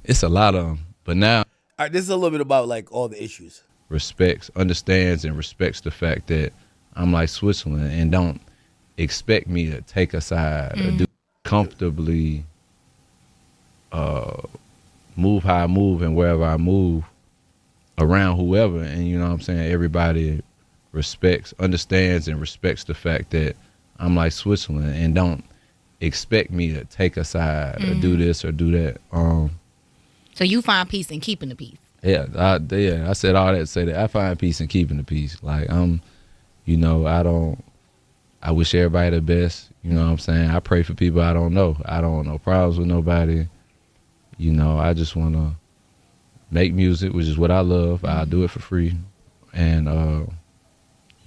it's a lot of them. But now, all right, this is a little bit about like all the issues. Understands and respects the fact that I'm like Switzerland and don't expect me to take a side or do comfortably move how I move and wherever I move around whoever, and you know what I'm saying, everybody understands and respects the fact that I'm like Switzerland and don't expect me to take a side or do this or do that. So you find peace in keeping the peace. Yeah, I said all that to say that I find peace in keeping the peace. Like I wish everybody the best. You know what I'm saying? I pray for people I don't know. I don't want no problems with nobody. You know, I just want to make music, which is what I love. I do it for free. And,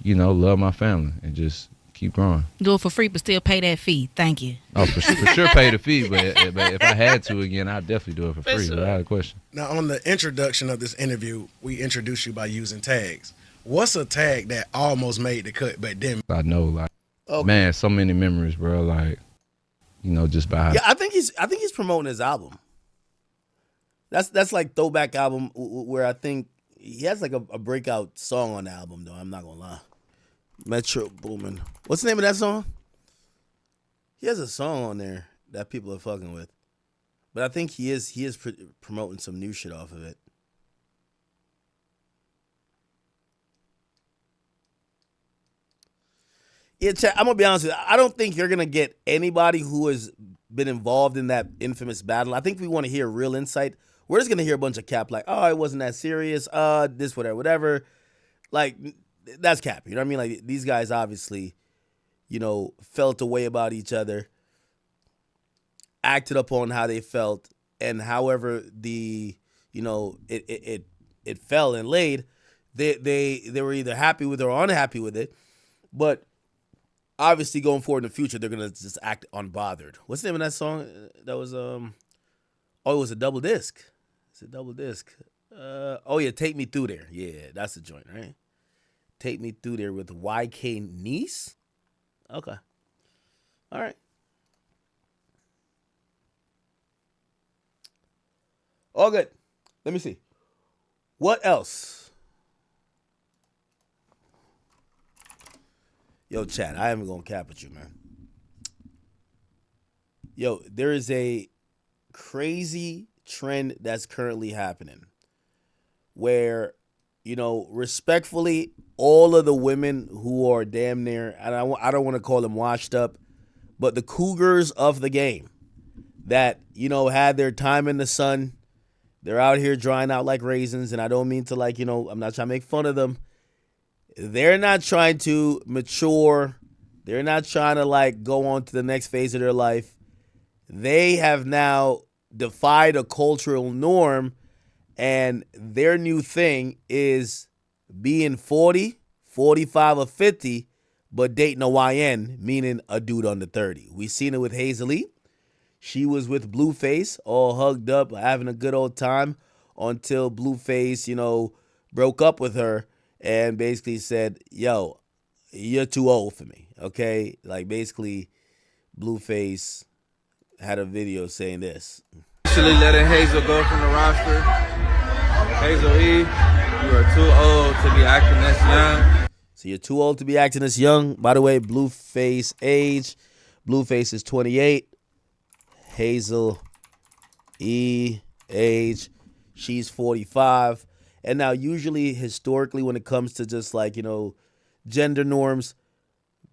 love my family and just keep growing. Do it for free, but still pay that fee. Thank you. Oh, for sure pay the fee. But if I had to again, I'd definitely do it for free without a question. Now, on the introduction of this interview, we introduced you by using tags. What's a tag that almost made the cut but didn't? I know, like, man, so many memories, bro. Like, just by I think he's promoting his album. That's like throwback album where I think he has like a breakout song on the album though. I'm not gonna lie. Metroboomin. What's the name of that song? He has a song on there that people are fucking with, but I think he is promoting some new shit off of it. Yeah, I'm gonna be honest with you. I don't think you're gonna get anybody who has been involved in that infamous battle. I think we want to hear real insight. We're just gonna hear a bunch of cap like, oh, it wasn't that serious. This, whatever. Like, that's cap. You know what I mean? Like, these guys obviously, felt a way about each other, acted upon how they felt, and however it fell and laid, they were either happy with it or unhappy with it. But obviously, going forward in the future, they're gonna just act unbothered. What's the name of that song? That was it was a double disc. It's a double disc. Take Me Through There. Yeah, that's the joint, right? Take Me Through There with YK Nice. Okay. All right. All good. Let me see. What else? Yo, Chad, I am going to cap with you, man. Yo, there is a crazy trend that's currently happening where, respectfully, all of the women who are damn near, and I don't want to call them washed up, but the cougars of the game that, had their time in the sun, they're out here drying out like raisins, and I don't mean to I'm not trying to make fun of them. They're not trying to mature. They're not trying to go on to the next phase of their life. They have now defied a cultural norm, and their new thing is being 40, 45, or 50, but dating a YN, meaning a dude under 30. We seen it with Hazel E. She was with Blueface, all hugged up, having a good old time until Blueface, broke up with her and basically said, yo, you're too old for me, okay? Like, basically, Blueface had a video saying this. Actually letting Hazel go from the roster. Hazel E, you are too old to be acting this young. So you're too old to be acting this young. By the way, Blueface age. Blueface is 28. Hazel E age. She's 45. And now usually, historically, when it comes to just gender norms,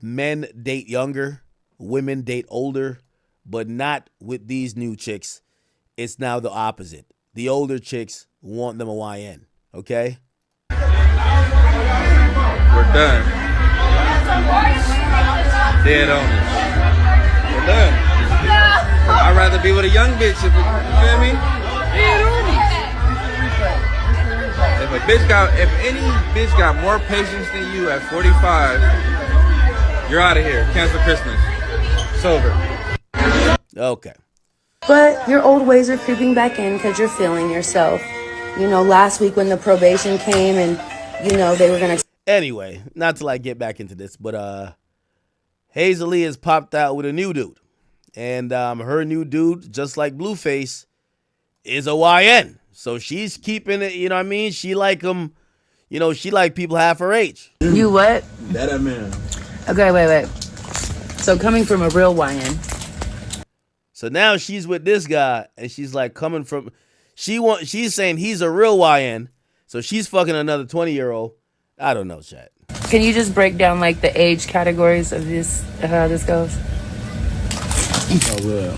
men date younger, women date older, but not with these new chicks. It's now the opposite. The older chicks want them a YN, okay? We're done. Dead on it. We're done. I'd rather be with a young bitch, you feel me? Dead on it. If any bitch got more patience than you at 45, you're out of here. Cancel Christmas. It's over. Okay. But your old ways are creeping back in because you're feeling yourself. Last week when the probation came and, they were going to... Anyway, not to get back into this, but Hazel Lee has popped out with a new dude. And her new dude, just like Blueface, is a YN. So she's keeping it, you know what I mean? She like him, she like people half her age. You what? That a man. Okay, wait. So coming from a real YN, So now she's with this guy, and she's like coming from, she's saying he's a real YN, so she's fucking another 20-year-old. I don't know, chat. Can you just break down like the age categories of this, how this goes? Oh, well.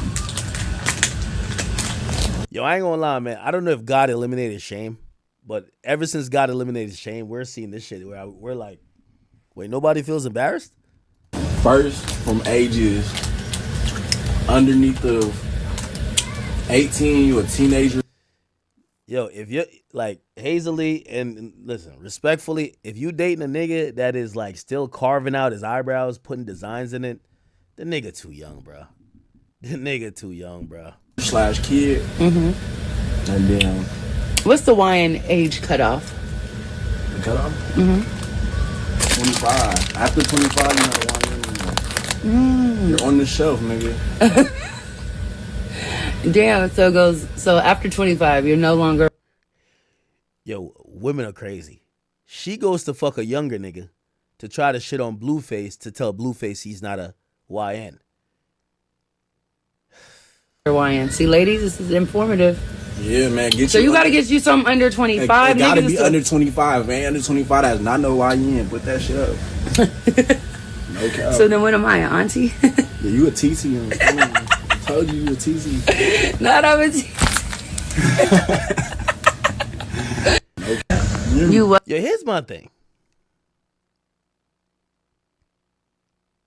Yo, I ain't gonna lie, man. I don't know if God eliminated shame, but ever since God eliminated shame, we're seeing this shit where we're like, wait, nobody feels embarrassed? First, from ages underneath of 18, you a teenager. Yo, if you're like Hazily, and listen, respectfully, if you dating a nigga that is like still carving out his eyebrows, putting designs in it, the nigga too young, bro. The nigga too young, bro. / kid. Mm-hmm. And then. What's the YN age cutoff? The cutoff? Mm-hmm. 25. After 25, you're not YN. You're on the shelf, nigga. Damn, so it goes, so after 25, you're no longer. Yo, women are crazy. She goes to fuck a younger nigga to try to shit on Blueface to tell Blueface he's not a YN. YN. See, ladies, this is informative. Yeah, man. So you gotta get you something under 25. It gotta be under 25, man. Under 25, that's not no YN. Put that shit up. No cap. So then what am I, an auntie? Yeah, you a TC. I told you a TC. Not I'm a TC. You what? Yo, here's my thing.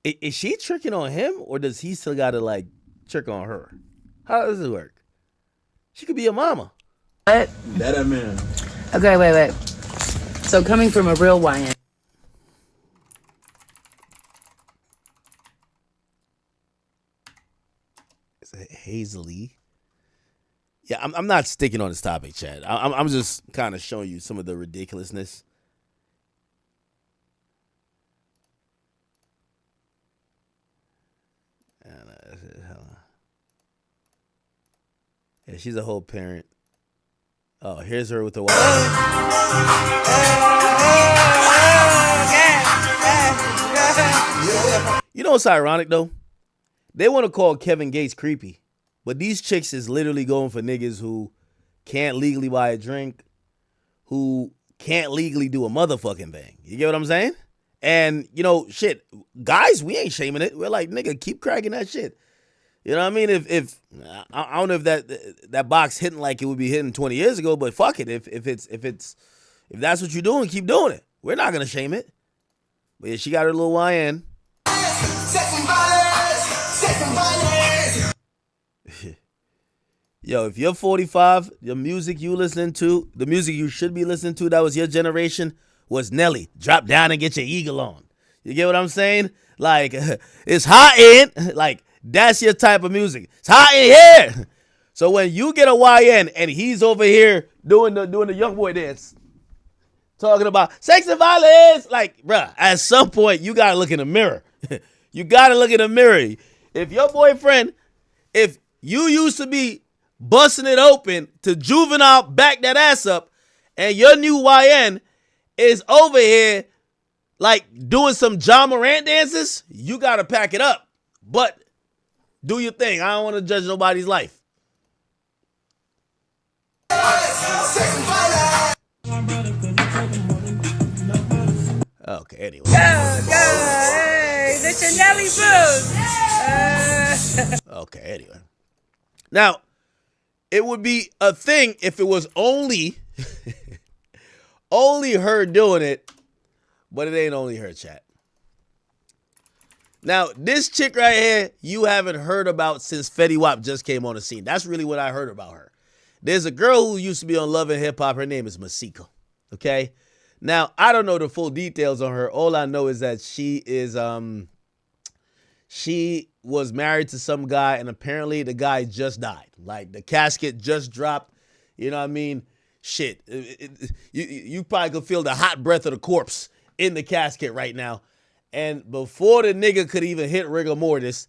Is she tricking on him, or does he still gotta like trick on her? How does it work? She could be a mama. What? That man. Okay, wait. So coming from a real YN. Is it Hazily? Yeah, I'm not sticking on this topic, Chad. I'm just kind of showing you some of the ridiculousness. Yeah, she's a whole parent. Oh, here's her with the wife. You know what's ironic, though? They want to call Kevin Gates creepy, but these chicks is literally going for niggas who can't legally buy a drink, who can't legally do a motherfucking thing. You get what I'm saying? And, you know, shit, guys, we ain't shaming it. We're like, nigga, keep cracking that shit. You know what I mean? If I don't know if that box hitting like it would be hitting 20 years ago, but fuck it. If that's what you're doing, keep doing it. We're not gonna shame it. But yeah, she got her little YN. Yo, if you're 45, the music you listening to, the music you should be listening to, that was your generation, was Nelly. Drop down and get your eagle on. You get what I'm saying? Like, it's hot in, like, that's your type of music. It's hot in here. So when you get a YN and he's over here doing the young boy dance, talking about sex and violence, like, bruh, at some point you gotta look in the mirror. You gotta look in the mirror. If your boyfriend, if you used to be busting it open to Juvenile, back that ass up, and your new YN is over here like doing some John Morant dances, you gotta pack it up. But do your thing. I don't want to judge nobody's life. Okay, anyway. Go, hey, the Chanelli boots. Okay, anyway. Now, it would be a thing if it was only her doing it, but it ain't only her, chat. Now, this chick right here, you haven't heard about since Fetty Wap just came on the scene. That's really what I heard about her. There's a girl who used to be on Love and Hip Hop. Her name is Masika. Okay? Now, I don't know the full details on her. All I know is that she was married to some guy, and apparently the guy just died. Like, the casket just dropped. You know what I mean? Shit. You probably could feel the hot breath of the corpse in the casket right now. And before the nigga could even hit rigor mortis,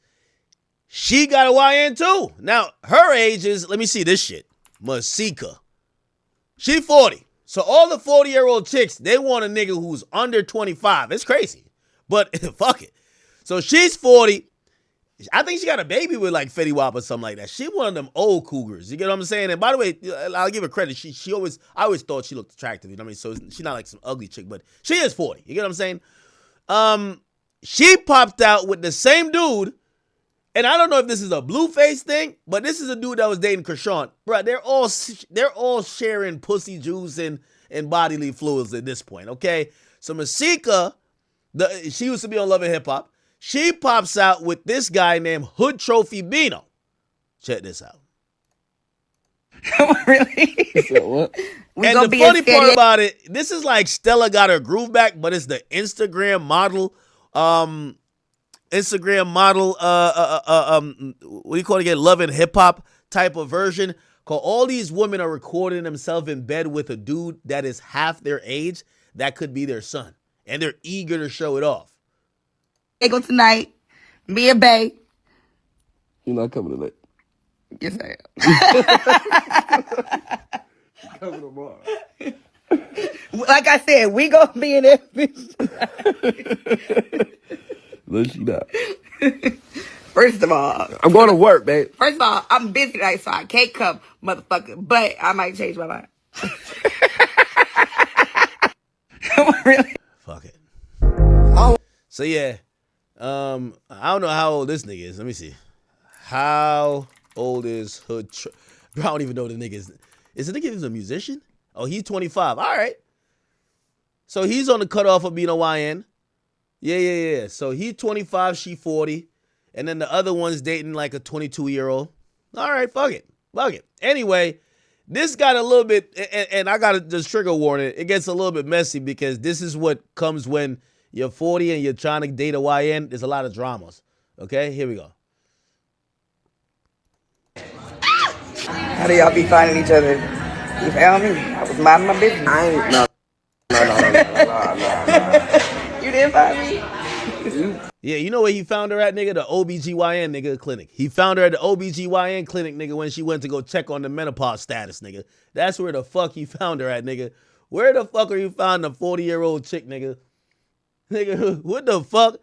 she got a YN too. Now, her age is, let me see this shit. Masika. She 40. So all the 40-year-old chicks, they want a nigga who's under 25. It's crazy. But fuck it. So she's 40. I think she got a baby with like Fetty Wap or something like that. She one of them old cougars. You get what I'm saying? And by the way, I'll give her credit. I always thought she looked attractive. You know what I mean? So she's not like some ugly chick, but she is 40. You get what I'm saying? She popped out with the same dude. And I don't know if this is a Blueface thing, but this is a dude that was dating Krishan. Bro, they're all sharing pussy juice and bodily fluids at this point, okay? So Masika, she used to be on Love and Hip Hop. She pops out with this guy named Hood Trophy Bino. Check this out. Really? What? And the funny part about it, this is like Stella got her groove back, but it's the Instagram model, what do you call it again? Love and Hip Hop type of version. Cause all these women are recording themselves in bed with a dude that is half their age. That could be their son. And they're eager to show it off. Go tonight. Be a bae. You're not coming tonight. Yes, I am. Coming tomorrow. Like I said, we gonna be in that bitch. No, she not. First of all, I'm going to work, babe. First of all, I'm busy tonight, so I can't come, motherfucker. But I might change my mind. Really? Fuck it. So yeah, I don't know how old this nigga is. Let me see. How old is Hood? Bro, I don't even know the nigga is. Is the nigga even a musician? Oh, he's 25. All right. So he's on the cutoff of being a YN. Yeah. So he's 25, she 40. And then the other one's dating like a 22-year-old. All right, fuck it. Anyway, this got a little bit, and I got to just trigger warning, it gets a little bit messy because this is what comes when you're 40 and you're trying to date a YN. There's a lot of dramas. Okay, here we go. How do y'all be finding each other? You found me. I was minding my business. I ain't. No. You didn't find me? Yeah, you know where he found her at, nigga? The OBGYN, nigga, clinic. He found her at the OBGYN clinic, nigga, when she went to go check on the menopause status, nigga. That's where the fuck he found her at, nigga. Where the fuck are you found the 40-year-old chick, nigga? Nigga, what the fuck?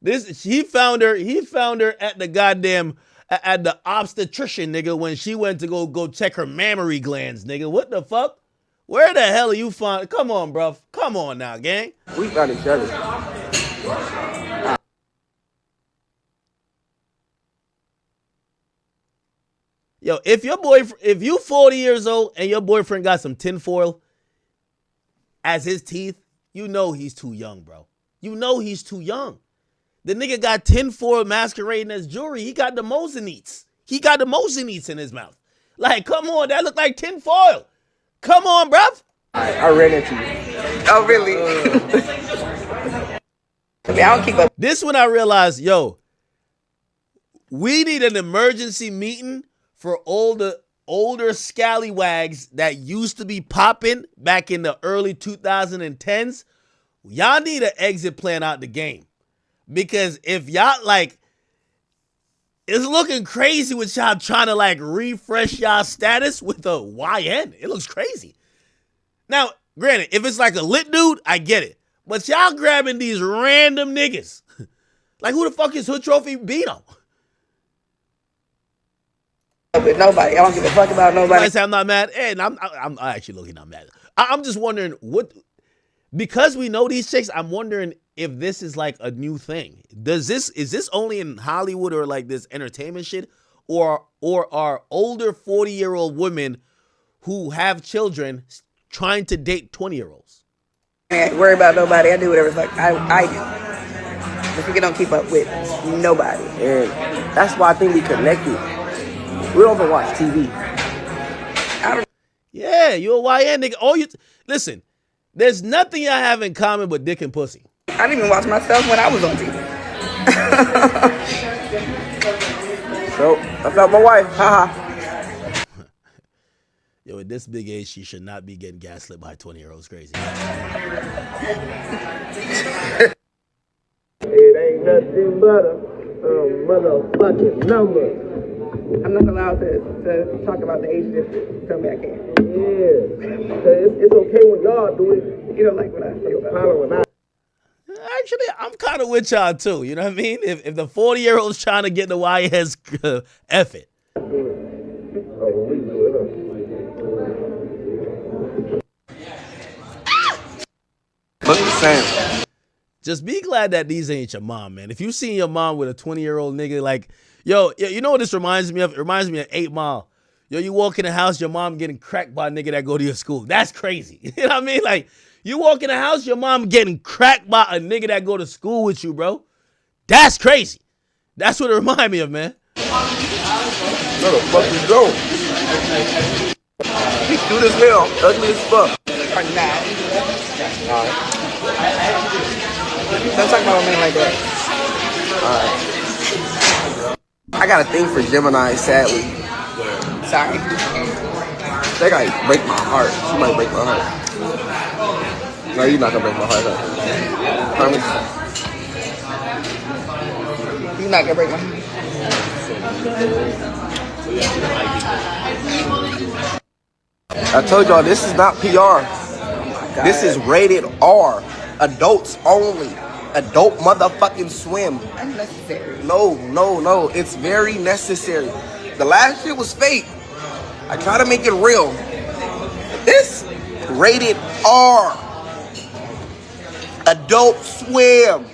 He found her at the goddamn, at the obstetrician, nigga, when she went to go check her mammary glands, nigga. What the fuck? Where the hell are you found? Come on, bro. Come on now, gang. We found each other. Yo, if you 40 years old and your boyfriend got some tinfoil as his teeth, you know he's too young, bro. You know he's too young. The nigga got tinfoil masquerading as jewelry. He got the Mosinese. He got the Mosinese in his mouth. Like, come on, that look like tinfoil. Come on, bruv. I ran into you. Oh, really? I don't keep up. This when I realized, yo, we need an emergency meeting for all the older scallywags that used to be popping back in the early 2010s. Y'all need an exit plan out the game. Because if y'all, like, it's looking crazy with y'all trying to, like, refresh y'all status with a YN. It looks crazy. Now, granted, if it's like a lit dude, I get it. But y'all grabbing these random niggas. Like, who the fuck is Hood Trophy Bino? With nobody. I don't give a fuck about nobody. I say I'm not mad. And I'm actually looking not mad. I'm just wondering because we know these chicks, I'm wondering if this is like a new thing. Is this only in Hollywood or like this entertainment shit? Or are older 40-year-old women who have children trying to date 20-year-olds? I ain't worry about nobody. I do whatever the fuck I do. But you don't keep up with nobody. And that's why I think we connected. We don't even watch TV. Yeah, you a YN nigga. Listen, there's nothing I have in common but dick and pussy. I didn't even watch myself when I was on TV. So, I found my wife. Haha. Yo, at this big age, she should not be getting gaslit by 20-year-olds. Crazy. It ain't nothing but a motherfucking number. I'm not allowed to talk about the age difference. Tell me I can't. Yeah. It's okay when y'all do it. You don't like what I say about it. actually, I'm kind of with y'all too. You know what I mean? If the 40-year-old's trying to get the YS, F it. Look the same. Just be glad that these ain't your mom, man. If you seen your mom with a 20-year-old nigga, like, yo, you know what this reminds me of? It reminds me of 8 Mile. Yo, you walk in the house, your mom getting cracked by a nigga that go to your school. That's crazy. You know what I mean? Like, you walk in the house, your mom getting cracked by a nigga that go to school with you, bro. That's crazy. That's what it remind me of, man. Where the fuck you go? He cute as hell, ugly as fuck. Alright. Don't talk about me like that. Alright. I got a thing for Gemini, sadly. Sorry. They gotta break my heart. She might break my heart. No, you're not gonna break my heart, huh? Promise? You're not gonna break my heart. I told y'all this is not PR. This is rated R. Adults only. Adult motherfucking swim. Unnecessary. No. It's very necessary. The last shit was fake. I try to make it real. This rated R. Adult swim.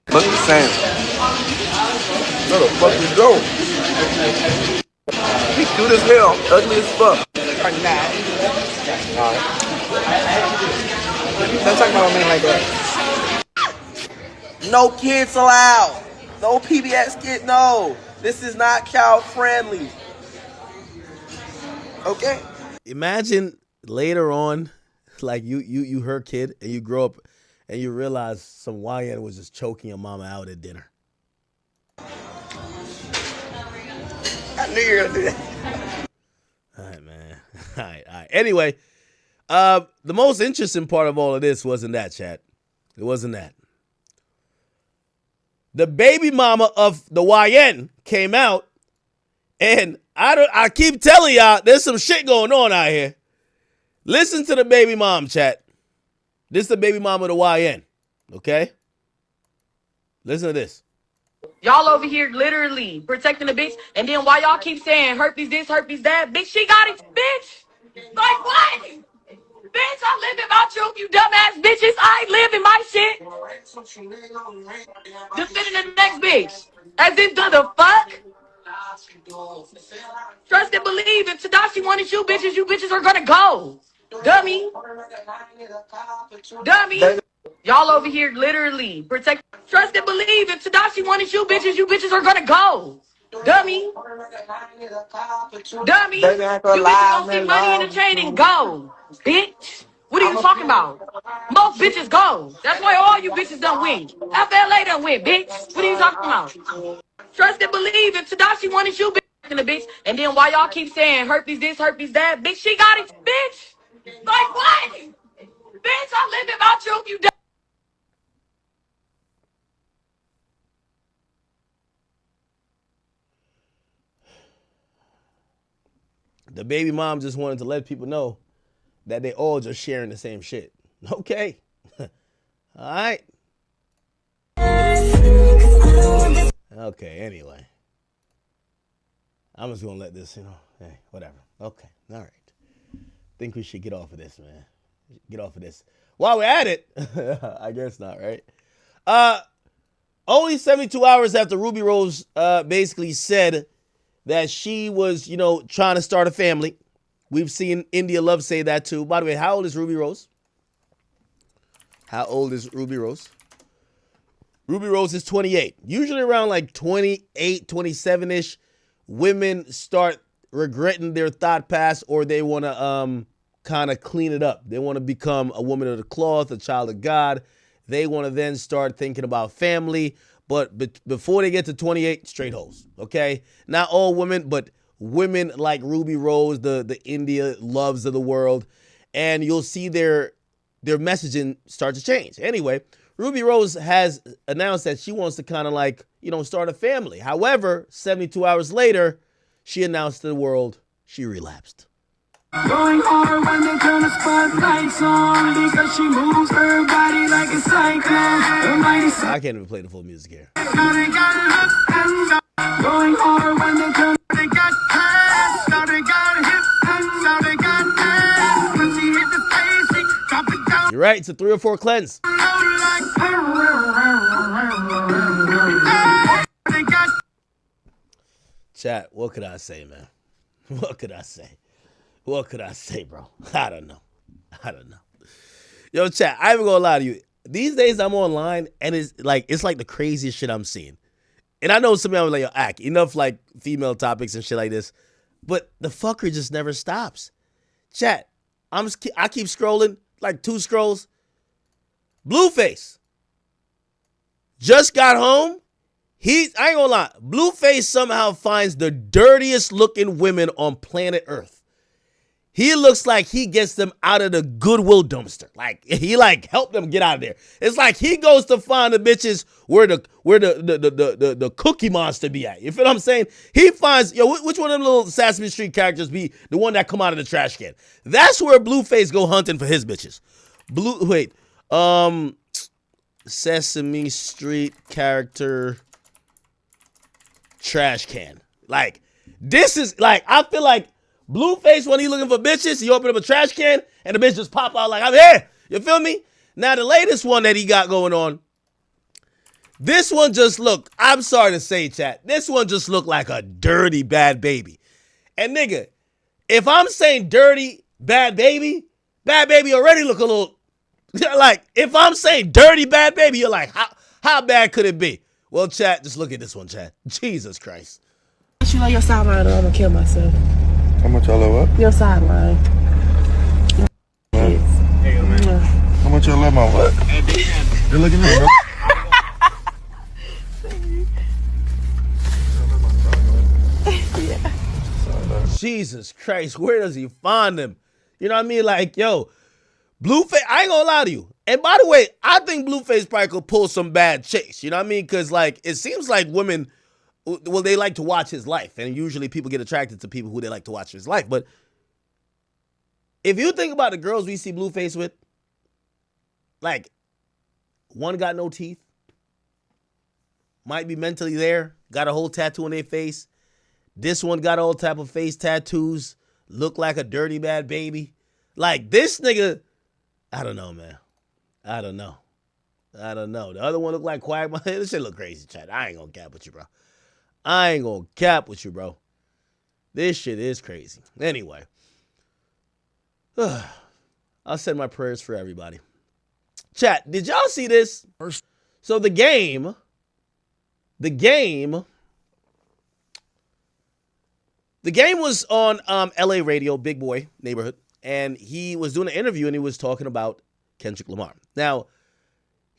Look the same. Where the fuck you go? He cute as hell, ugly as fuck. Alright. Don't talk about me like that. No kids allowed. No PBS kid. No. This is not child friendly. Okay. Imagine later on, like you her kid, and you grow up and you realize some YN was just choking your mama out at dinner. I knew you were gonna do that. All right, man. All right. Anyway, the most interesting part of all of this wasn't that, chat. It wasn't that. The baby mama of the YN came out, and I keep telling y'all there's some shit going on out here. Listen to the baby mom, chat. This is the baby mama of the YN, okay? Listen to this. Y'all over here literally protecting the bitch, and then why y'all keep saying herpes this, herpes that? Bitch, she got it, bitch. Like what? Bitch, I'm living my truth, you dumbass bitches. I ain't living my shit. Defending the next bitch. As in, the fuck? Trust and believe. If Tadashi wanted you bitches are gonna go. Dummy. Dummy. Y'all over here literally protect. Trust and believe. If Tadashi wanted you bitches are gonna go. Dummy. Dummy. You bitches gonna see money in the chain and go. Bitch. What are you talking about? Most bitches go. That's why all you bitches done win. FLA done win, bitch. What are you talking about? Trust and believe. If Tadashi wanted you bitch, and then why y'all keep saying herpes this, herpes that? Bitch, she got it, bitch. Like what? Bitch, I'm living my truth, you dumb. The baby mom just wanted to let people know that they all just sharing the same shit. Okay. All right. Okay, anyway. I'm just going to let this, hey, whatever. Okay, all right. Think we should get off of this, man. Get off of this. While we're at it, I guess not, right? Only 72 hours after Ruby Rose basically said that she was, trying to start a family. We've seen India Love say that too. By the way, how old is Ruby Rose? How old is Ruby Rose? Ruby Rose is 28. Usually around like 28, 27-ish, women start regretting their thought past, or they want to kind of clean it up. They want to become a woman of the cloth, a child of God. They want to then start thinking about family. But before they get to 28, straight hoes, okay? Not all women, but women like Ruby Rose, the India Loves of the world. And you'll see their messaging start to change. Anyway, Ruby Rose has announced that she wants to kind of like, start a family. However, 72 hours later, she announced to the world she relapsed. Going hard when they turn a spot. got lights on because she moves her body like a cyclone. I can't even play the full music here. Now they got left and up, going hard when they turn. They got class, now they got hip, and now they got ass. When she hit the face, she drop it down. You're right. It's a 3 or 4 cleanse. Chat, what could I say, man? What could I say? What could I say, bro? I don't know. Yo, chat, I ain't even gonna lie to you. These days I'm online and it's like the craziest shit I'm seeing. And I know some of y'all like, yo, enough like female topics and shit like this. But the fucker just never stops. Chat, I keep scrolling, like 2 scrolls. Blueface just got home. I ain't gonna lie. Blueface somehow finds the dirtiest looking women on planet Earth. He looks like he gets them out of the Goodwill dumpster. Like he like helped them get out of there. It's like he goes to find the bitches where the Cookie Monster be at. You feel what I'm saying? He finds, which one of them little Sesame Street characters be the one that come out of the trash can? That's where Blueface go hunting for his bitches. Sesame Street character trash can. Like, this is like, I feel like Blueface, when he looking for bitches, he open up a trash can and the bitch just pop out like, I'm here. You feel me? Now, the latest one that he got going on, this one just look, I'm sorry to say, chat, this one just looked like a dirty, bad baby. And nigga, if I'm saying dirty, bad baby already look a little, like, if I'm saying dirty, bad baby, you're like, how bad could it be? Well, chat, just look at this one, chat. Jesus Christ. You know your sideline, or I'm gonna kill myself. How much y'all love what? Your sideline. How much y'all love my what? You're looking at me, Jesus Christ, where does he find them? You know what I mean? Like, yo, Blueface, I ain't gonna lie to you. And by the way, I think Blueface probably could pull some bad chicks. You know what I mean? Because, like, it seems like women, well, they like to watch his life. And usually people get attracted to people who they like to watch his life. But if you think about the girls we see Blueface with, like, one got no teeth, might be mentally there, got a whole tattoo on their face. This one got all type of face tattoos, look like a dirty bad baby. Like, this nigga, I don't know, man. I don't know. The other one looked like Quagmire. This shit look crazy, chat. I ain't gonna cap with you, bro. This shit is crazy. Anyway. I'll send my prayers for everybody. Chat, did y'all see this? So the game was on LA radio, Big Boy Neighborhood, and he was doing an interview and he was talking about Kendrick Lamar. Now,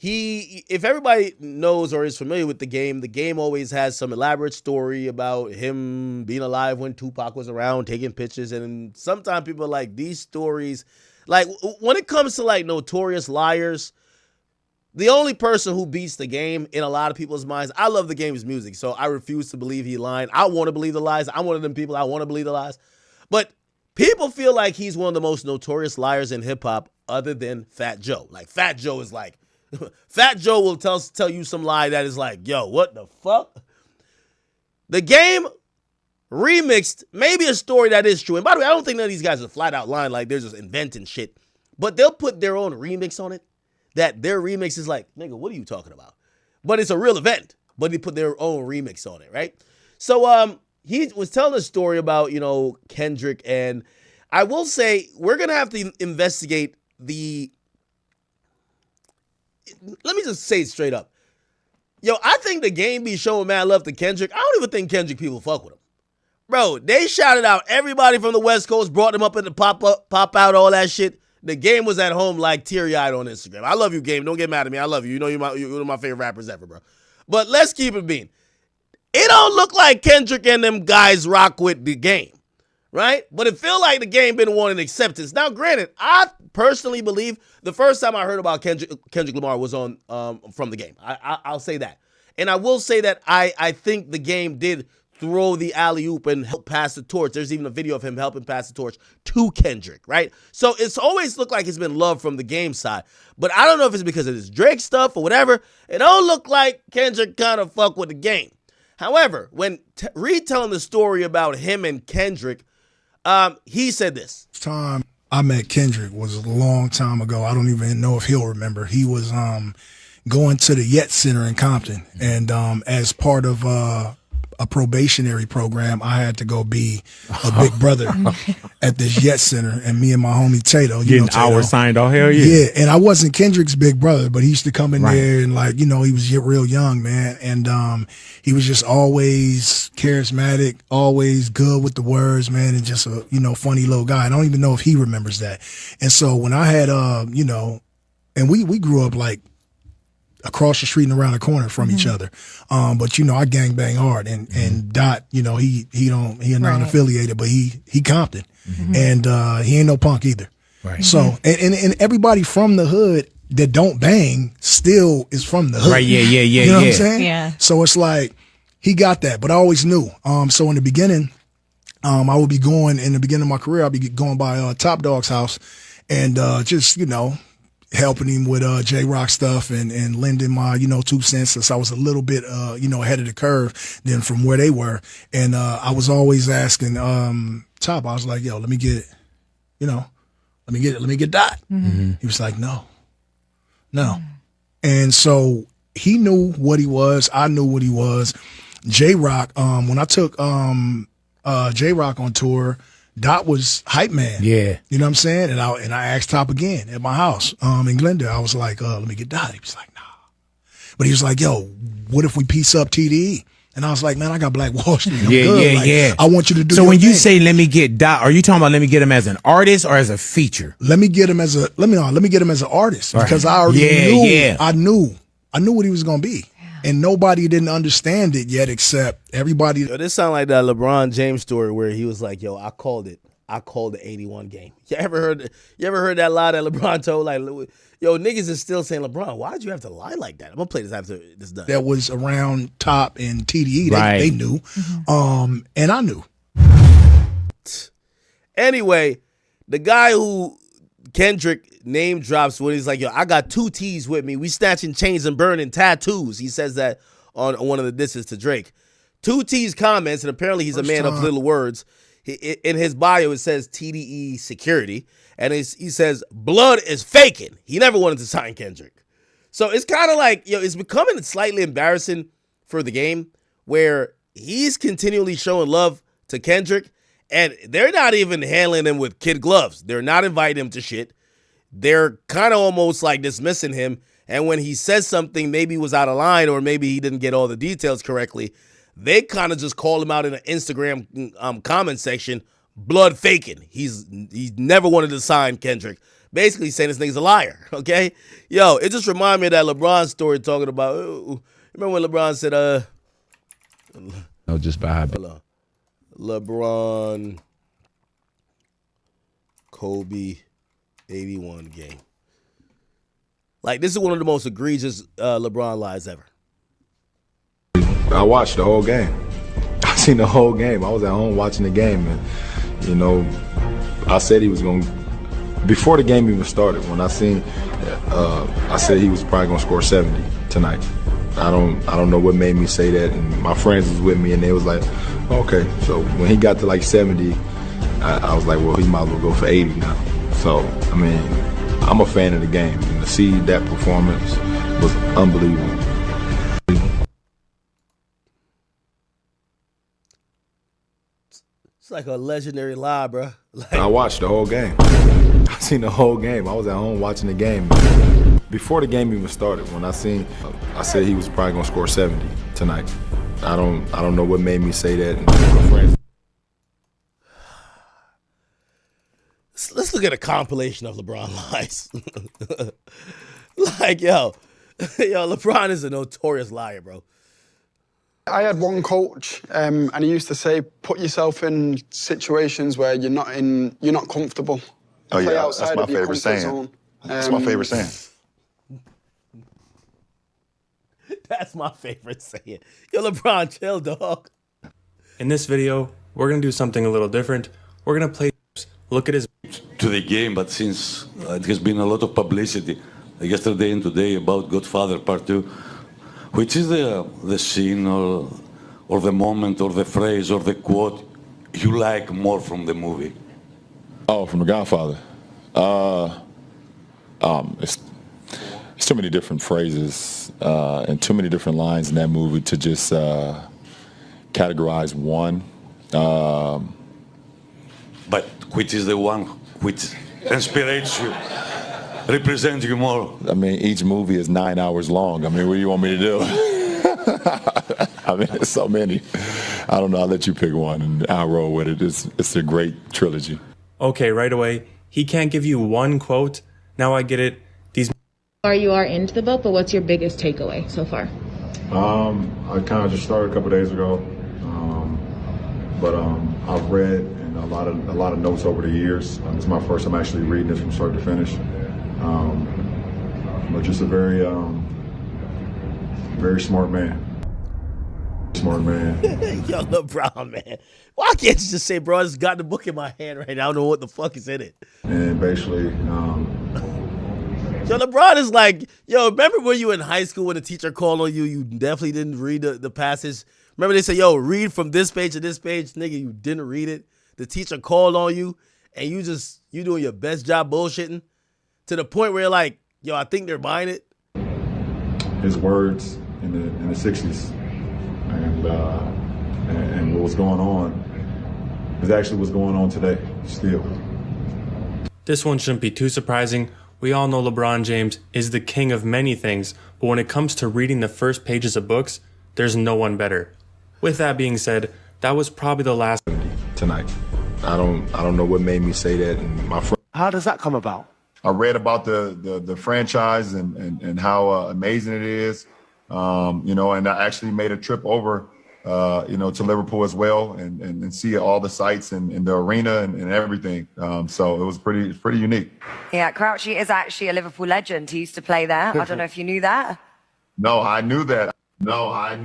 if everybody knows or is familiar with the game always has some elaborate story about him being alive when Tupac was around, taking pictures, and sometimes people are like, these stories, like, when it comes to, like, notorious liars, the only person who beats the game in a lot of people's minds, I love the game's music, so I refuse to believe he lying. I want to believe the lies. I'm one of them people. I want to believe the lies. But people feel like he's one of the most notorious liars in hip-hop other than Fat Joe. Like, Fat Joe is like, Fat Joe will tell you some lie that is like, yo, what the fuck? The game remixed maybe a story that is true. And by the way, I don't think none of these guys are flat out lying, like they're just inventing shit. But they'll put their own remix on it. That their remix is like, nigga, what are you talking about? But it's a real event. But they put their own remix on it, right? So he was telling a story about, Kendrick. And I will say, we're going to have to investigate let me just say it straight up. Yo, I think the game be showing mad love to Kendrick. I don't even think Kendrick people fuck with him. Bro, they shouted out everybody from the West Coast, brought them up in the pop out, all that shit. The game was at home like teary-eyed on Instagram. I love you, game. Don't get mad at me. I love you. You know you're one of my favorite rappers ever, bro. But let's keep it being. It don't look like Kendrick and them guys rock with the game, right? But it feel like the game been wanting acceptance. Now, granted, I personally believe the first time I heard about Kendrick Lamar was on from the game. I'll say that. And I will say that I think the game did throw the alley-oop and help pass the torch. There's even a video of him helping pass the torch to Kendrick, right? So it's always looked like it's been love from the game side. But I don't know if it's because of this Drake stuff or whatever. It don't look like Kendrick kind of fuck with the game. However, when retelling the story about him and Kendrick, he said this. Time I met Kendrick was a long time ago. I don't even know if he'll remember. He was going to the Yet Center in Compton, and as part of a probationary program, I had to go be a big brother at this Yet Center, and me and my homie Tato, getting hours signed off. Hell yeah. Yeah, and I wasn't Kendrick's big brother, but he used to come in there and like, you know, he was real young, man, and he was just always charismatic, always good with the words, man, and just a, you know, funny little guy. I don't even know if he remembers that. And so when I had, you know, and we grew up like across the street and around the corner from each other. But you know, I gangbang hard, and Dot, you know, he a non-affiliated, but he Compton, and he ain't no punk either. Right. So and everybody from the hood that don't bang still is from the hood. Right. Yeah. You know what I'm saying? Yeah. So it's like he got that, but I always knew. So in the beginning, I would be going in the beginning of my career. I'd be going by Top Dog's house, and just, you know, helping him with J-Rock stuff and lending my, you know, 2 cents, since I was a little bit, you know, ahead of the curve than from where they were. And I was always asking Top, I was like, yo, let me get Dot. He was like, no. And so he knew what he was. I knew what he was. J-Rock, when I took J-Rock on tour, Dot was hype man. Yeah. You know what I'm saying? And I asked Top again at my house in Glendale. I was like, let me get Dot. He was like, nah. But he was like, yo, what if we piece up TDE? And I was like, man, I got Black Wall Street. I'm good. Like, I want you to do So your when you thing. say let me get Dot, are you talking about let me get him as an artist or as a feature? Let me get him as an artist, because I already knew what he was gonna be. And nobody didn't understand it yet except everybody. Yo, this sound like that LeBron James story where he was like, yo, I called the 81 game. You ever heard that lie that LeBron told? Like, yo, niggas is still saying, LeBron, why'd you have to lie like that? I'm gonna play this after this is done. That was around Top and TDE. They knew. And I knew. Anyway, the guy who Kendrick name drops when he's like, yo, I got 2 T's with me. We snatching chains and burning tattoos. He says that on one of the disses to Drake. 2 T's comments, and apparently he's a man of little words. In his bio, it says TDE security. And he says, blood is faking. He never wanted to sign Kendrick. So it's kind of like, yo, it's becoming slightly embarrassing for the game where he's continually showing love to Kendrick, and they're not even handling him with kid gloves. They're not inviting him to shit. They're kind of almost like dismissing him. And when he says something maybe was out of line or maybe he didn't get all the details correctly, they kind of just call him out in an Instagram comment section, blood faking. He's never wanted to sign Kendrick. Basically saying this nigga's a liar, okay? Yo, it just reminded me of that LeBron story talking about, remember when LeBron said, No, just by habit. LeBron, Kobe, 81 game. Like, this is one of the most egregious LeBron lies ever. I watched the whole game. I seen the whole game. I was at home watching the game, and you know, I said he was going to, before the game even started, when I seen, I said he was probably going to score 70 tonight. I don't know what made me say that, and my friends was with me, and they was like, okay. So when he got to like 70, I was like, well, he might as well go for 80 now. So, I mean, I'm a fan of the game, and to see that performance was unbelievable. It's like a legendary lie, bro. Like, I watched the whole game. I seen the whole game. I was at home watching the game. Before the game even started, when I said he was probably gonna score 70 tonight. I don't know what made me say that. And my friends. Let's look at a compilation of LeBron lies. Like, yo, LeBron is a notorious liar, bro. I had one coach, and he used to say, "Put yourself in situations where you're not comfortable." Oh yeah, that's my favorite saying. That's my favorite saying. That's my favorite saying. Yo, LeBron, chill, dog. In this video, we're going to do something a little different. We're going to play, look at his... To the game, but since it has been a lot of publicity yesterday and today about Godfather Part 2, which is the scene or the moment or the phrase or the quote you like more from the movie? Oh, from The Godfather. It's too many different phrases and too many different lines in that movie to just categorize one. But which is the one which inspires you, represents you more? I mean, each movie is 9 hours long. I mean, what do you want me to do? I mean, there's so many. I don't know. I'll let you pick one and I'll roll with it. It's a great trilogy. Okay, right away, he can't give you one quote. Now I get it. You are into the book, but what's your biggest takeaway so far? I kind of just started a couple days ago, but I've read and a lot of notes over the years. It's my first time actually reading this from start to finish. But just a very smart man. Smart man. Yo, LeBron, man. Why can't you just say, bro, I just got the book in my hand right now. I don't know what the fuck is in it. And basically, yo, LeBron is like, yo, remember when you were in high school when the teacher called on you, you definitely didn't read the passage? Remember they said, yo, read from this page to this page? Nigga, you didn't read it. The teacher called on you, and you doing your best job bullshitting to the point where you're like, yo, I think they're buying it. His words in the 60s and what was going on is actually what's going on today still. This one shouldn't be too surprising. We all know LeBron James is the king of many things, but when it comes to reading the first pages of books, there's no one better. With that being said, that was probably the last tonight. I don't know what made me say that. And how does that come about? I read about the franchise and how amazing it is, and I actually made a trip over, to Liverpool as well and see all the sights and the arena and everything. So it was pretty unique. Yeah, Crouchy is actually a Liverpool legend. He used to play there. I don't know if you knew that. No, I knew that. I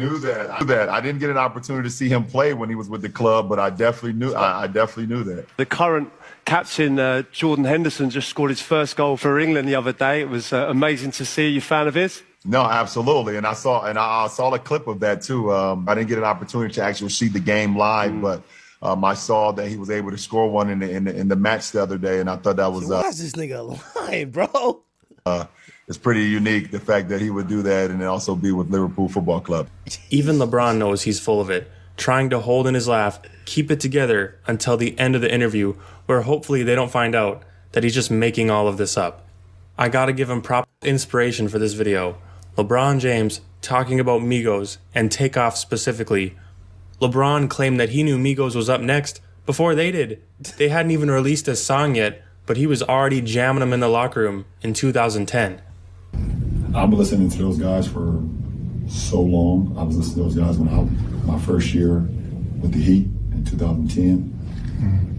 didn't get an opportunity to see him play when he was with the club, but I definitely knew. I definitely knew that. The current captain, Jordan Henderson, just scored his first goal for England the other day. It was amazing to see. You a fan of his? No, absolutely, and I saw a clip of that too. I didn't get an opportunity to actually see the game live, but I saw that he was able to score one in the match the other day, and I thought that was. Why is this nigga lying, bro? It's pretty unique, the fact that he would do that and then also be with Liverpool Football Club. Even LeBron knows he's full of it, trying to hold in his laugh, keep it together until the end of the interview, where hopefully they don't find out that he's just making all of this up. I gotta give him proper inspiration for this video. LeBron James talking about Migos and Takeoff specifically. LeBron claimed that he knew Migos was up next before they did. They hadn't even released a song yet, but he was already jamming them in the locker room in 2010. I've been listening to those guys for so long. I was listening to those guys my first year with the Heat in 2010.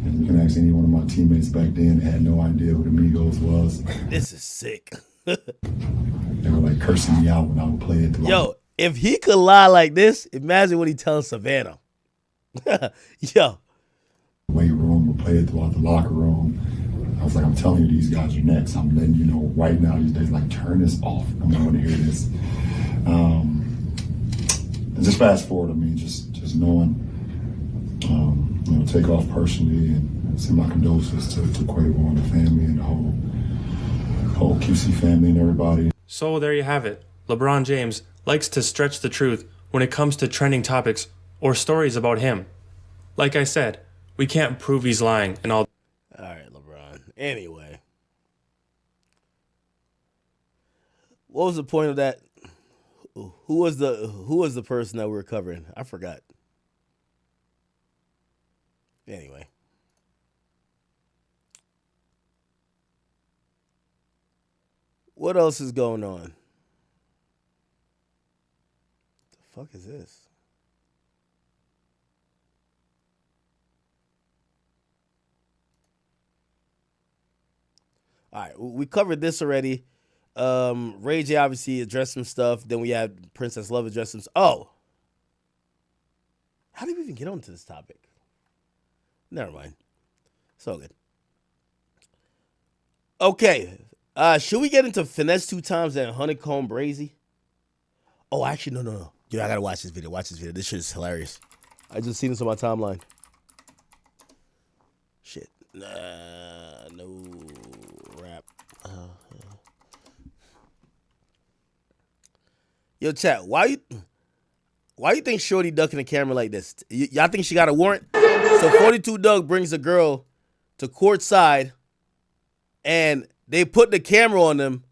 And you can ask any one of my teammates back then, they had no idea who the Migos was. This is sick. They were like cursing me out when I would play it. Yo, if he could lie like this, imagine what he tells Savannah. Yo. Weight room, would play it throughout the locker room. I was like, I'm telling you, these guys are next. I'm letting you know right now these days, like, turn this off. I'm not going to hear this. And just fast forward, I mean, just knowing, take off personally and send my condolences to Quavo and the family and the whole QC family and everybody. So there you have it. LeBron James likes to stretch the truth when it comes to trending topics or stories about him. Like I said, we can't prove he's lying and all. All right, LeBron. Anyway, what was the point of that? Who was the person that we were covering? I forgot. Anyway. What else is going on? The fuck is this? All right, we covered this already. Ray J obviously addressed some stuff. Then we had Princess Love address some. Oh, How did we even get onto this topic? Never mind. So good. Okay. Should we get into finesse 2 times and honeycomb brazy? Oh, actually, no. Dude, I gotta watch this video. Watch this video. This shit is hilarious. I just seen this on my timeline. Shit. No rap. Yo, chat. Why you think Shorty ducking the camera like this? Y'all think she got a warrant? So 42 Doug brings a girl to courtside, and they put the camera on them,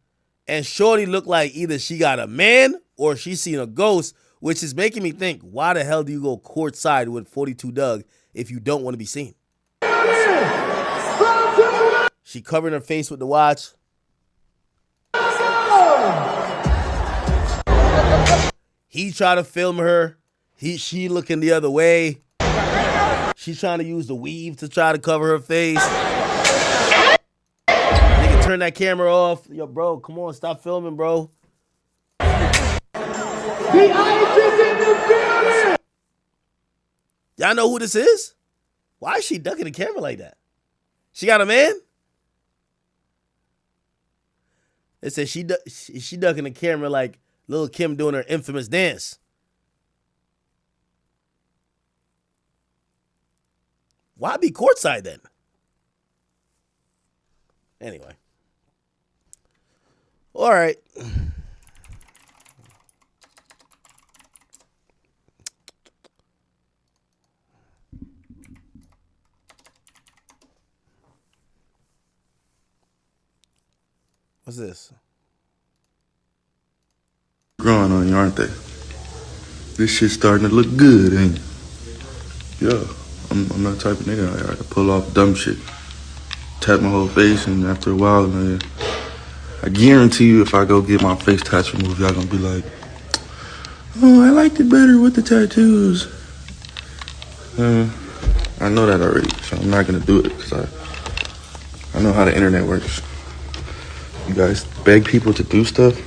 and Shorty looked like either she got a man or she seen a ghost, which is making me think, why the hell do you go courtside with 42 Doug if you don't want to be seen? She covered her face with the watch. He tried to film her. She looking the other way. She's trying to use the weave to try to cover her face. Nigga, turn that camera off. Yo, bro, come on, stop filming, bro. Y'all know who this is? Why is she ducking the camera like that? She got a man? It says she ducking the camera like Lil' Kim doing her infamous dance. Why be courtside then? Anyway. All right. What's this? Growing on you, aren't they? This shit's starting to look good, ain't it? Yeah, I'm that type of nigga. I can pull off dumb shit. Tap my whole face, and after a while, man, I guarantee you if I go get my face tats removed, y'all gonna be like, oh, I liked it better with the tattoos. I know that already, so I'm not gonna do it, because I know how the internet works. You guys beg people to do stuff,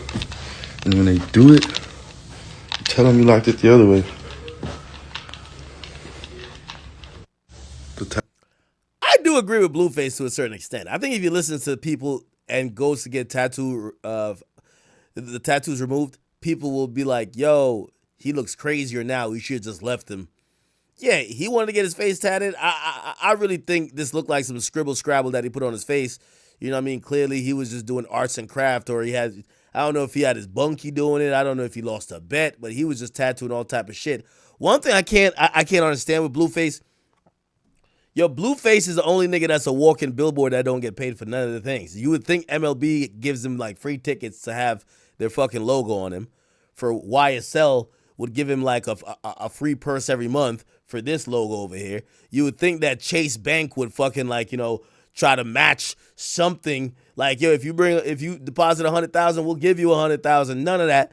and when they do it, tell them you liked it the other way. I do agree with Blueface to a certain extent. I think if you listen to people and goes to get the tattoos removed, people will be like, yo, he looks crazier now. We should have just left him. Yeah, he wanted to get his face tatted. I really think this looked like some scribble scrabble that he put on his face. You know what I mean? Clearly, he was just doing arts and craft, or I don't know if he had his bunkie doing it. I don't know if he lost a bet, but he was just tattooing all type of shit. One thing I can't understand with Blueface, yo, Blueface is the only nigga that's a walking billboard that don't get paid for none of the things. You would think MLB gives them like free tickets to have their fucking logo on him. For YSL would give him like a free purse every month for this logo over here. You would think that Chase Bank would fucking like, try to match something like, yo, if you deposit 100,000, we'll give you 100,000. None of that.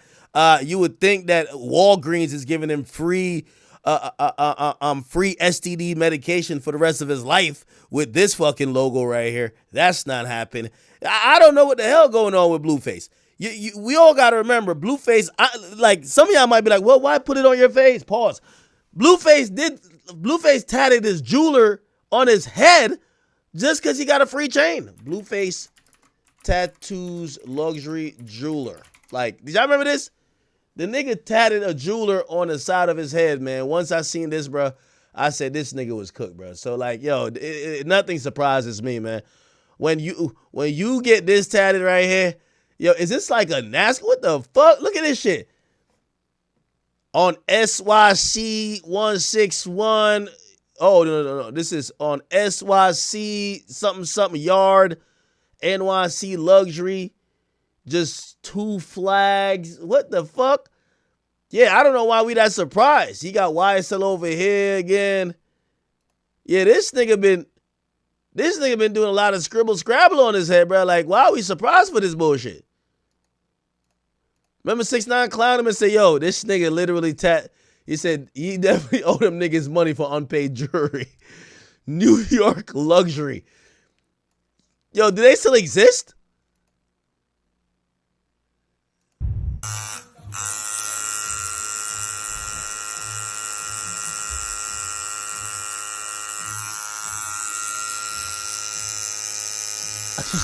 You would think that Walgreens is giving him free STD medication for the rest of his life with this fucking logo right here. That's not happening. I don't know what the hell going on with Blueface. We all got to remember, Blueface, like some of y'all might be like, well, why put it on your face? Pause. Blueface tatted his jeweler on his head just because he got a free chain. Blueface tattoos luxury jeweler. Like, did y'all remember this? The nigga tatted a jeweler on the side of his head, man. Once I seen this, bro, I said this nigga was cooked, bro. So like, yo, nothing surprises me, man. When you get this tatted right here, yo, is this like a NASCAR? What the fuck? Look at this shit. On SYC 161. Oh, no. This is on SYC something yard. NYC luxury. Just 2 flags. What the fuck? Yeah, I don't know why we that surprised. He got YSL over here again. Yeah, this nigga been doing a lot of scribble scrabble on his head, bro. Like, why are we surprised for this bullshit? Remember 6ix9ine clowned him and said, yo, this nigga literally he said he definitely owed them niggas money for unpaid jewelry. New York luxury. Yo, do they still exist?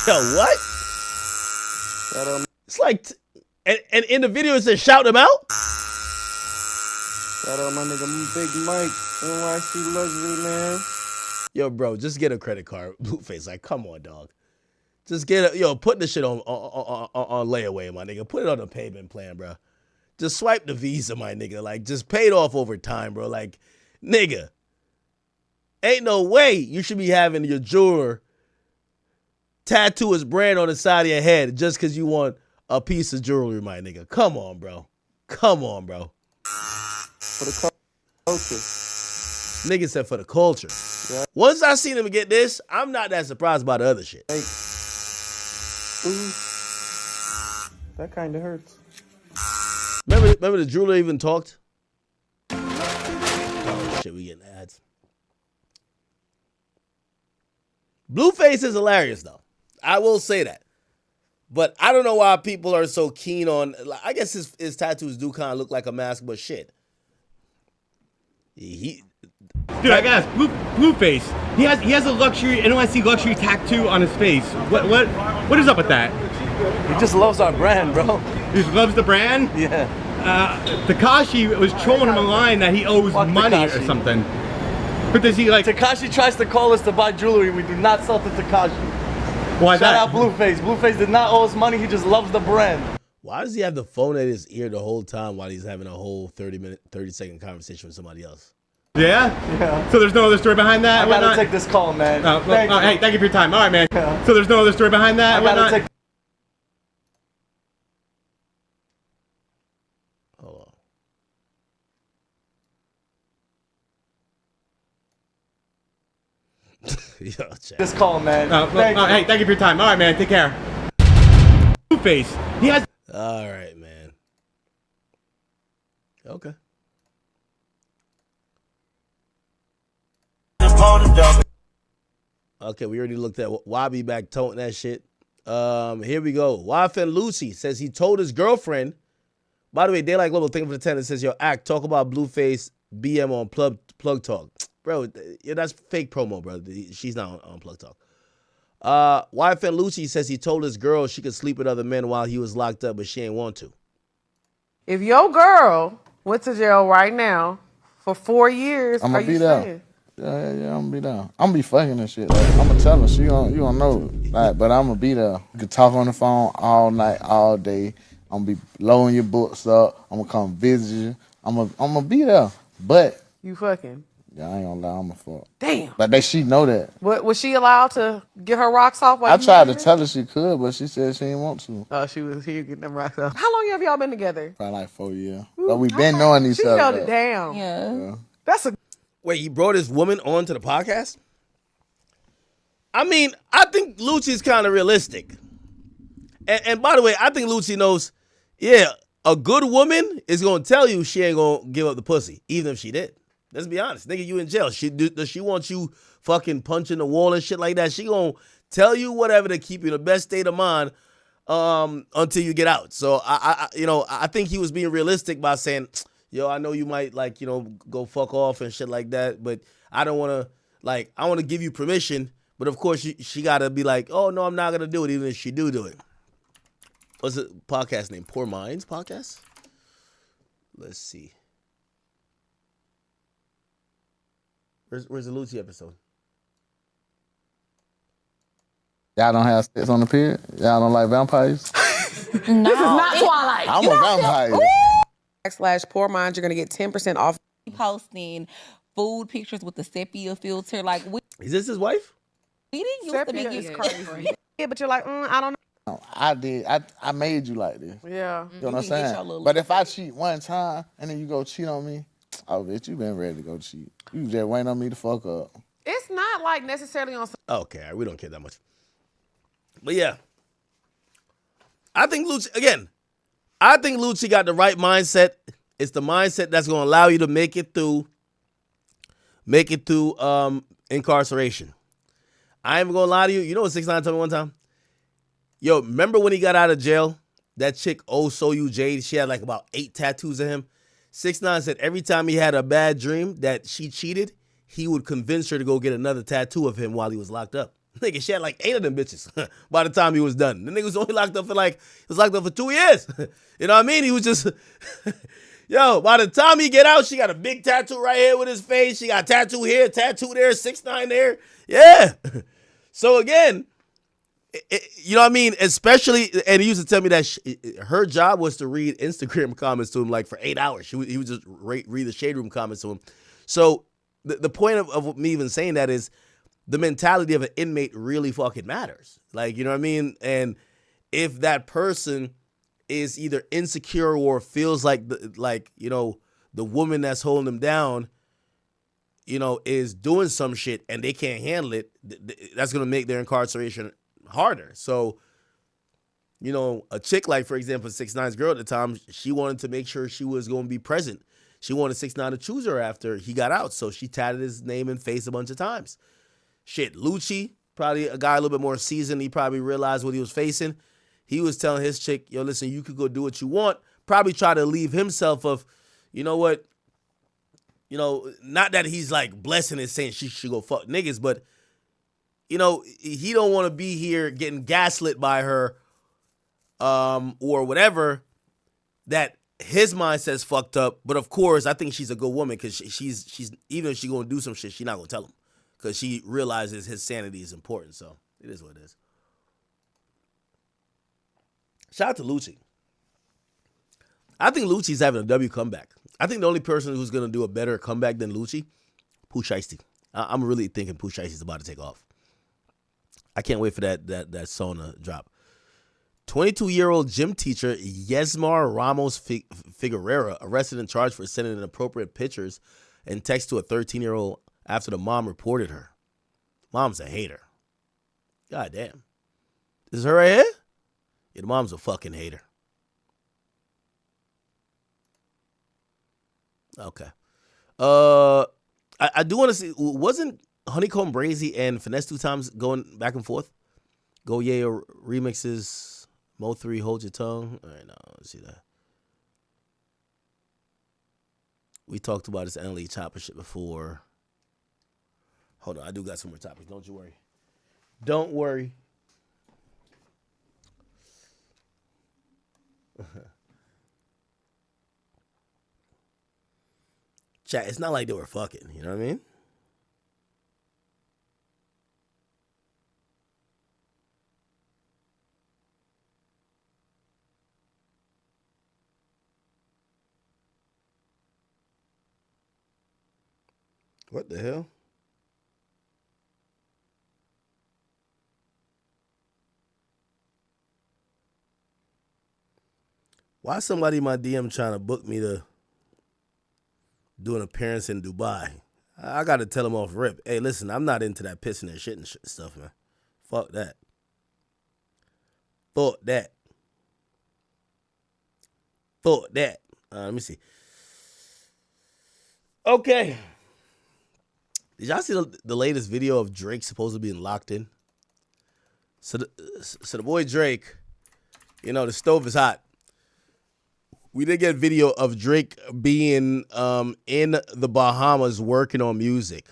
Yo, what? It's like, and in the video it says shout him out. Shout out my nigga Big Mike, NYC Luxury, man. Yo, bro, just get a credit card. Blueface, like, come on, dog. Just get put this shit on layaway, my nigga. Put it on a payment plan, bro. Just swipe the Visa, my nigga. Like, just pay it off over time, bro. Like, nigga, ain't no way you should be having your jeweler tattoo his brand on the side of your head just because you want a piece of jewelry, my nigga. Come on, bro. Come on, bro. For the culture. Nigga said for the culture. Yeah. Once I seen him get this, I'm not that surprised by the other shit. Hey. Ooh. That kind of hurts. Remember the jeweler even talked? Oh, shit, we getting ads. Blueface is hilarious, though. I will say that. But I don't know why people are so keen on... I guess his tattoos do kind of look like a mask, but shit. Dude, I gotta ask, Blueface. He has a luxury NYC luxury tattoo on his face. What is up with that? He just loves our brand, bro. He just loves the brand? Yeah. Tekashi was trolling him online that he owes money Tekashi. or something. But does he like... Tekashi tries to call us to buy jewelry. We do not sell to Tekashi. Why Shout that? out Blueface. Blueface did not owe us money. He just loves the brand. Why does he have the phone at his ear the whole time while he's having a whole 30-second conversation with somebody else? Yeah? Yeah. So there's no other story behind that? I gotta take this call, man. Hey, thank you for your time. All right, man. Yeah. So there's no other story behind that? I gotta take... Hold on. Yo, chat. This call, man. Hey, thank you for your time. All right, man. Take care. Blueface. He has... All right, man. Okay. Okay, we already looked at Wabi back toting that shit. Here we go. Wife and Lucy says he told his girlfriend. By the way, Daylight Global, thank you for the 10. It says, yo, act, talk about Blueface BM on Plug Talk. Bro, yeah, that's fake promo, bro. She's not on Plug Talk. Wife and Lucy says he told his girl she could sleep with other men while he was locked up, but she ain't want to. If your girl went to jail right now for 4 years, I'm are gonna be you down. saying? Yeah, I'm gonna be down. I'm gonna be fucking and shit. Like, I'm gonna tell her you gonna know. Like, but I'm gonna be there. You can talk on the phone all night, all day. I'm gonna be blowing your books up. I'm gonna come visit you. I'm gonna be there. But You fucking. yeah, I ain't gonna lie, I'm a fuck. Damn. But she know that. What, was she allowed to get her rocks off? While I you tried were to here? tell her she could, but she said she didn't want to. Oh, she was here getting them rocks off. How long have y'all been together? Probably like 4 years. But we been knowing each She other. held it down. Yeah. That's a... Wait, he brought his woman onto the podcast? I mean, I think Lucci's kind of realistic. And by the way, I think Lucci knows, yeah, a good woman is going to tell you she ain't going to give up the pussy, even if she did. Let's be honest. Nigga, you in jail. Does she want you fucking punching the wall and shit like that? She going to tell you whatever to keep you in the best state of mind until you get out. So, I think he was being realistic by saying, yo, I know you might, like, go fuck off and shit like that, but I don't want to, like, I want to give you permission, but of course she got to be like, oh, no, I'm not going to do it, even if she do it. What's the podcast name? Poor Minds Podcast? Let's see. Where's the Lucci episode? Y'all don't have sex on the pier? Y'all don't like vampires? This is not Twilight. I'm a vampire. / Poor Minds, you're going to get 10% off. Posting food pictures with the sepia filter. Like, is this his wife? We didn't use the niggas crazy. Yeah, but you're like, I don't know. No, I did. I made you like this. Yeah. You know what I'm saying? But if I cheat one time and then you go cheat on me, oh, bitch, you been ready to go cheat. You just waiting on me to fuck up. It's not like necessarily on... Okay, we don't care that much. But yeah. I think Lucci got the right mindset. It's the mindset that's going to allow you to make it through incarceration. I ain't even going to lie to you. You know what 6ix9ine told me one time? Yo, remember when he got out of jail? That chick, Oh So You Jade, she had like about 8 tattoos of him. 6ix9ine said every time he had a bad dream that she cheated, he would convince her to go get another tattoo of him while he was locked up. Nigga, she had like 8 of them bitches by the time he was done. The nigga was only locked up for he was locked up for 2 years. You know what I mean? He was just, yo, by the time he get out, she got a big tattoo right here with his face. She got tattoo here, tattoo there, 6'9" there. Yeah. So again, you know what I mean? Especially, and he used to tell me that her job was to read Instagram comments to him like for 8 hours. He would just read the Shade Room comments to him. So the point of me even saying that is the mentality of an inmate really fucking matters. Like, you know what I mean? And if that person is either insecure or feels like the woman that's holding them down, is doing some shit and they can't handle it, that's going to make their incarceration harder. So, a chick like, for example, 6ix9ine's girl at the time, she wanted to make sure she was going to be present. She wanted 6ix9ine to choose her after he got out. So she tatted his name and face a bunch of times. Shit, Lucci, probably a guy a little bit more seasoned. He probably realized what he was facing. He was telling his chick, yo, listen, you could go do what you want. Probably try to leave himself of, you know what, not that he's like blessing and saying she should go fuck niggas, but, he don't want to be here getting gaslit by her or whatever, that his mindset's fucked up. But of course, I think she's a good woman because she's even if she's going to do some shit, she's not going to tell him. Because she realizes his sanity is important. So it is what it is. Shout out to Lucci. I think Lucci's having a W comeback. I think the only person who's going to do a better comeback than Lucci, Pooh Shiesty. I'm really thinking Pooh Shiesty's about to take off. I can't wait for that song to drop. 22-year-old gym teacher Yesmar Ramos Figueroa arrested and charged for sending inappropriate pictures and text to a 13-year-old after the mom reported her. Mom's a hater. God damn. This is her right here? Yeah, the mom's a fucking hater. Okay. I do want to see, wasn't Honeycomb Brazy and Finesse 2 Times going back and forth? Go Yeah remixes, Mo 3, Hold Your Tongue. All right, now let's see that. We talked about this NLE Chopper shit before. Hold on, I do got some more topics. Don't you worry. Don't worry. Chat, it's not like they were fucking, you know what I mean? What the hell? Why somebody in my DM trying to book me to do an appearance in Dubai? I got to tell them off rip. Hey, listen, I'm not into that pissing and shit and stuff, man. Fuck that. Thought that. Let me see. Okay. Did y'all see the latest video of Drake supposed to be locked in? So the boy Drake, the stove is hot. We did get video of Drake being in the Bahamas working on music.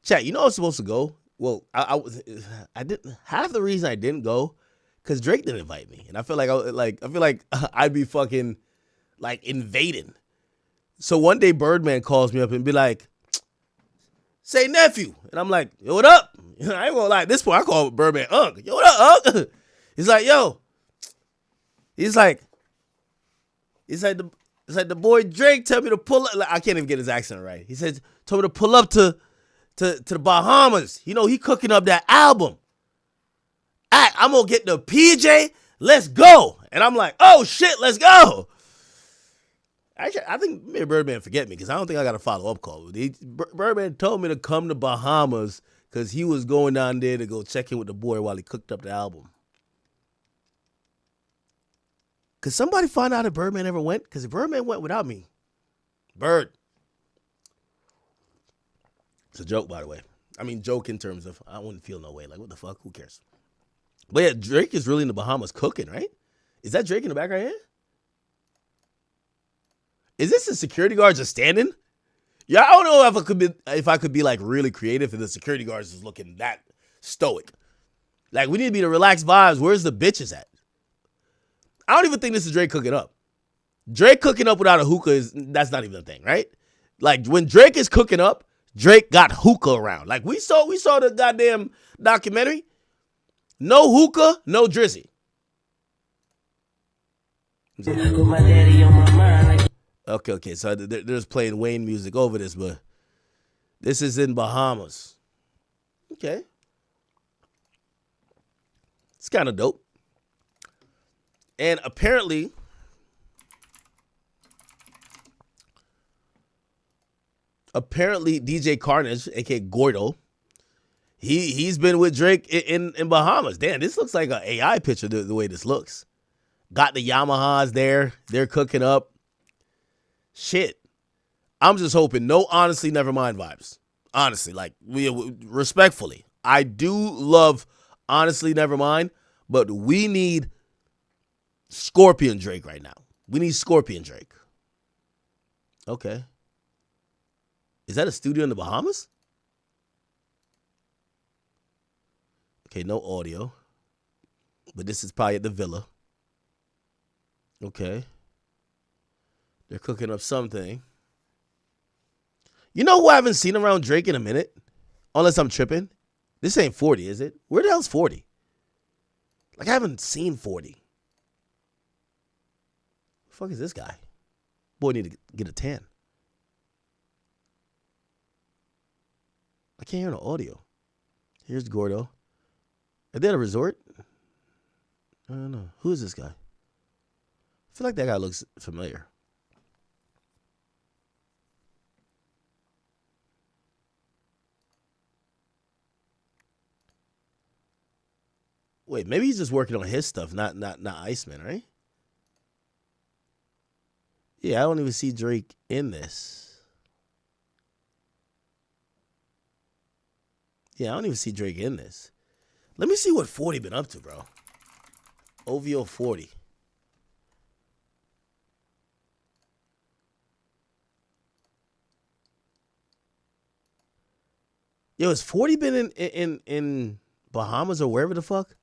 Chat, I was supposed to go. Well, I didn't. Half the reason I didn't go, because Drake didn't invite me, and I feel like I'd be fucking like invading. So one day Birdman calls me up and be like, "Say nephew," and I'm like, "Yo, what up?" I ain't gonna lie. At this point, I call Birdman Unc. "Yo, what up, Unc?" He's like, "Yo." He's like the boy Drake tell me to pull up. I can't even get his accent right. He said, told me to pull up to the Bahamas. He cooking up that album. I'm gonna get the PJ. Let's go. And I'm like, oh shit, let's go. Actually, I think maybe Birdman forget me because I don't think I got a follow-up call. Birdman told me to come to Bahamas because he was going down there to go check in with the boy while he cooked up the album. Could somebody find out if Birdman ever went? Because if Birdman went without me, Bird. It's a joke, by the way. I mean, joke in terms of I wouldn't feel no way. Like, what the fuck? Who cares? But yeah, Drake is really in the Bahamas cooking, right? Is that Drake in the back right here? Is this a security guard just standing? Yeah, I don't know if I could be like really creative if the security guards is looking that stoic. Like, we need to be the relaxed vibes. Where's the bitches at? I don't even think this is Drake cooking up. Drake cooking up without a hookah that's not even a thing, right? Like, when Drake is cooking up, Drake got hookah around. Like, we saw the goddamn documentary. No hookah, no drizzy. Okay. So they're just playing Wayne music over this, but this is in Bahamas. Okay. It's kind of dope. And apparently, DJ Carnage, aka Gordo, he's been with Drake in Bahamas. Damn, this looks like an AI picture the way this looks. Got the Yamahas there. They're cooking up. Shit. I'm just hoping no honestly nevermind vibes. Honestly, like, we respectfully. I do love honestly nevermind, but we need Scorpion Drake right now. We need Scorpion Drake. Okay. Is that a studio in the Bahamas? Okay, no audio. But this is probably at the villa. Okay. They're cooking up something. You know who I haven't seen around Drake in a minute? Unless I'm tripping. This ain't 40, is it? Where the hell's 40? Like, I haven't seen 40. The fuck is this guy? Boy, need to get a tan. I can't hear no audio. Here's Gordo. Are they at a resort? I don't know. Who is this guy? I feel like that guy looks familiar. Wait, maybe he's just working on his stuff, not Iceman, right? Yeah, I don't even see Drake in this. Yeah, I don't even see Drake in this. Let me see what 40 been up to, bro. OVO 40. Yo, has 40 been in Bahamas or wherever the fuck?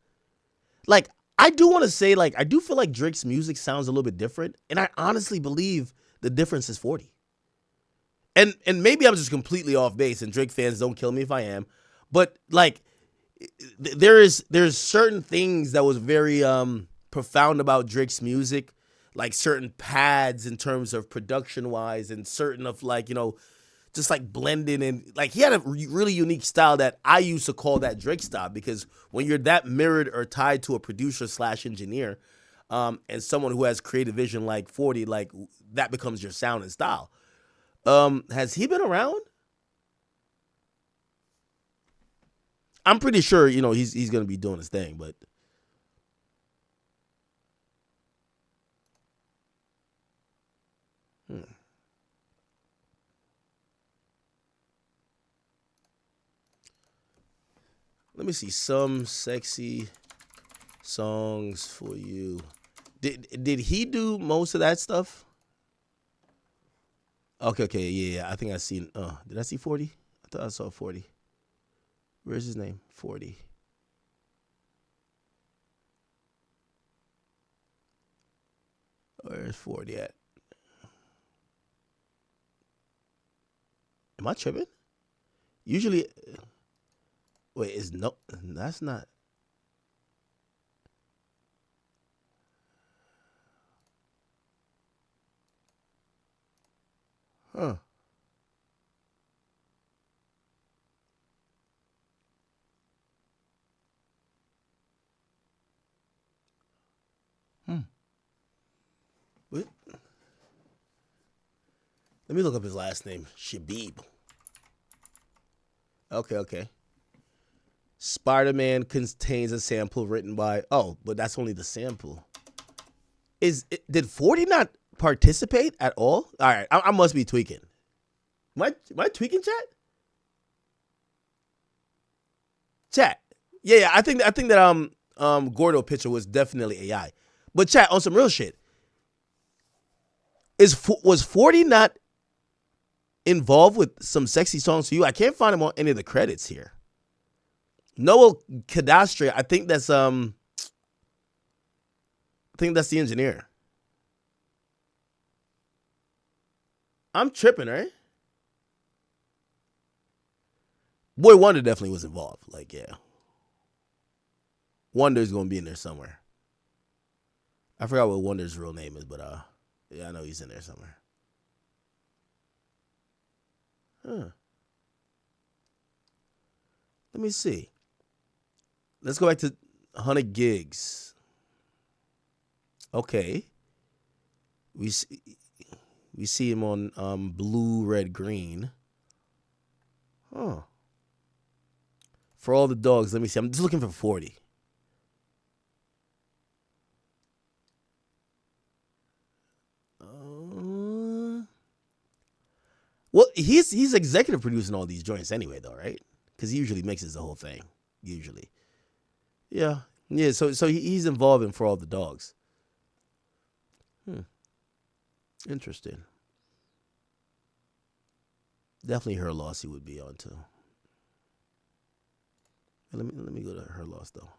Like, I do want to say, like, I do feel like Drake's music sounds a little bit different, and I honestly believe the difference is 40. And maybe I'm just completely off base, and Drake fans don't kill me if I am, but like, there's certain things that was very profound about Drake's music, like certain pads in terms of production wise, and certain of, like, you know, just like blending, and like he had a really unique style that I used to call that Drake style, because when you're that mirrored or tied to a producer / engineer, and someone who has creative vision like 40, like that becomes your sound and style. Has he been around? I'm pretty sure, you know, he's gonna be doing his thing, but let me see some sexy songs for you. Did he do most of that stuff? Okay, yeah. I think I seen. Did I see 40? I thought I saw 40. Where's his name? 40. Where's 40 at? Am I tripping? Usually, wait, that's not. Huh. What? Let me look up his last name. Shabib. Okay. Spider-Man contains a sample written by... Oh, but that's only the sample. Did 40 not participate at all? All right, I must be tweaking. Am I tweaking, chat? Chat. Yeah, I think that Gordo picture was definitely AI. But chat, on some real shit, was 40 not involved with some sexy songs for you. I can't find him on any of the credits here. Noel Cadastre, I think that's the engineer. I'm tripping, right? Boy Wonder definitely was involved. Like, yeah. Wonder's gonna be in there somewhere. I forgot what Wonder's real name is, but yeah, I know he's in there somewhere. Huh. Let me see. Let's go back to 100 Gigs. Okay. We see him on Blue, Red, Green. Huh. For All the Dogs, let me see. I'm just looking for 40. Well, he's executive producing all these joints anyway, though, right? Because he usually mixes the whole thing. Usually. Yeah. So he's involved in For All the Dogs. Interesting. Definitely Her Loss he would be on too. Let me go to Her Loss though.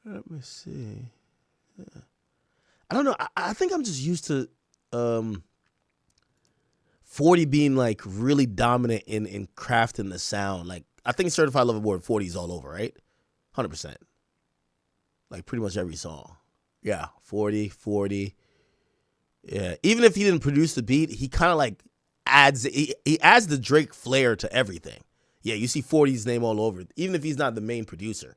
Let me see. I don't know. I think I'm just used to 40 being like really dominant in crafting the sound. Like I think Certified Lover Boy 40 is all over, right? 100%. Like pretty much every song. Yeah, 40. Yeah, even if he didn't produce the beat, he kind of like adds he adds the Drake flair to everything. Yeah, you see 40's name all over it, even if he's not the main producer.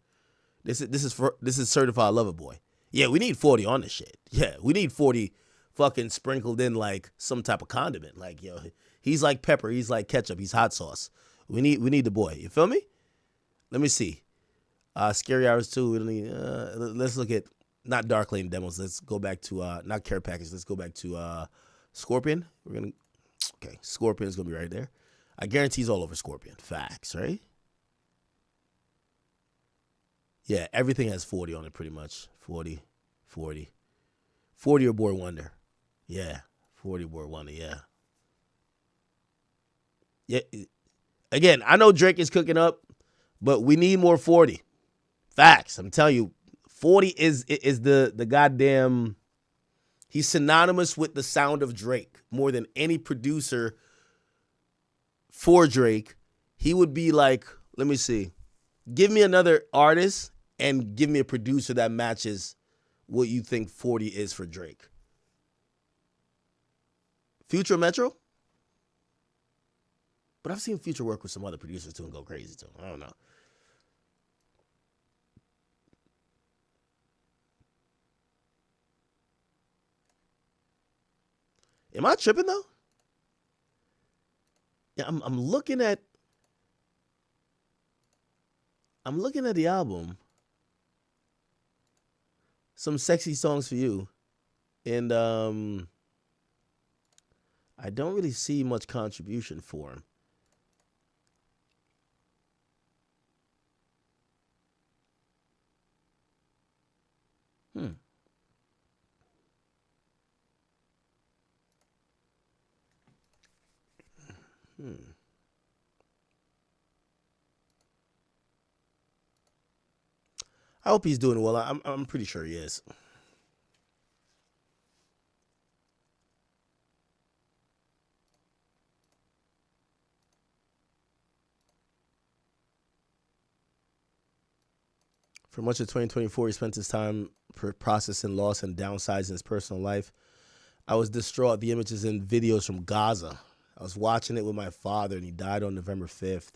This is Certified Lover Boy. Yeah, we need 40 on this shit. Yeah, we need 40 fucking sprinkled in like some type of condiment. Like, yo, he's like pepper, he's like ketchup, he's hot sauce. We need the boy. You feel me? Let me see. Scary Hours 2. We don't need, let's look at not Dark Lane demos. Let's go back to not Care Package. Let's go back to Scorpion. Okay, Scorpion is gonna be right there. I guarantee he's all over Scorpion. Facts, right? Yeah, everything has 40 on it pretty much. 40 or Boy Wonder. Yeah, 40 Boy Wonder, yeah. Yeah. Again, I know Drake is cooking up, but we need more 40. Facts. I'm telling you, 40 is the goddamn, he's synonymous with the sound of Drake more than any producer for Drake. He would be like, let me see. Give me another artist and give me a producer that matches what you think 40 is for Drake. Future Metro? But I've seen Future work with some other producers too and go crazy too. I don't know. Am I tripping though? Yeah, I'm looking at the album. Some Sexy Songs for You. And I don't really see much contribution for him. I hope he's doing well. I'm pretty sure he is. For much of 2024, he spent his time processing loss and downsizing his personal life. I was distraught. The images and videos from Gaza. I was watching it with my father, and he died on November 5th.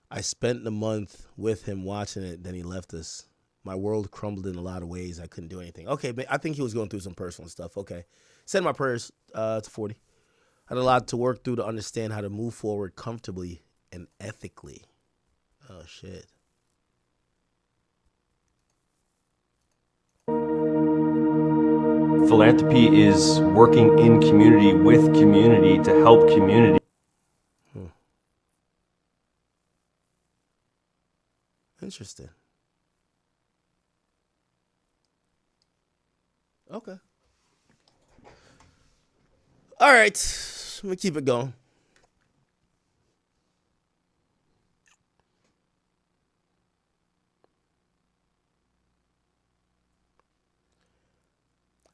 I spent the month with him watching it, then he left us. My world crumbled in a lot of ways. I couldn't do anything. Okay, but I think he was going through some personal stuff. Okay. Send my prayers to 40. I had a lot to work through to understand how to move forward comfortably and ethically. Oh, shit. Philanthropy is working in community with community to help community. Interesting. Okay. All right. Let me keep it going.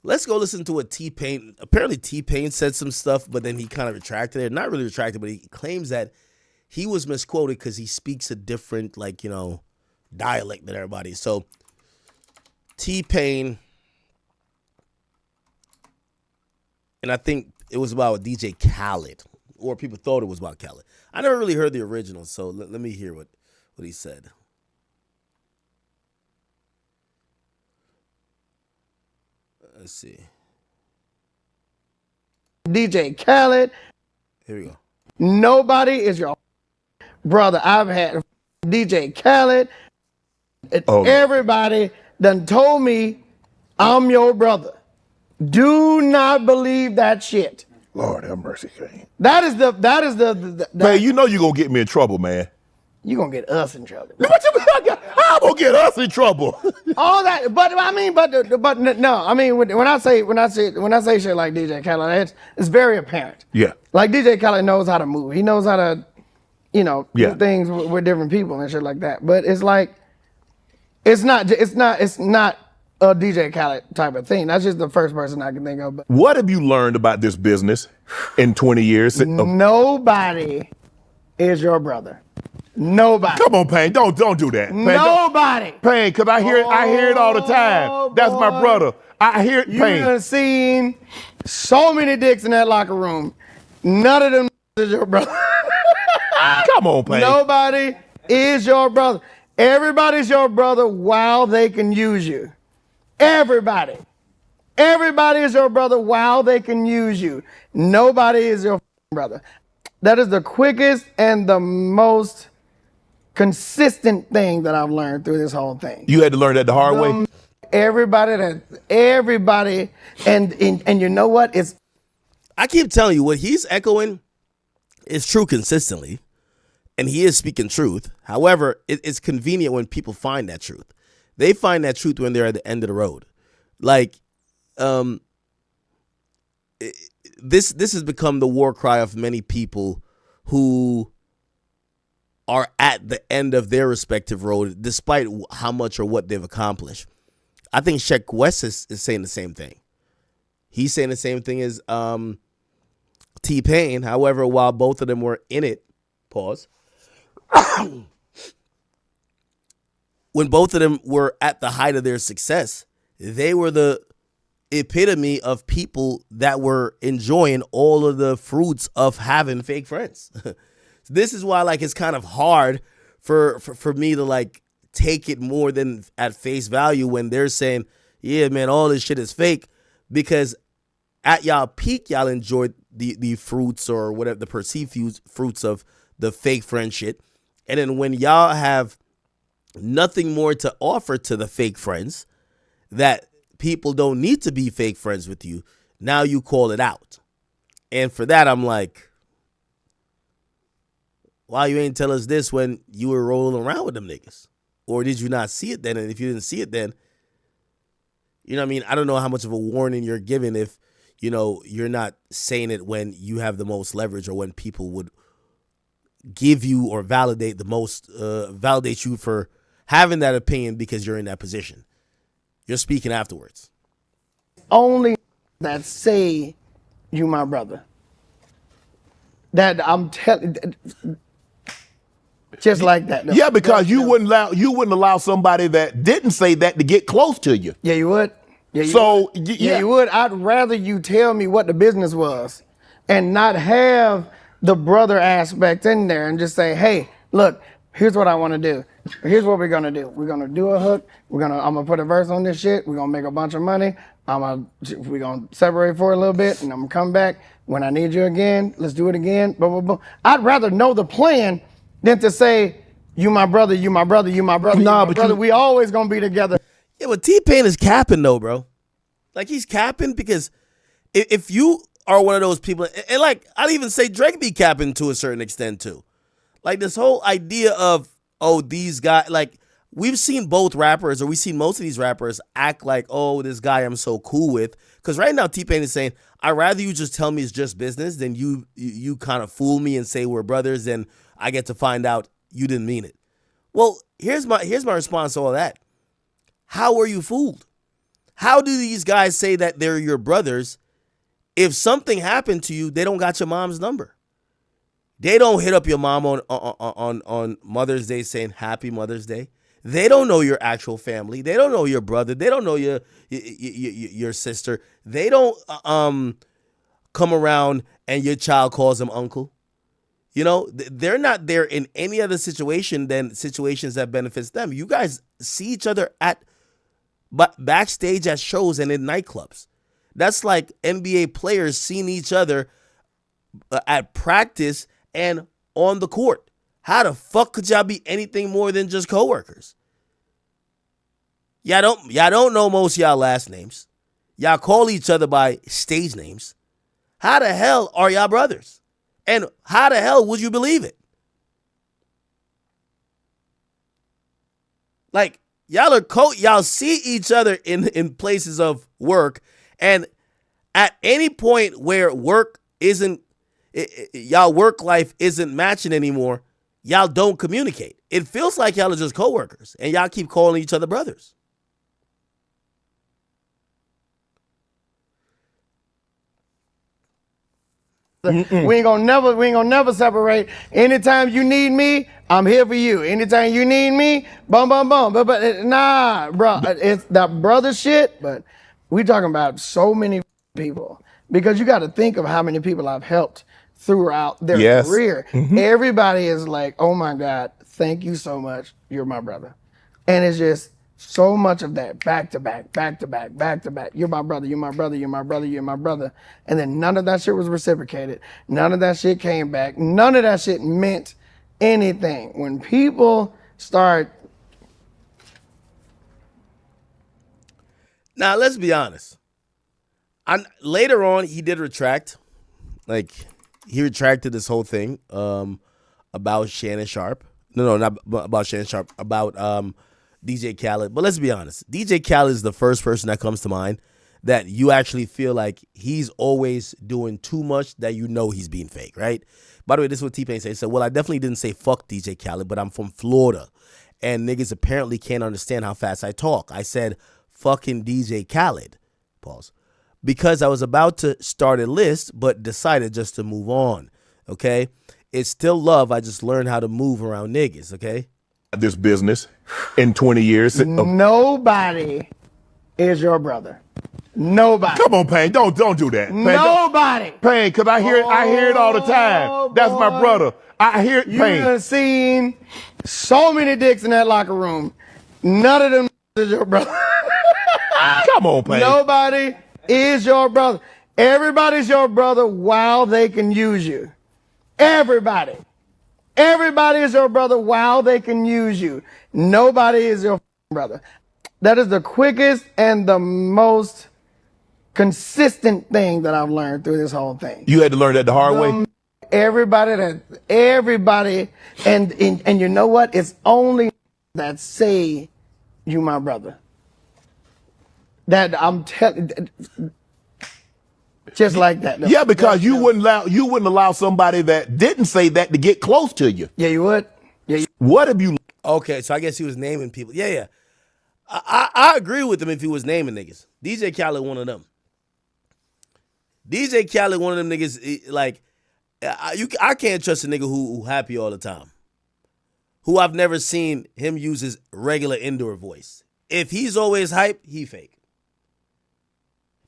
Let's go listen to what T-Pain. Apparently, T-Pain said some stuff, but then he kind of retracted it. Not really retracted, but he claims that he was misquoted because he speaks a different, like, dialect than everybody. So, T-Pain, and I think it was about DJ Khaled, or people thought it was about Khaled. I never really heard the original, so let me hear what he said. Let's see. DJ Khaled. Here we go. Nobody is your brother. I've had DJ Khaled. Everybody done told me I'm your brother. Do not believe that shit. Lord have mercy, Kane. That is the Man, you know you're going to get me in trouble, man. You going to get us in trouble. What you mean? How I'm going to get us in trouble? All that, but I mean, but no, I mean, when I say shit like DJ Khaled, it's very apparent. Yeah. Like DJ Khaled knows how to move. He knows how to, do things with different people and shit like that. But it's like, it's not a DJ Khaled type of thing. That's just the first person I can think of. But What have you learned about this business in 20 years? Nobody is your brother. Nobody. Come on, Payne, don't do that. Payne, Nobody. Payne, because I hear it all the time. That's my brother. I hear it, Payne. You done seen so many dicks in that locker room. None of them is your brother. Come on, Payne. Nobody is your brother. Everybody's your brother while they can use you. Everybody. Everybody is your brother while they can use you. Nobody is your brother. That is the quickest and the most consistent thing that I've learned through this whole thing. You had to learn that the hard way? Everybody, and you know what? I keep telling you, what he's echoing is true consistently, and he is speaking truth. However, it's convenient when people find that truth. They find that truth when they're at the end of the road. Like, this has become the war cry of many people who are at the end of their respective road, despite how much or what they've accomplished. I think Sheck West is saying the same thing. He's saying the same thing as T-Pain. However, while both of them were in it, pause. When both of them were at the height of their success, they were the epitome of people that were enjoying all of the fruits of having fake friends. This is why, like, it's kind of hard for me to, like, take it more than at face value when they're saying, yeah, man, all this shit is fake, because at y'all peak, y'all enjoyed the fruits or whatever, the perceived fruits of the fake friend shit. And then when y'all have nothing more to offer to the fake friends, that people don't need to be fake friends with you, now you call it out. And for that, I'm like, why you ain't tell us this when you were rolling around with them niggas? Or did you not see it then? And if you didn't see it then, you know what I mean? I don't know how much of a warning you're giving if, you're not saying it when you have the most leverage, or when people would give you or validate you for having that opinion because you're in that position. You're speaking afterwards. Only that say you my brother. That I'm telling, just like that. No. Yeah, because you wouldn't allow somebody that didn't say that to get close to you. Yeah, you would. Yeah, you would. I'd rather you tell me what the business was and not have the brother aspect in there and just say, hey, look, here's what I want to do. Here's what we're going to do. We're going to do a hook. I'm going to put a verse on this shit. We're going to make a bunch of money. We're going to separate for a little bit, and I'm going to come back. When I need you again, let's do it again. Blah, blah, blah. I'd rather know the plan than to say, you my brother, you my brother, you my brother, you my brother. We always going to be together. Yeah, but T-Pain is capping though, bro. Like, he's capping because if you are one of those people, and like, I'd even say Drake be capping to a certain extent too. Like, this whole idea of, oh, these guys, like, we've seen both rappers, or we've seen most of these rappers act like, oh, this guy I'm so cool with. Because right now T-Pain is saying, I'd rather you just tell me it's just business than you kind of fool me and say we're brothers and I get to find out you didn't mean it. Well, here's my response to all that. How were you fooled? How do these guys say that they're your brothers if something happened to you, they don't got your mom's number? They don't hit up your mom on Mother's Day saying Happy Mother's Day. They don't know your actual family. They don't know your brother. They don't know your sister. They don't come around and your child calls them uncle. You know, they're not there in any other situation than situations that benefits them. You guys see each other backstage at shows and in nightclubs. That's like NBA players seeing each other at practice and on the court. How the fuck could y'all be anything more than just coworkers? Y'all don't know most of y'all last names. Y'all call each other by stage names. How the hell are y'all brothers? And how the hell would you believe it? Like, y'all see each other in places of work, and at any point where work isn't, y'all work life isn't matching anymore, y'all don't communicate. It feels like y'all are just coworkers, and y'all keep calling each other brothers. We ain't gonna never separate. Anytime you need me, I'm here for you. Anytime you need me, bum bum bum. But nah, bro, it's that brother shit. But we talking about so many people, because you got to think of how many people I've helped throughout their career. Everybody is like, oh my God, thank you so much. You're my brother. And it's just so much of that, back to back, back to back, back to back. You're my brother, you're my brother, you're my brother, you're my brother. And then none of that shit was reciprocated. None of that shit came back. None of that shit meant anything. When people start. Now, let's be honest. Later on, he did retract. Like, he retracted this whole thing about Shannon Sharp. No, not about Shannon Sharp. About DJ Khaled. But let's be honest. DJ Khaled is the first person that comes to mind that you actually feel like he's always doing too much, that you know he's being fake, right? By the way, this is what T-Pain said. He said, well, I definitely didn't say fuck DJ Khaled, but I'm from Florida. And niggas apparently can't understand how fast I talk. I said fucking DJ Khaled. Pause. Because I was about to start a list, but decided just to move on, okay? It's still love. I just learned how to move around niggas, okay? This business in 20 years. Nobody is your brother. Nobody. Come on, Payne. Don't do that. Payne, nobody. Payne, because I hear it all the time. That's my brother. I hear it, Payne. You have seen so many dicks in that locker room. None of them is your brother. Come on, Payne. Nobody is your brother. Everybody's your brother while they can use you. Everybody. Everybody is your brother while they can use you. Nobody is your brother. That is the quickest and the most consistent thing that I've learned through this whole thing. You had to learn that the hard way? Everybody, and you know what? It's only that say you my brother. That I'm telling, just like that. Yeah, because you wouldn't allow somebody that didn't say that to get close to you. Yeah, you would. Yeah. What have you? Okay, so I guess he was naming people. Yeah. I agree with him if he was naming niggas. DJ Khaled, one of them. DJ Khaled, one of them niggas. Like, I can't trust a nigga who happy all the time. Who I've never seen him use his regular indoor voice. If he's always hype, he fake.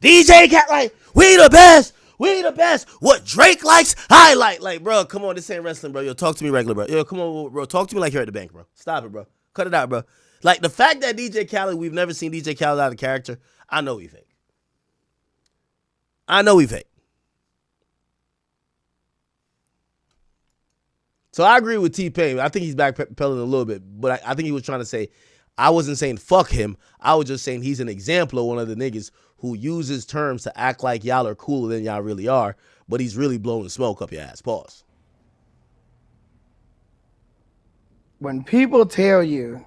DJ Khaled, like, we the best. We the best. What Drake likes, I like. Like, bro, come on, this ain't wrestling, bro. Yo, talk to me regular, bro. Yo, come on, bro. Talk to me like you're at the bank, bro. Stop it, bro. Cut it out, bro. Like, the fact that DJ Khaled, we've never seen DJ Khaled out of character, I know he fake. I know he fake. So I agree with T-Pain. I think he's backpedaling a little bit, but I think he was trying to say, I wasn't saying fuck him. I was just saying he's an example of one of the niggas who uses terms to act like y'all are cooler than y'all really are, but he's really blowing smoke up your ass. Pause. When people tell you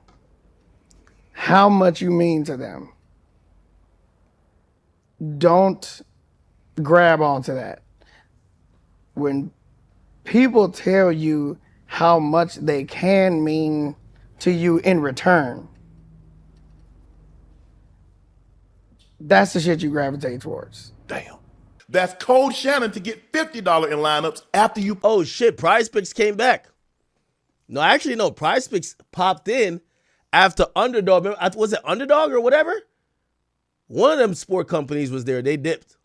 how much you mean to them. Don't grab onto that. When people tell you how much they can mean to you in return, that's the shit you gravitate towards. Damn. That's Code Shannon to get $50 in lineups after you. Oh shit, Prize Picks came back. No, actually no, Prize Picks popped in after Underdog. Remember, was it Underdog or whatever? One of them sport companies was there. They dipped.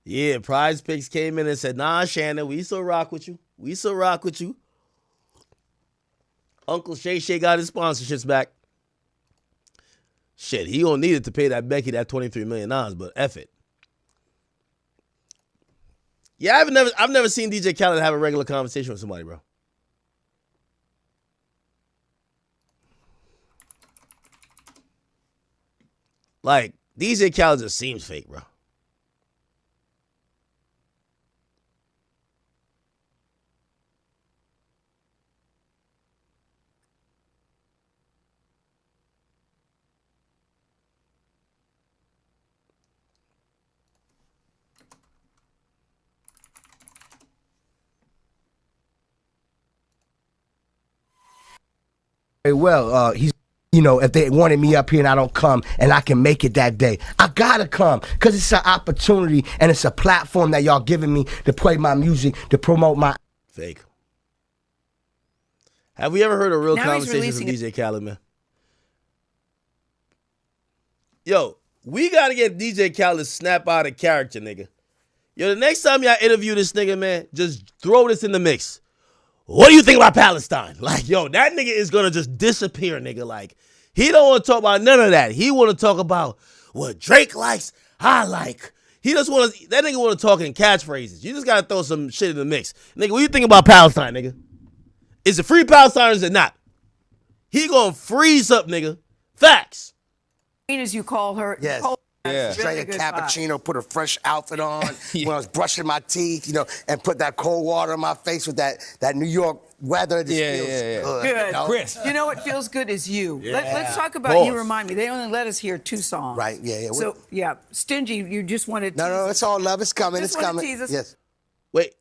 Yeah, Prize Picks came in and said, nah, Shannon, we still rock with you. We still rock with you. Uncle Shay Shay got his sponsorships back. Shit, he gonna need it to pay that Becky that $23 million, but F it. Yeah, I've never seen DJ Khaled have a regular conversation with somebody, bro. Like, DJ Khaled just seems fake, bro. Well, he's, you know, if they wanted me up here and I don't come and I can make it that day, I gotta come because it's an opportunity and it's a platform that y'all giving me to play my music, to promote my. Fake. Have we ever heard a real conversation from DJ Khaled, man? Yo, we gotta get DJ Khaled to snap out of character, nigga. Yo, the next time y'all interview this nigga, man, just throw this in the mix. What do you think about Palestine? Like, yo, that nigga is gonna just disappear, nigga. Like, he don't want to talk about none of that. He want to talk about what Drake likes, I like. He just want to, that nigga want to talk in catchphrases. You just gotta throw some shit in the mix. Nigga, what do you think about Palestine, nigga? Is it free Palestine or is it not? He gonna freeze up, nigga. Facts. As you call her. Yes. Yeah. Drank a cappuccino, put a fresh outfit on when I was brushing my teeth, you know, and put that cold water on my face with that New York weather. It just feels good. Good. You know? Chris. You know what feels good is you. Yeah. Let's talk about You Remind Me. They only let us hear 2 songs. Right, yeah. So, yeah, Stingy, you just wanted to. No, it's all love. It's coming. Just It's wanted to coming. tease us. Yes. Wait,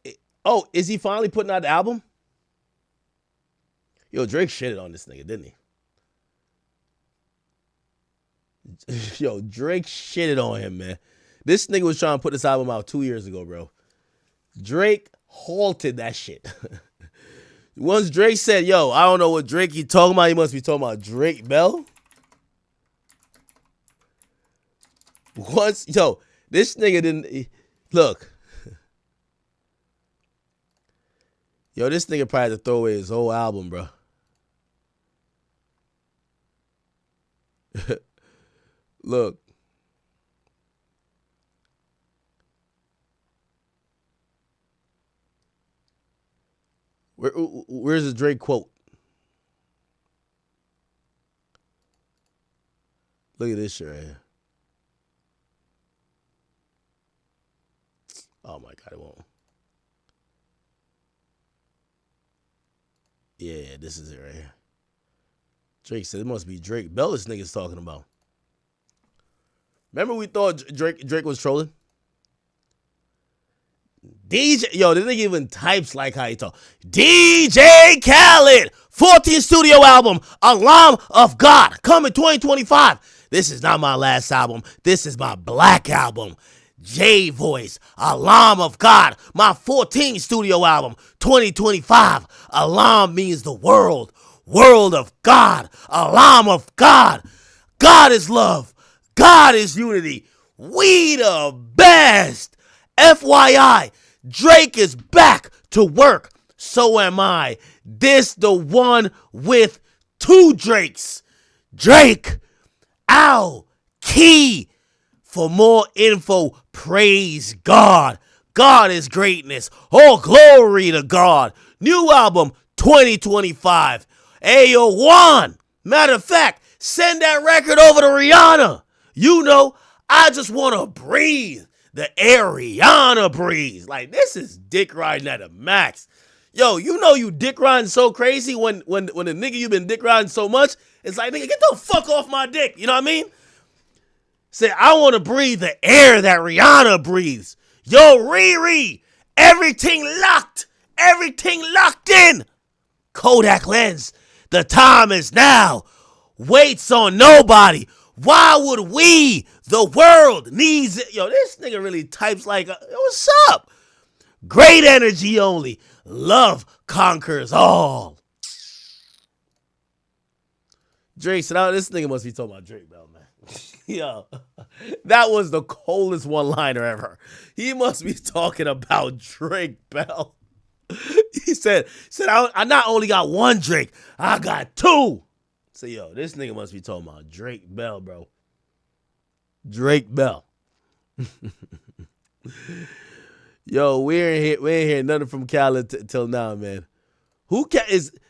oh, is he finally putting out the album? Yo, Drake shitted on this nigga, didn't he? Yo, Drake shitted on him, man. This nigga was trying to put this album out 2 years ago, bro. Drake halted that shit. Once Drake said, yo, I don't know what Drake he talking about. He must be talking about Drake Bell. Once, yo, this nigga didn't, look. Yo, this nigga probably had to throw away his whole album, bro. Look. Where's the Drake quote? Look at this shit right here. Oh my God, it won't. Yeah, this is it right here. Drake said it must be Drake Bell this nigga's talking about. Remember we thought Drake was trolling? Yo, this nigga even types like how he talk. DJ Khaled, 14th studio album, Alarm of God, coming 2025. This is not my last album. This is my black album. J Voice, Alarm of God, my 14th studio album, 2025. Alarm means the world of God, Alarm of God. God is love. God is unity. We the best. FYI, Drake is back to work. So am I. This the one with 2 Drakes. Drake, Al, Key. For more info, praise God. God is greatness. All glory to God. New album 2025. Ayo, Juan. Matter of fact, send that record over to Rihanna. You know, I just want to breathe. The Ariana breeze. Like, this is dick riding at a max. Yo, you know you dick riding so crazy when the nigga you been dick riding so much It's like, nigga, get the fuck off my dick. You know what I mean? Say, I want to breathe the air that Rihanna breathes. Yo, Riri, everything locked in. Kodak lens, the time is now. Waits on nobody. Why would we? The world needs it. Yo, this nigga really types like, what's up? Great energy only. Love conquers all. Drake said, oh, this nigga must be talking about Drake Bell, man. Yo, that was the coldest one-liner ever. He must be talking about Drake Bell. He said, I not only got one Drake, I got two. So, yo, this nigga must be talking about Drake Bell, bro. Drake Bell. Yo, we ain't hear nothing from Khaled till now, man.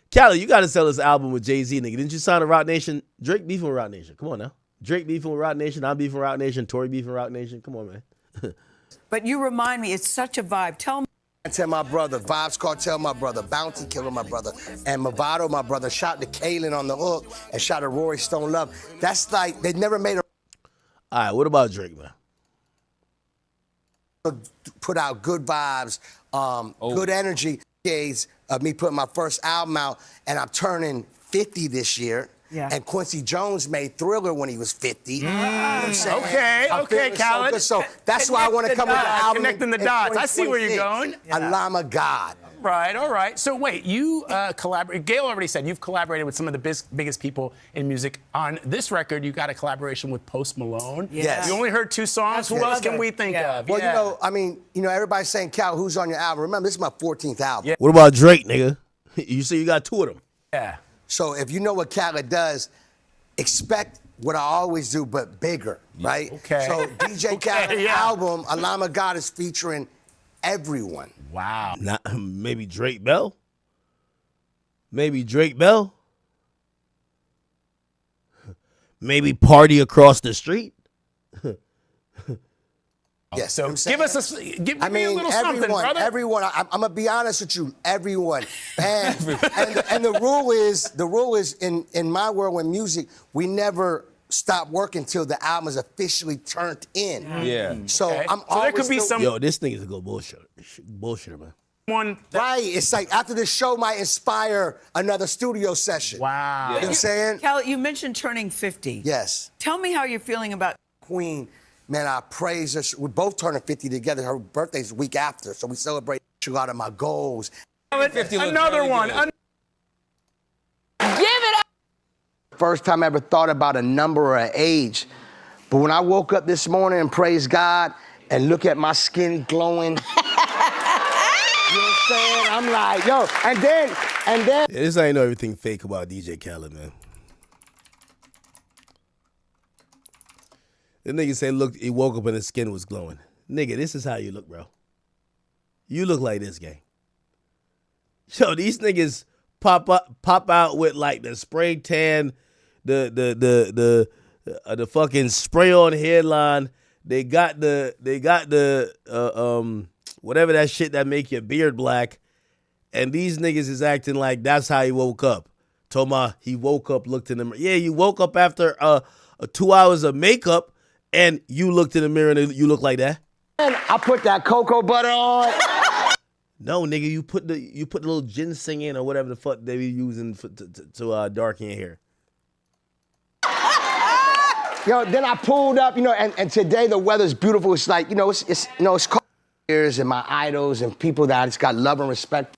Khaled, you got to sell this album with Jay-Z, nigga. Didn't you sign to Roc Nation? Drake beefing with Roc Nation. Come on now. Drake beefing with Roc Nation. I'm beefing with Roc Nation. Tory beefing with Roc Nation. Come on, man. But you remind me, it's such a vibe. Tell me. Tell my brother, Vibes Cartel, my brother, Bounty Killer, my brother, and Movado, my brother, shot to Kalen on the hook and shot to Rory Stone Love. That's like, they never made a... All right, what about Drake, man? Put out good vibes, good energy. Days of me putting my first album out, and I'm turning 50 this year. Yeah. And Quincy Jones made Thriller when he was 50. You know what I'm saying? Okay, Khaled. So that's why I want to come with the album. Connecting the dots. I see where you're going. Yeah. Alama God. Right, all right. So wait, you collaborate. Gail already said you've collaborated with some of the biggest people in music. On this record, you got a collaboration with Post Malone. Yes. You only heard 2 songs. Who else can we think of? Well, everybody's saying, Cal, who's on your album? Remember, this is my 14th album. Yeah. What about Drake, nigga? You say you got 2 of them. Yeah. So if you know what Khaled does, expect what I always do, but bigger, right? Okay. So DJ Khaled's album, Alama God, is featuring everyone. Wow. Maybe Drake Bell? Maybe Drake Bell? Maybe Party Across the Street? Yes. So give us give me a little something, brother. Everyone. I'm gonna be honest with you. Everyone. And the rule is in my world in music, we never stop working till the album is officially turned in. Yeah. So I'm so always there could be some. Yo, this thing is a good bullshitter, man. Right. It's like after this show might inspire another studio session. Wow. You know what I'm saying? Cal, you mentioned turning 50. Yes. Tell me how you're feeling about Queen. Man, I praise her. We're both turning 50 together. Her birthday's the week after, so we celebrate a lot of my goals. Another one. Give it up. First time I ever thought about a number or an age. But when I woke up this morning and praise God and look at my skin glowing, you know what I'm saying? I'm like, yo, and then. Yeah, this ain't know everything fake about DJ Khaled, man. The nigga say, look, he woke up and his skin was glowing. Nigga, this is how you look, bro. You look like this, gang. Yo, these niggas pop out with like the spray tan, the fucking spray on headline. They got the whatever that shit that make your beard black. And these niggas is acting like that's how he woke up. Told me he woke up, looked in the mirror. Yeah, you woke up after 2 hours of makeup. And you looked in the mirror and you look like that? And I put that cocoa butter on. No, nigga, you put the little ginseng in or whatever the fuck they be using to darken your hair. Yo, then I pulled up, and today the weather's beautiful. It's like, it's cold years and my idols and people that I just got love and respect.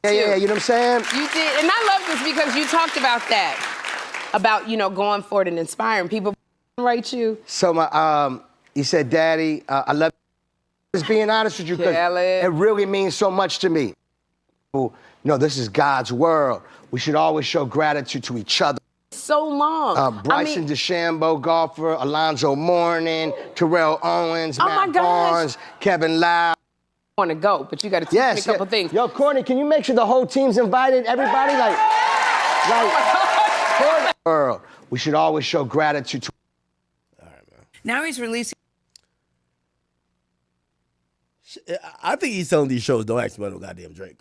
Yeah, you know what I'm saying? You did, and I love this because you talked about that, about, going forward and inspiring people. Right, you. So he said, Daddy, I love you. Just being honest with you, because it really means so much to me. This is God's world. We should always show gratitude to each other. So long. Bryson DeChambeau, golfer, Alonzo Mourning, Terrell Owens, Matt Barnes, Kevin Lau. I want to go, but you got to teach me a couple things. Yo, Courtney, can you make sure the whole team's invited? Everybody, world. We should always show gratitude to. Now he's releasing. I think he's telling these shows, don't ask me about no goddamn Drake.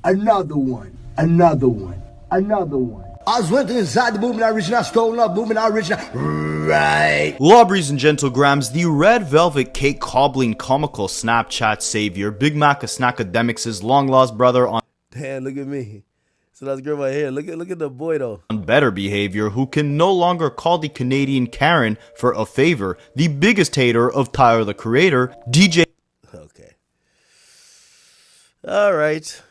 Another one. Another one. Another one. I went inside the movement original, stole up movement original. Right. Lobbies and gentlegrams, the red velvet cake cobbling comical Snapchat savior, Big Mac Snackademics' long lost brother on Damn, look at me. So that's girl right here. Look at the boy though. better behavior, who can no longer call the Canadian Karen for a favor, the biggest hater of Tyler the Creator, DJ. Okay. All right.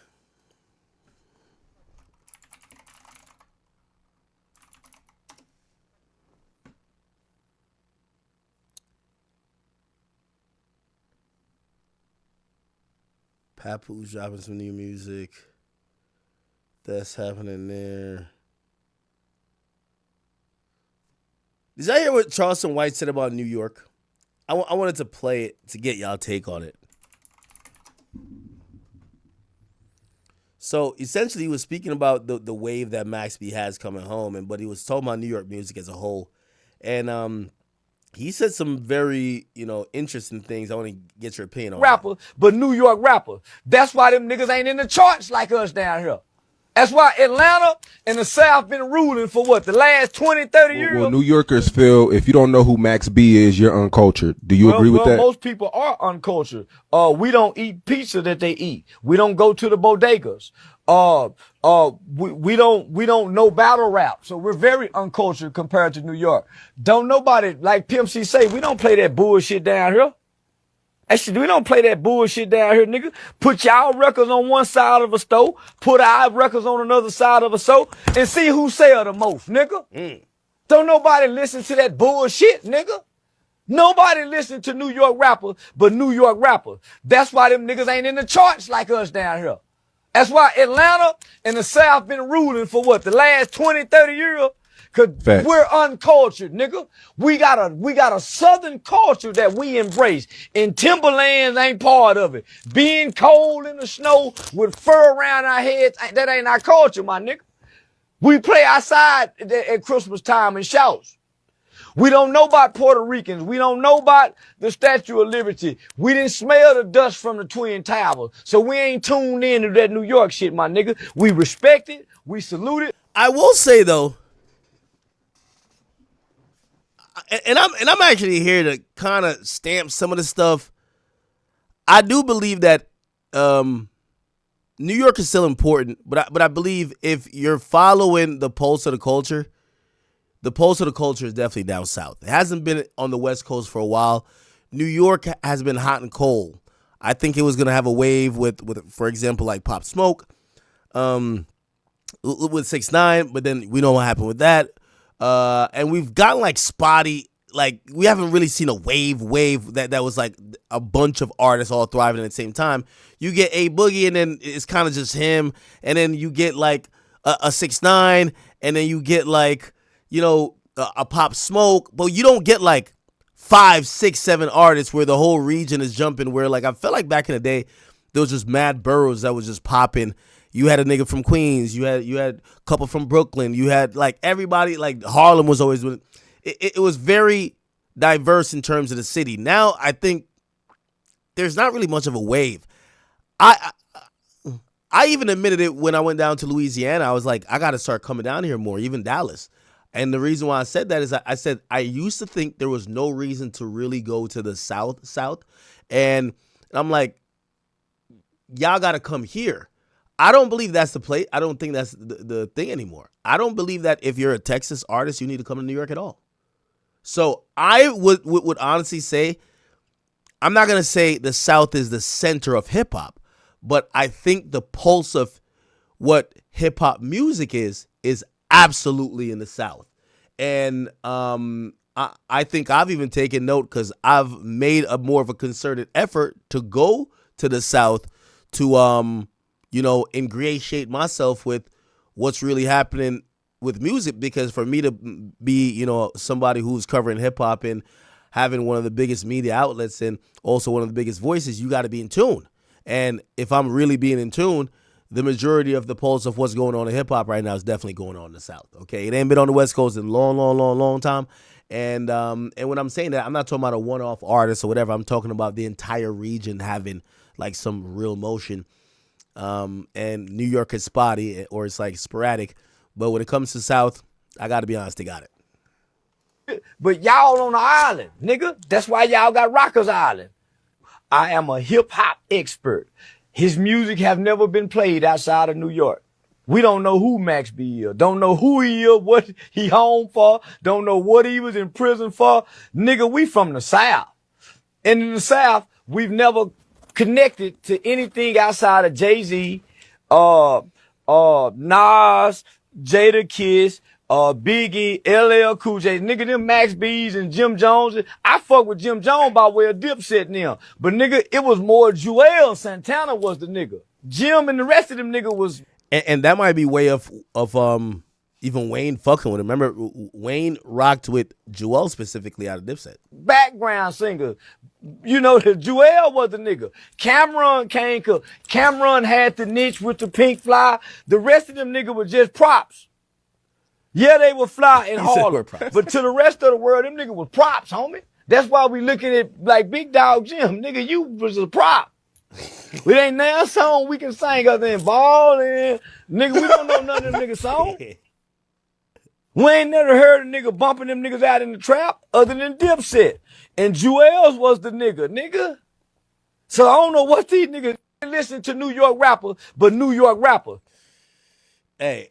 Papoose dropping some new music. That's happening there. Did y'all hear what Charleston White said about New York? I wanted to play it to get y'all take on it. So essentially, he was speaking about the wave that Max B has coming home, but he was talking about New York music as a whole, and he said some very interesting things. I want to get your opinion on. Rapper, but New York rapper. That's why them niggas ain't in the charts like us down here. That's why Atlanta and the South been ruling for what, the last 20, 30 years? Well, New Yorkers feel if you don't know who Max B is, you're uncultured. Do you agree with that? Most people are uncultured. We don't eat pizza that they eat. We don't go to the bodegas. We don't know battle rap. So we're very uncultured compared to New York. Don't nobody, like Pimp C say, we don't play that bullshit down here. Actually, we don't play that bullshit down here, nigga. Put y'all records on one side of a store, put our records on another side of a store, and see who sell the most, nigga. Don't nobody listen to that bullshit, nigga. Nobody listen to New York rappers, but New York rappers. That's why them niggas ain't in the charts like us down here. That's why Atlanta and the South been ruling for what, the last 20, 30 years? Cause we're uncultured, nigga. We got a Southern culture that we embrace. And Timberlands ain't part of it. Being cold in the snow with fur around our heads, that ain't our culture, my nigga. We play outside at Christmas time and shouts. We don't know about Puerto Ricans. We don't know about the Statue of Liberty. We didn't smell the dust from the Twin Towers. So we ain't tuned in to that New York shit, my nigga. We respect it. We salute it. I will say though, and I'm actually here to kind of stamp some of the stuff. I do believe that New York is still important, but I believe if you're following the pulse of the culture is definitely down south. It hasn't been on the West Coast for a while. New York has been hot and cold. I think it was gonna have a wave with for example, like Pop Smoke, with 6ix9ine, but then we know what happened with that. And we've gotten like spotty, like we haven't really seen a wave that was like a bunch of artists all thriving at the same time. You get A Boogie and then it's kind of just him, and then you get like a 6ix9ine, and then you get like a Pop Smoke, but you don't get like 5, 6, 7 artists where the whole region is jumping. Where like I felt like back in the day there was just mad boroughs that was just popping. You had a nigga from Queens. You had a couple from Brooklyn. You had like everybody, like Harlem was always doing it. It was very diverse in terms of the city. Now I think there's not really much of a wave. I even admitted it when I went down to Louisiana. I was like, I got to start coming down here more, even Dallas. And the reason why I said that is I said I used to think there was no reason to really go to the South. And I'm like, y'all got to come here. I don't believe that's the play. I don't think that's the thing anymore. I don't believe that if you're a Texas artist, you need to come to New York at all. So I would honestly say, I'm not going to say the South is the center of hip hop, but I think the pulse of what hip hop music is absolutely in the South. And I think I've even taken note because I've made a more of a concerted effort to go to the South to ingratiate myself with what's really happening with music, because for me to be, somebody who's covering hip hop and having one of the biggest media outlets and also one of the biggest voices, you got to be in tune. And if I'm really being in tune, the majority of the pulse of what's going on in hip hop right now is definitely going on in the South. Okay, it ain't been on the West Coast in a long time. And when I'm saying that, I'm not talking about a one-off artist or whatever. I'm talking about the entire region having like some real motion. and New York is spotty or it's like sporadic. But when it comes to South, I got to be honest, they got it. But y'all on the island, nigga. That's why y'all got Rockers Island. I am a hip-hop expert. His music have never been played outside of New York. We don't know who Max B is. Don't know who he is, what he home for. Don't know what he was in prison for. Nigga, we from the South. And in the South, we've never connected to anything outside of Jay-Z, Nas, Jada Kiss, Biggie, LL Cool J, nigga, them Max B's and Jim Jones. I fuck with Jim Jones by way of Dipset now. But nigga, it was more Joel Santana was the nigga. Jim and the rest of them nigga was. And that might be way of even Wayne fucking with him. Remember, Wayne rocked with Joel specifically out of Dipset. Background singer. You know, Joel was the nigga. Cameron came, cause Cameron had the niche with the pink fly. The rest of them nigga was just props. Yeah, they were fly and hard. But to the rest of the world, them nigga was props, homie. That's why we looking at like Big Dog Jim. Nigga, you was a prop. We ain't now a song we can sing other than ball and nigga, we don't know none of them niggas song. We ain't never heard a nigga bumping them niggas out in the trap other than Dipset. And Jewels was the nigga. So I don't know what these niggas listen to New York rapper, but New York rapper. Hey,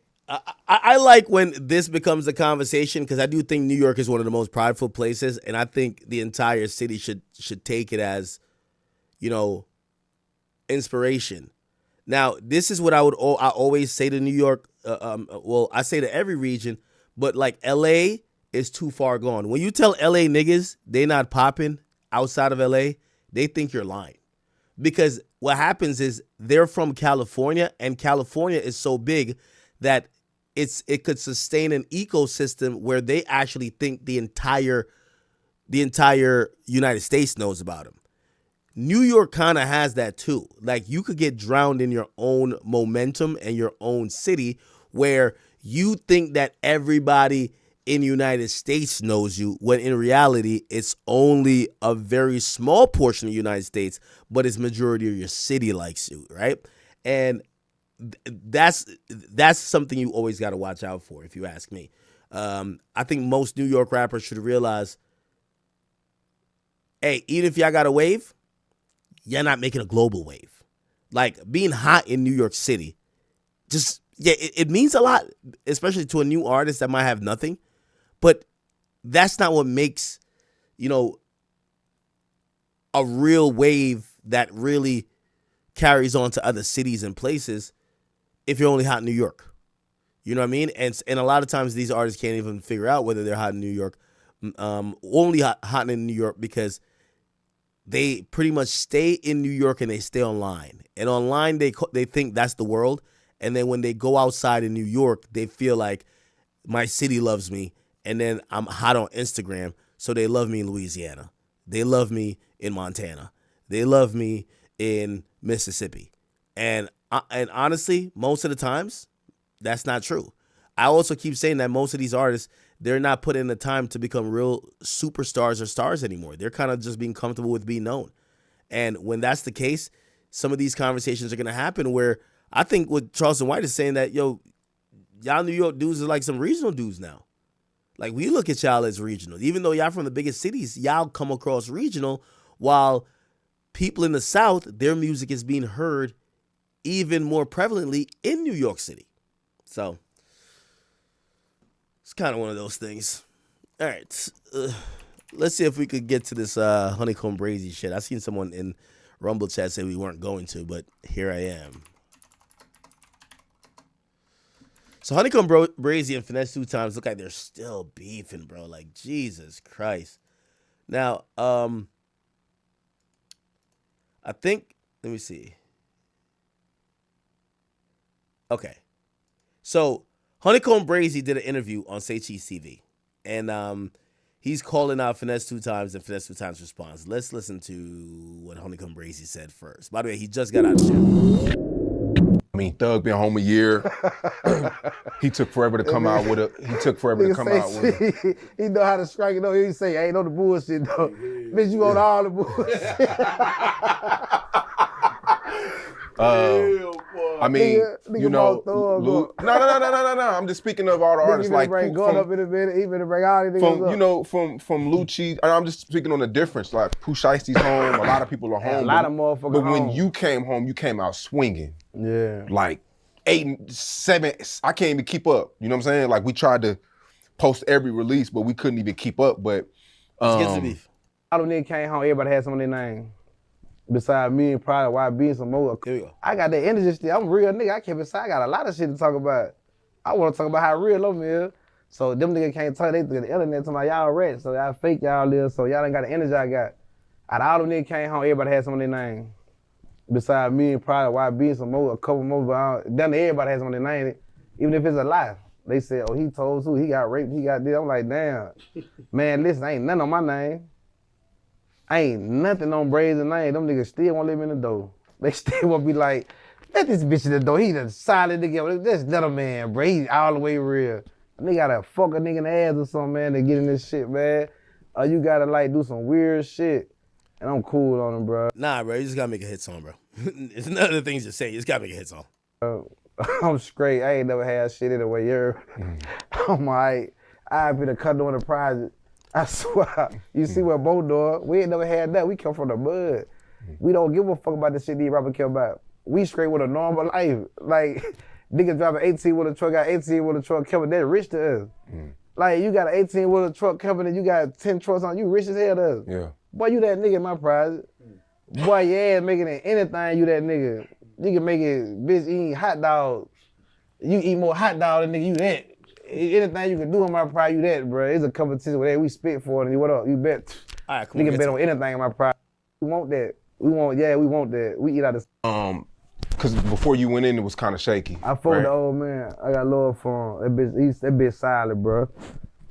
I like when this becomes a conversation because I do think New York is one of the most prideful places, and I think the entire city should take it as, inspiration. Now, this is what I always say to New York. Well, I say to every region, but like LA is too far gone. When you tell LA niggas they not popping outside of LA, they think you're lying. Because what happens is they're from California, and California is so big that it could sustain an ecosystem where they actually think the entire United States knows about them. New York kind of has that too. Like you could get drowned in your own momentum and your own city where you think that everybody in the United States knows you, when in reality, it's only a very small portion of the United States, but it's majority of your city likes you, right? And that's something you always got to watch out for, if you ask me. I think most New York rappers should realize, hey, even if y'all got a wave, you're not making a global wave. Like being hot in New York City, it means a lot, especially to a new artist that might have nothing. But that's not what makes, a real wave that really carries on to other cities and places if you're only hot in New York. You know what I mean? And a lot of times these artists can't even figure out whether they're hot in New York, only hot in New York because they pretty much stay in New York and they stay online. And online, they think that's the world. And then when they go outside in New York, they feel like my city loves me. And then I'm hot on Instagram, so they love me in Louisiana. They love me in Montana. They love me in Mississippi. And honestly, most of the times, that's not true. I also keep saying that most of these artists, they're not putting in the time to become real superstars or stars anymore. They're kind of just being comfortable with being known. And when that's the case, some of these conversations are going to happen where I think what Charleston White is saying that, y'all New York dudes are like some regional dudes now. Like, we look at y'all as regional. Even though y'all from the biggest cities, y'all come across regional, while people in the South, their music is being heard even more prevalently in New York City. So it's kind of one of those things. All right. Let's see if we could get to this Honeycomb Brazy shit. I seen someone in Rumble chat say we weren't going to, but here I am. So Honeycomb Brazy and Finesse 2 Times look like they're still beefing, bro. Like, Jesus Christ. Now, I think, let me see. Okay. So Honeycomb Brazy did an interview on Say Cheese TV. And he's calling out Finesse 2 Times, and Finesse 2 Times responds. Let's listen to what Honeycomb Brazy said first. By the way, he just got out of jail. I mean, Thug been home a year. He took forever to come out with a. He took forever to come out with a. He know how to strike it. He say, "I ain't on the bullshit though." Bitch, you on all the bullshit. I mean, Nigga you know, Thug no. I'm just speaking of all the artists like bring going up in a minute. He finna bring all these niggas from up. you know from Lucci. I'm just speaking on the difference. Like Pooh Shiesty's home. A lot of people are home. A lot of motherfuckers But when home. you came home, you came out swinging. Yeah. Like 8, 7. I can't even keep up. You know what I'm saying? Like we tried to post every release, but we couldn't even keep up. But Let's get to the beef. All them niggas came home, everybody had some of their name. Besides me and probably YB and some more. Here we go. I got that energy still. I'm a real nigga. I kept it inside. I got a lot of shit to talk about. I want to talk about how real I'm is. So them niggas can't talk. They through the internet talking about y'all rats. So y'all fake y'all live. So y'all ain't got the energy I got. Out of all them niggas came home, everybody had some of their name. Besides me and probably YB and some more, a couple more. But down to everybody has some of their name. Even if it's a lie. They said, oh, he told who, he got raped, he got this. I'm like, damn. Man, listen, ain't nothing on my name. Ain't nothing on Brazen's name. Them niggas still won't let me in the door. They still won't be like, let this bitch in the door. He done solid nigga. This little man, bro. He all the way real. A nigga gotta fuck a nigga in the ass or something, man, to get in this shit, man. Or you gotta like do some weird shit. And I'm cool on him, bro. Nah, bro, you just gotta make a hit song, bro. It's none of the things you say. You just gotta make a hit song. I'm straight. I ain't never had shit anyway. I'm alright. I been a cut on the project. I swear. You see what Bo doing? We ain't never had that. We come from the mud. We don't give a fuck about the shit these rappers care about. We straight with a normal life. Like, niggas driving 18 with a truck, got 18 with a truck coming, they rich to us. Like, you got an 18 with a truck coming and you got 10 trucks on, you rich as hell to us. Yeah. Boy, you that nigga in my project. Boy, your ass making it anything, you that nigga. You can make it, bitch, eating hot dogs. You eat more hot dog than nigga, you that. Anything you can do in my pride, you that, bro. It's a competition where we spit for it, and you, what up? You bet. All right, cool. Nigga bet on anything in my pride. We want that. We want that. We eat out of. Cause before you went in, it was kind of shaky. I fought with the old man. I got love for him. That bitch solid, bro.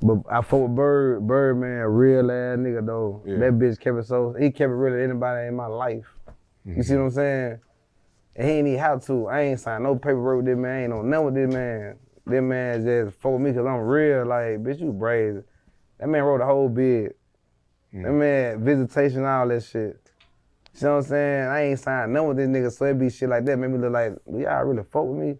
But I fought with Bird man, real ass nigga though. Yeah. That bitch kept it so. He kept it real to anybody in my life. You see what I'm saying? And he ain't even have to. I ain't signed no paperwork with this man. I ain't no nothing with this man. This man just fought with me because I'm real. Like, bitch, you brazen. That man wrote a whole bid. That man, visitation, all that shit. You know what I'm saying? I ain't signed nothing with this nigga, so it be shit like that. Made me look like, do y'all really fuck with me? You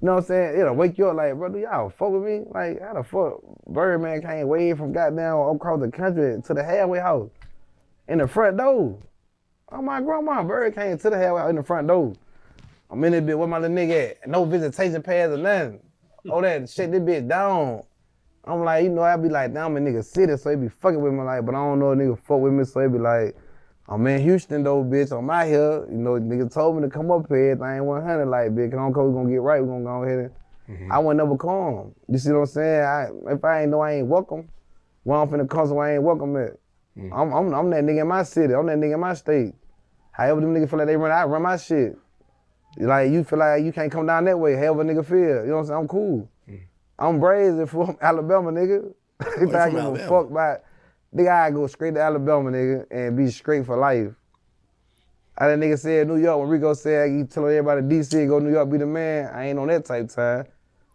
know what I'm saying? It'll wake you up like, bro, do y'all fuck with me? Like, how the fuck? Birdman came way from goddamn across the country to the halfway house. In the front door. Oh, my grandma, Bird came to the halfway house in the front door. I'm in this bitch, where my little nigga at? No visitation pass or nothing. Oh, that shit, this bitch down. I'm like, you know, I be like, damn, I'm a nigga city, so they be fucking with me, like, but I don't know a nigga fuck with me, so they be like, I'm in Houston though, bitch, I'm out here. You know, nigga told me to come up here, everything 100, like, bitch, come on, we gonna get right, we gonna go ahead and, I would never come. You see what I'm saying? If I ain't know I ain't welcome, where I'm finna come, so I ain't welcome at. I'm that nigga in my city, I'm that nigga in my state. However them niggas feel like they run, I run my shit. Like, you feel like you can't come down that way, however nigga feel. You know what I'm saying? I'm cool. I'm brazen from Alabama, nigga. If I give a fuck about, nigga, I go straight to Alabama, nigga, and be straight for life. How that nigga said New York, when Rico said he telling everybody DC go to New York, be the man, I ain't on that type time.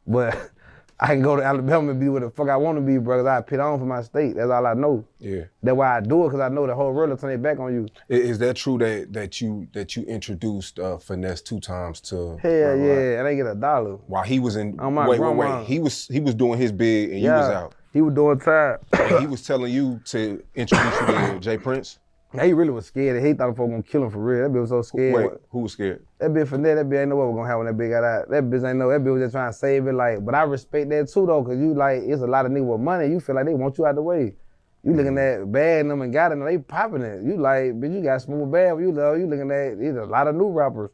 But I can go to Alabama and be where the fuck I want to be, bro, 'cause I pit on for my state. That's all I know. Yeah. That's why I do it, 'cause I know the whole world will turn their back on you. Is that true that you introduced Finesse 2 times to? Hell yeah, and they get $1. While he was in, On my wait, grandma. he was doing his big and you was out. He was doing time. And he was telling you to introduce you to Jay Prince? He really was scared. He thought the folk gonna kill him for real. That bitch was so scared. Wait, who was scared? That bitch Finesse, that bitch ain't know what was gonna happen when that bitch got out. That bitch ain't know, that bitch was just trying to save it, like, but I respect that too though, 'cause you like, it's a lot of niggas with money, you feel like they want you out the way. You looking at bagging them and got them, they popping it. You like, bitch, you got smooth bag, you looking at, there's a lot of new rappers.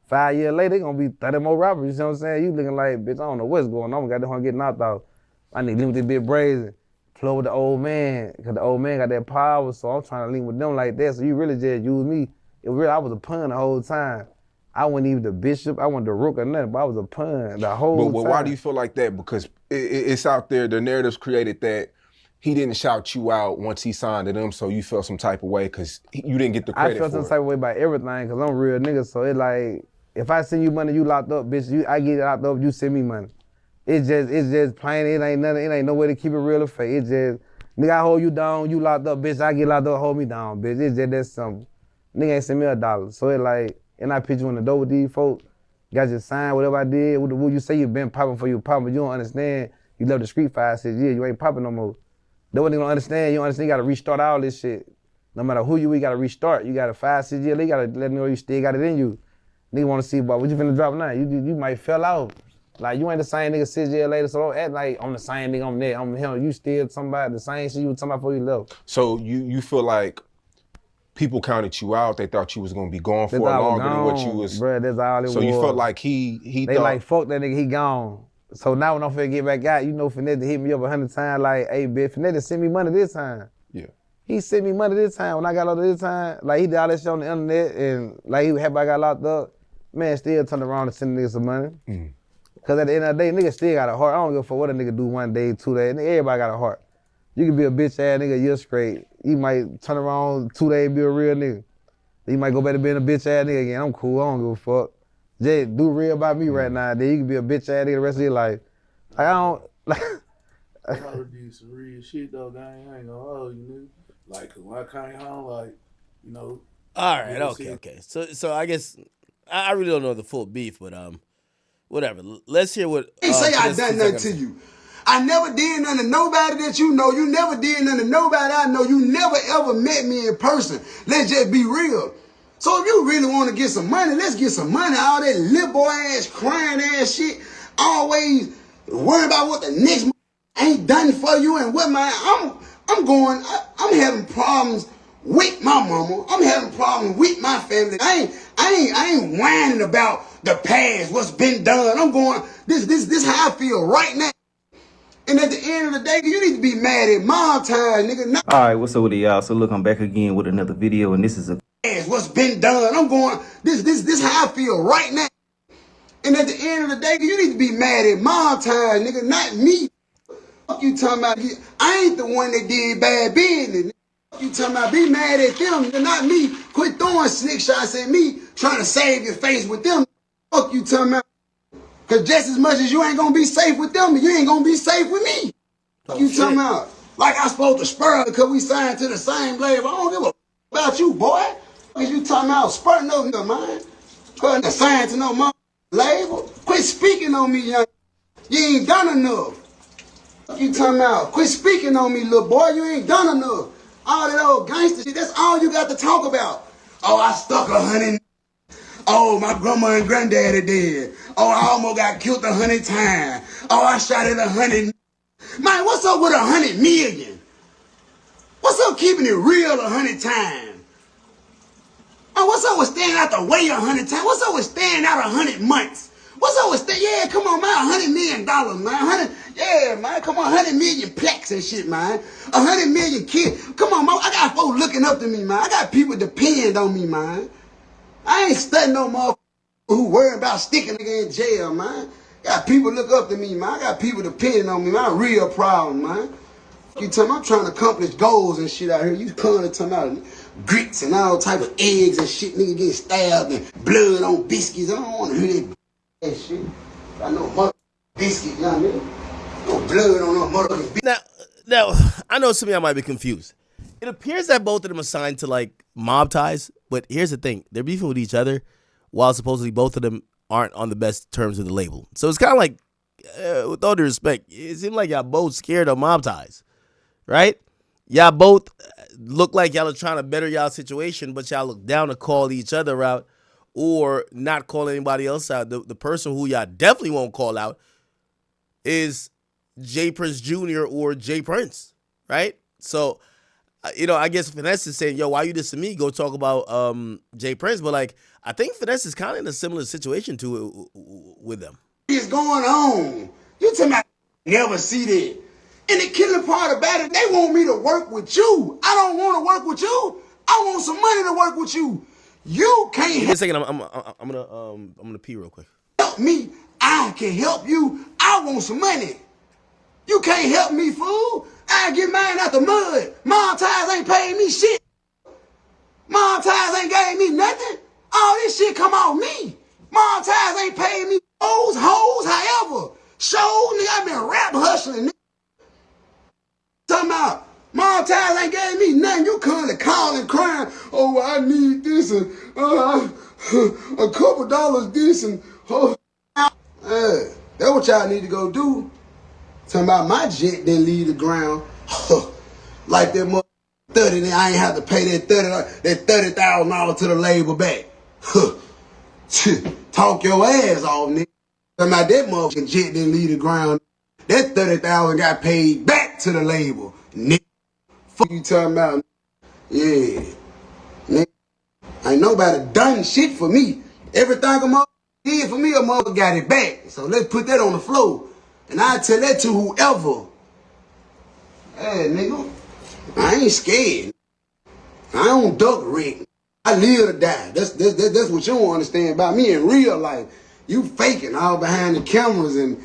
5 years later, they gonna be 30 more rappers, you see what I'm saying? You looking like, bitch, I don't know what's going on, got the one getting knocked out. I need to link with this bitch brazen. Flow with the old man, 'cause the old man got that power, so I'm trying to link with them like that, so you really just use me. It really, I was a pun the whole time. I wasn't even the bishop, I wasn't the rook or nothing, but I was a pun the whole time. But why do you feel like that? Because it's out there, the narrative's created that he didn't shout you out once he signed to them, so you felt some type of way because you didn't get the credit for it. I felt some type of way about everything, 'cause I'm a real nigga, so it like, if I send you money, you locked up, bitch, I get locked up, you send me money. It's just plain, it ain't nothing, it ain't no way to keep it real or fake. It's just, nigga, I hold you down, you locked up, bitch, I get locked up, hold me down, bitch. It's just that simple. Nigga ain't send me $1. So it like, and I pitch you in the door with these folks, Got your sign, whatever I did. What you say you been popping for you popping, but you don't understand. You left the street 5, 6 years. You ain't popping no more. That what they don't understand. You don't understand. You gotta restart all this shit. No matter who you gotta restart. You got a 5, 6 year. You gotta let them know you still got it in you. Nigga wanna see about what you finna drop now. You might fell out. Like you ain't the same nigga 6 years later. So don't act like I'm the same nigga. I'm there. I'm him. You still somebody the same shit you was talking about before you left. So you feel like people counted you out. They thought you was gonna be gone for longer than what you was. Bruh, that's all it was. So you felt like he they thought like fuck that nigga. He gone. So now when I'm finna get back out, you know Finesse hit me up 100 times like, hey bitch, Finesse sent me money this time. Yeah. He sent me money this time. When I got locked up this time, like he did all that shit on the internet and like he happy I got locked up. Man, still turned around and send niggas some money. Cause at the end of the day, nigga still got a heart. I don't give a fuck what a nigga do 1 day, 2 days. Nigga, everybody got a heart. You can be a bitch ass nigga a year straight. You might turn around 2 days and be a real nigga. You might go back to being a bitch ass nigga again. I'm cool, I don't give a fuck. Just do real by me right now. Then you can be a bitch ass nigga the rest of your life. Like, I don't, like. I probably did some real shit though, gang. I ain't gonna hold you, nigga. Like, cause when I came home, like, you know. All right, okay. So I guess, I really don't know the full beef, but whatever. Let's hear what. Ain't say I done nothing to you. I never did nothing to nobody that you know. You never did nothing to nobody I know. You never ever met me in person. Let's just be real. So if you really want to get some money, let's get some money. All that little boy ass, crying ass shit. Always worrying about what the next ain't done for you and what I'm having problems with my mama. I'm having problems with my family. I ain't whining about the past, what's been done. I'm going, this how I feel right now. And at the end of the day, you need to be mad at mom time, nigga. Alright, what's up with y'all? So look, I'm back again with another video, and this is a what's been done. I'm going, this how I feel right now. And at the end of the day, you need to be mad at mom time, nigga, not me. Fuck you talking about? I ain't the one that did bad business. Fuck you talking about? Be mad at them, nigga, not me. Quit throwing slick shots at me, trying to save your face with them. Fuck you talking about? Cause just as much as you ain't gonna be safe with them, you ain't gonna be safe with me. Fuck you talking about? Like I supposed to spur because we signed to the same label. I don't give a about you, boy. What you talking about? Spur no nigga, man. Couldn't sign to no mother label. Quit speaking on me, young. You ain't done enough. What you talking about? Quit speaking on me, little boy. You ain't done enough. All that old gangster shit, that's all you got to talk about. Oh, I stuck 100. Oh, my grandma and granddaddy did. Oh, I almost got killed 100 times. Oh, I shot at 100. Man, what's up with 100 million? What's up keeping it real 100 times? Oh, what's up with staying out the way 100 times? What's up with staying out 100 months? What's up with yeah, come on, man, $100 million, man. Yeah, man, come on, 100 million plaques and shit, man. 100 million kids. Come on, man, I got folks looking up to me, man. I got people depend on me, man. I ain't studying no motherfucker who worry about sticking nigga in jail, man. Got people look up to me, man. I got people depending on me, man. Real problem, man. You tell me I'm trying to accomplish goals and shit out here. You coming to talk about grits and all type of eggs and shit, nigga getting stabbed and blood on biscuits. I don't want to hear that shit. I know mother biscuit, young nigga. No blood on no motherfucking biscuit. Now, I know some of y'all might be confused. It appears that both of them are signed to like mob ties, but here's the thing. They're beefing with each other while supposedly both of them aren't on the best terms with the label. So it's kind of like, with all due respect, it seems like y'all both scared of mob ties, right? Y'all both look like y'all are trying to better y'all situation, but y'all look down to call each other out or not call anybody else out. The person who y'all definitely won't call out is J Prince Jr. or J Prince, right? So, I guess Finesse is saying, yo, why you dissing me? Go talk about J Prince. But, like, I think Finesse is kind of in a similar situation to it with them. What's going on? You tell me I never see that. And the killing part about it, they want me to work with you. I don't want to work with you. I want some money to work with you. You can't Give me a second. I'm gonna pee real quick. Help me. I can help you. I want some money. You can't help me, fool. I get mine out the mud. Mom ties ain't paid me shit. Mom ties ain't gave me nothing. All this shit come off me. Mom ties ain't paid me hoes, however. Shows, nigga, I been rap hustling, nigga. Talking about Mom ties ain't gave me nothing. You come to call and crying, oh, I need this and A couple dollars this and that's what y'all need to go do. Talking about my jet didn't leave the ground. Like that mother 30, I ain't have to pay that $30,000 to the label back. Talk your ass off, nigga. Talking about that motherfucking jet didn't leave the ground. That $30,000 got paid back to the label, nigga. Fuck you talking about? Yeah, nigga. Ain't nobody done shit for me. Everything a mother did for me, a mother got it back. So let's put that on the floor. And I tell that to whoever. Hey, nigga, I ain't scared. I don't duck Rick. I live or die. That's what you don't understand about me in real life. You faking all behind the cameras and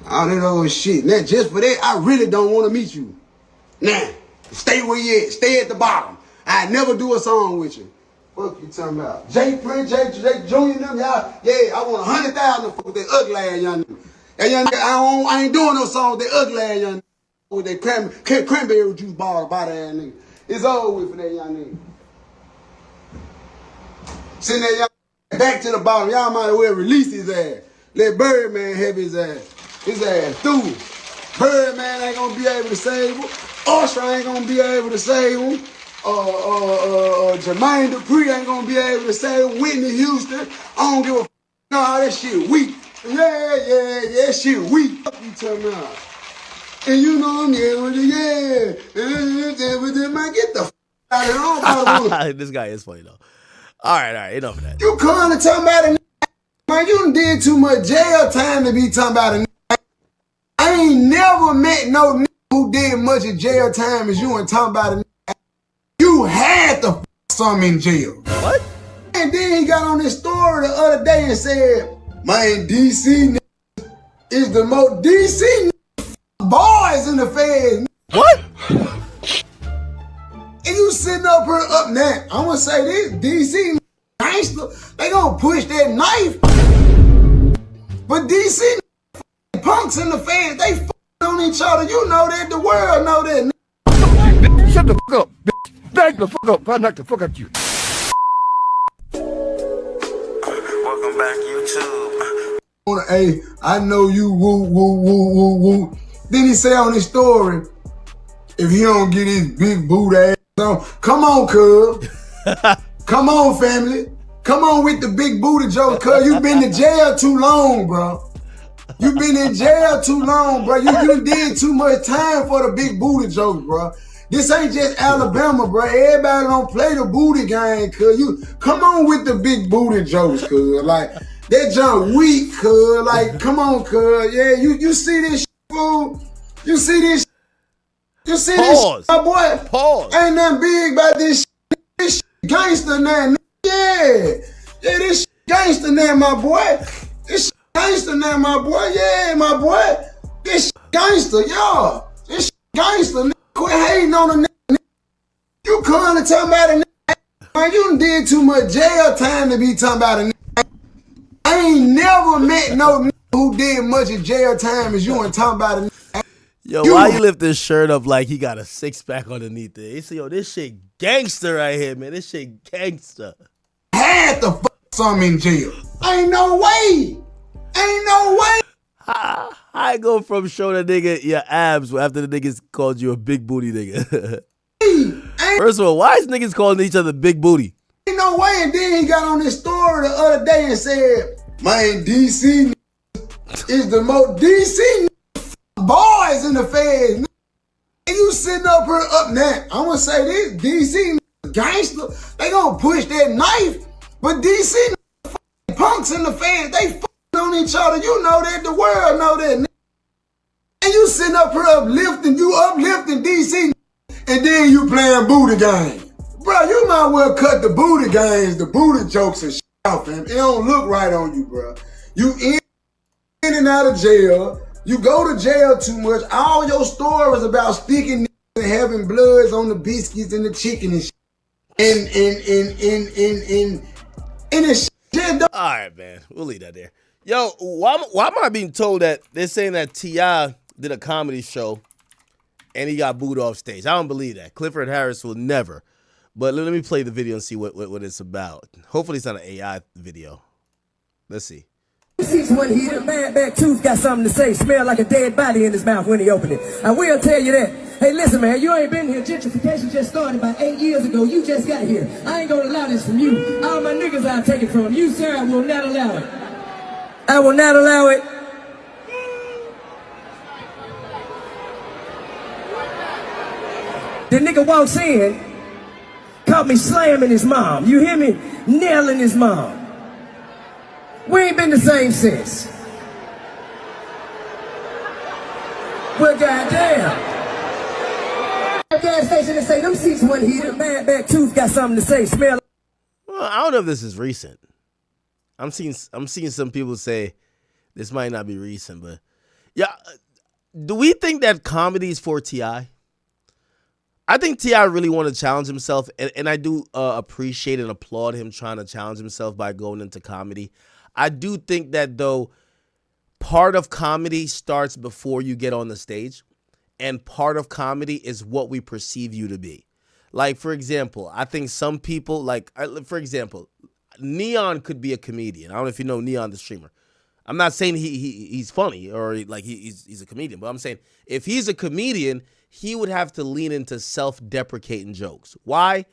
all that old shit. Now, just for that, I really don't want to meet you. Now, stay where you at. Stay at the bottom. I never do a song with you. Fuck you talking about? Jay Prince, Jay Jr. them, y'all. Yeah, I want 100,000 to fuck with that ugly ass young nigga. That young nigga, I ain't doing no song with that ugly ass young nigga. With that cranberry juice bottle body ass nigga. It's over with for that young nigga. Send that young back to the bottom. Y'all might as well release his ass. Let Birdman have his ass. His ass through. Birdman ain't gonna be able to save him. Usher ain't gonna be able to save him. Jermaine Dupri ain't gonna be able to save him. Whitney Houston. I don't give a f. No, that shit weak. Yeah, that shit weak. What you talking about? And you know I'm yeah. Man, get the f out of here. This guy is funny though. All right, enough of that. You calling to talking about a man, you done did too much jail time to be talking about a I ain't never met no nigga who did much of jail time as you and talking about a You had to f some in jail. What? And then he got on this story the other day and said, man, DC is the most DC boys in the feds. What? And you sitting up here up now. I'm gonna say this, DC gangster, they gonna push that knife. But DC punks in the feds, they f on each other. You know that, the world know that. Shut the fuck up, bitch. Back the fuck up, if I knock the fuck out you. Welcome back, YouTube. Hey, I know you woo. Then he say on his story, if he don't get his big boot ass on, come on, cuz. Come on, family. Come on with the big booty joke, cuz. You been to jail too long, bro. You been in jail too long, bro. You did too much time for the big booty jokes, bro. This ain't just Alabama, bro. Everybody don't play the booty game, cuz. You come on with the big booty jokes, cuz. Like, that junk weak, cuz. Like, come on, cuz. Yeah, you see this shit, fool? You see this? You see Pause. this, my boy? Pause. Ain't nothing big about this shit. This shit gangster now. Yeah, this shit gangster now, my boy. This shit gangster now, my boy. Yeah, my boy. This shit gangster, y'all. This shit gangster. Quit hating on a nigga. You calling to talk about a nigga. Man, you done did too much jail time to be talking about a nigga. I ain't never met no nigga who did much of jail time as you and talking about a nigga. Yo, why you lift this shirt up like he got a six-pack underneath it? He said, yo, this shit gangster right here, man. This shit gangster. Had to f some in jail. Ain't no way. Ain't no way. I go from show the nigga your abs after the niggas called you a big booty nigga. First of all, why is niggas calling each other big booty? Ain't no way. And then he got on this story the other day and said, man, DC is the most DC boys in the feds. And you sitting up here up now. I'm gonna say this, DC gangster, they gonna push that knife. But DC punks in the feds, they on each other. You know that, the world know that. And you sitting up here uplifting DC, and then you playing booty games. Bro, you might well cut the booty games, the booty jokes and shit out, fam. It don't look right on you, bro. You in and out of jail. You go to jail too much. All your stories about sticking and having bloods on the biscuits and the chicken and shit. And it's shit. All right, man. We'll leave that there. Yo, why am I being told that they're saying that T.I. did a comedy show and he got booed off stage? I don't believe that. Clifford Harris will never But let me play the video and see what it's about. Hopefully it's not an AI video. Let's see. When he the man back tooth got something to say, smell like a dead body in his mouth when he opened it. I will tell you that. Hey, listen, man, you ain't been here. Gentrification just started about 8 years ago. You just got here. I ain't gonna allow this from you. All my niggas I'll take it from you, sir. I will not allow it. I will not allow it. The nigga walks in, caught me slamming his mom. You hear me? Nailing his mom. We ain't been the same since. Well, goddamn. Gas station and say them seats wasn't heated. Man back tooth got something to say. Smell. Well, I don't know if this is recent. I'm seeing some people say this might not be recent, but yeah. Do we think that comedy is for T.I.? I think T.I. really want to challenge himself, and I do appreciate and applaud him trying to challenge himself by going into comedy. I do think that, though, part of comedy starts before you get on the stage, and part of comedy is what we perceive you to be. Like, for example, I think some people, for example, Neon could be a comedian. I don't know if you know Neon, the streamer. I'm not saying he's funny or he's a comedian, but I'm saying if he's a comedian, he would have to lean into self-deprecating jokes. Why?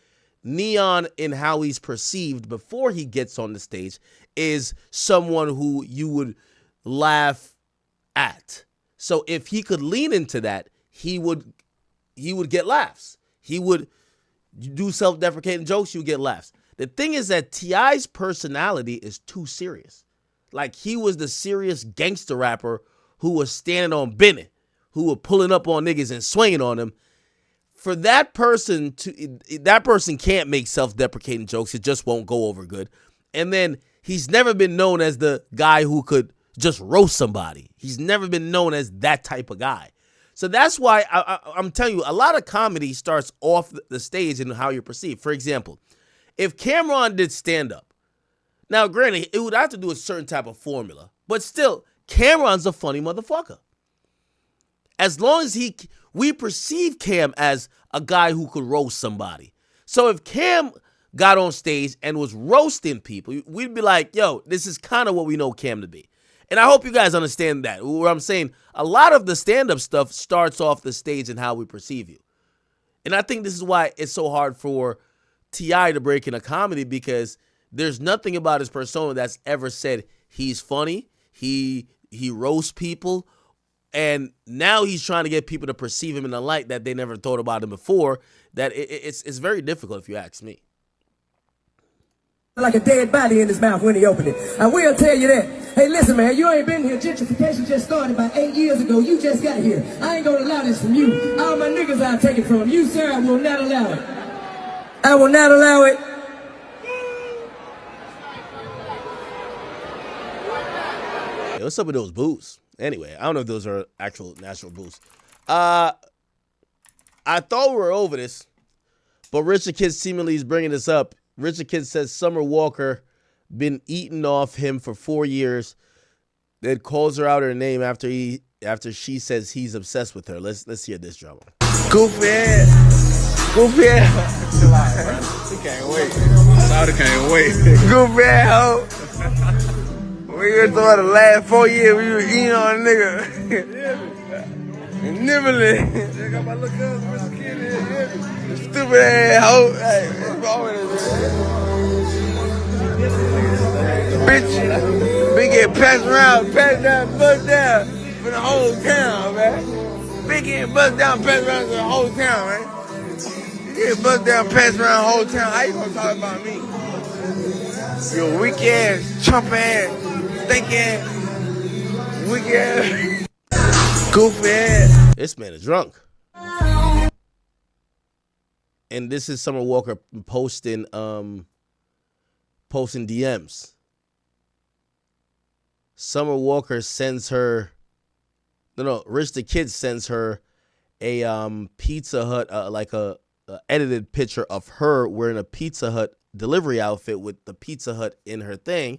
Neon, in how he's perceived before he gets on the stage, is someone who you would laugh at. So if he could lean into that, he would get laughs. He would do self-deprecating jokes, you would get laughs. The thing is that T.I.'s personality is too serious. Like, he was the serious gangster rapper who was standing on Bennett, who were pulling up on niggas and swinging on them. For that person can't make self-deprecating jokes. It just won't go over good. And then he's never been known as the guy who could just roast somebody. He's never been known as that type of guy. So that's why I'm telling you, a lot of comedy starts off the stage and how you're perceived. For example, if Cameron did stand-up, now granted, it would have to do a certain type of formula, but still, Cameron's a funny motherfucker. As long as we perceive Cam as a guy who could roast somebody. So if Cam got on stage and was roasting people, we'd be like, yo, this is kind of what we know Cam to be. And I hope you guys understand that. Where I'm saying a lot of the stand-up stuff starts off the stage and how we perceive you. And I think this is why it's so hard for T.I. to break into comedy, because there's nothing about his persona that's ever said he's funny, he roasts people, and now he's trying to get people to perceive him in a light that they never thought about him before. That it's very difficult, if you ask me. Like a dead body in his mouth when he opened it. I will tell you that. Hey, listen, man, you ain't been here. Gentrification just started about 8 years ago. You just got here. I ain't gonna allow this from you. All my niggas I'll take it from you, sir. I will not allow it. I will not allow it. Hey, what's up with those boos? Anyway, I don't know if those are actual natural boos. I thought we were over this, but Richard Kidd seemingly is bringing this up. Richard Kidd says Summer Walker been eating off him for 4 years, then calls her out her name after she says he's obsessed with her. Let's hear this drama. Goofy ass. Goofy ass. Chill out, bro. He can't wait. Sauter can't wait. Goofy ass hoe. We were talking about the last 4 years we were eating on a nigga. And nibbling. Check out my little cousin, Mr. Kid. Stupid ass hoe. Hey, what's wrong with this, bitch? Been getting passed around, passed down, buzzed down for the whole town, man. Been getting buzzed down, passed around for the whole town, man. You get buzzed down, passed around the whole town. How you gonna talk about me? You a weak ass, chump ass, stink ass, weak ass, goofy ass. This man is drunk. And this is Summer Walker posting DMs. Summer Walker sends her, Rich the Kid sends her a Pizza Hut, like a edited picture of her wearing a Pizza Hut delivery outfit with the Pizza Hut in her thing,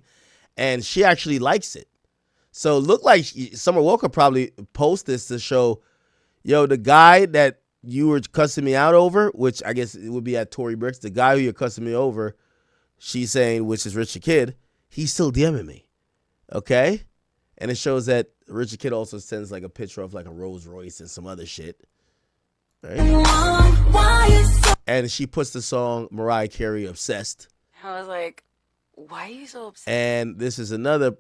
and she actually likes it. So it looked like Summer Walker probably posted this to show, yo, the guy that you were cussing me out over, which I guess it would be at Tory Bricks, the guy who you're cussing me over, she's saying, which is Rich the Kid, he's still DMing me. Okay? And it shows that Rich the Kid also sends like a picture of like a Rolls Royce and some other shit. Right? And she puts the song Mariah Carey, Obsessed. I was like, why are you so obsessed? And this is another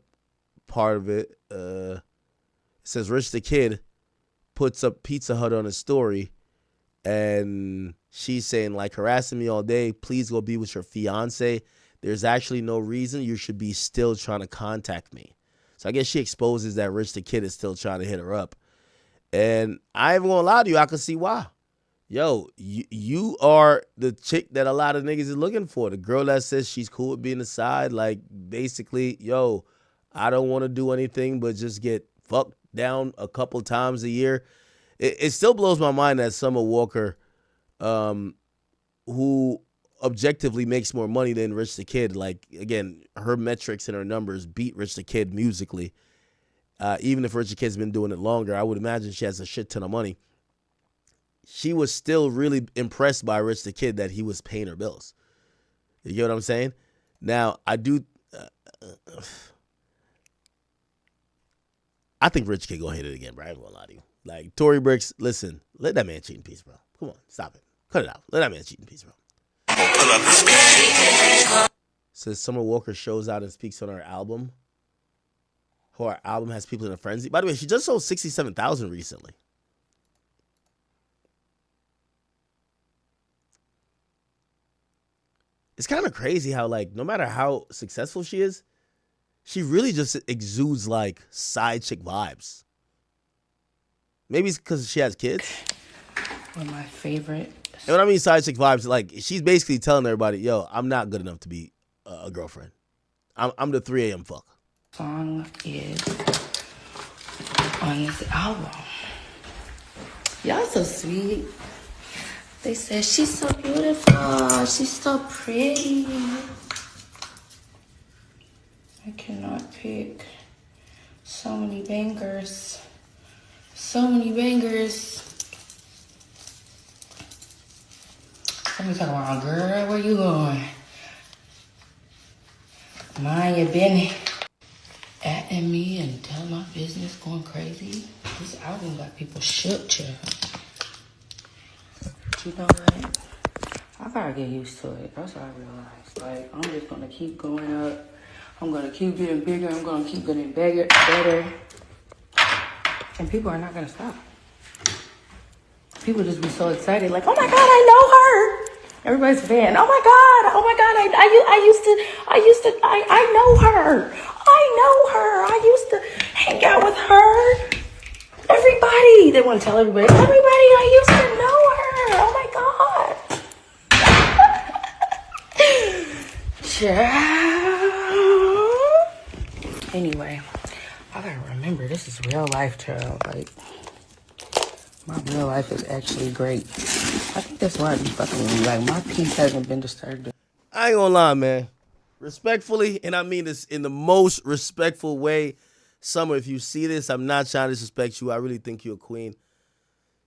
part of it. It says Rich the Kid puts up Pizza Hut on his story, and she's saying, like, harassing me all day. Please go be with your fiance. There's actually no reason you should be still trying to contact me. So I guess she exposes that Rich the Kid is still trying to hit her up. And I ain't gonna lie to you, I can see why. Yo, you are the chick that a lot of niggas is looking for. The girl that says she's cool with being aside. Like, basically, yo, I don't want to do anything but just get fucked down a couple times a year. It still blows my mind that Summer Walker, who objectively makes more money than Rich the Kid, like, again, her metrics and her numbers beat Rich the Kid musically. Even if Rich the Kid's been doing it longer, I would imagine she has a shit ton of money. She was still really impressed by Rich the Kid that he was paying her bills. You get what I'm saying? Now, I do... I think Rich Kid gonna hit it again, bro. I ain't gonna lie to you. Like, Tory Bricks, listen, let that man cheat in peace, bro. Come on, stop it. Cut it out. Let that man cheat in peace, bro. Says Summer Walker shows out and speaks on her album. Her album has people in a frenzy. By the way, she just sold 67,000 recently. It's kind of crazy how, like, no matter how successful she is, she really just exudes, like, side chick vibes. Maybe it's because she has kids. One of my favorite. And when I mean side chick vibes, like, she's basically telling everybody, yo, I'm not good enough to be a girlfriend. I'm the 3 a.m. fuck. Song is on this album. Y'all so sweet. They said she's so beautiful. She's so pretty. I cannot pick. So many bangers. So many bangers. Somebody talking about, girl, where you going? Mind your business. Atting me and telling my business, going crazy. This album got people shook, child. You know what? I gotta get used to it. That's what I realized. Like, I'm just gonna keep going up. I'm gonna keep getting bigger. I'm gonna keep getting better. And people are not gonna stop. People just be so excited, like, oh my God, I know her. Everybody's a fan. Oh my God, I know her. I used to hang out with her. Everybody, they want to tell everybody, I used to know her. Oh my God. Child. Anyway, I gotta remember, this is real life, child. Like, my real life is actually great. I think that's why I be fucking with me. Like, my peace hasn't been disturbed. I ain't gonna lie, man. Respectfully, and I mean this in the most respectful way. Summer, if you see this, I'm not trying to disrespect you. I really think you're a queen.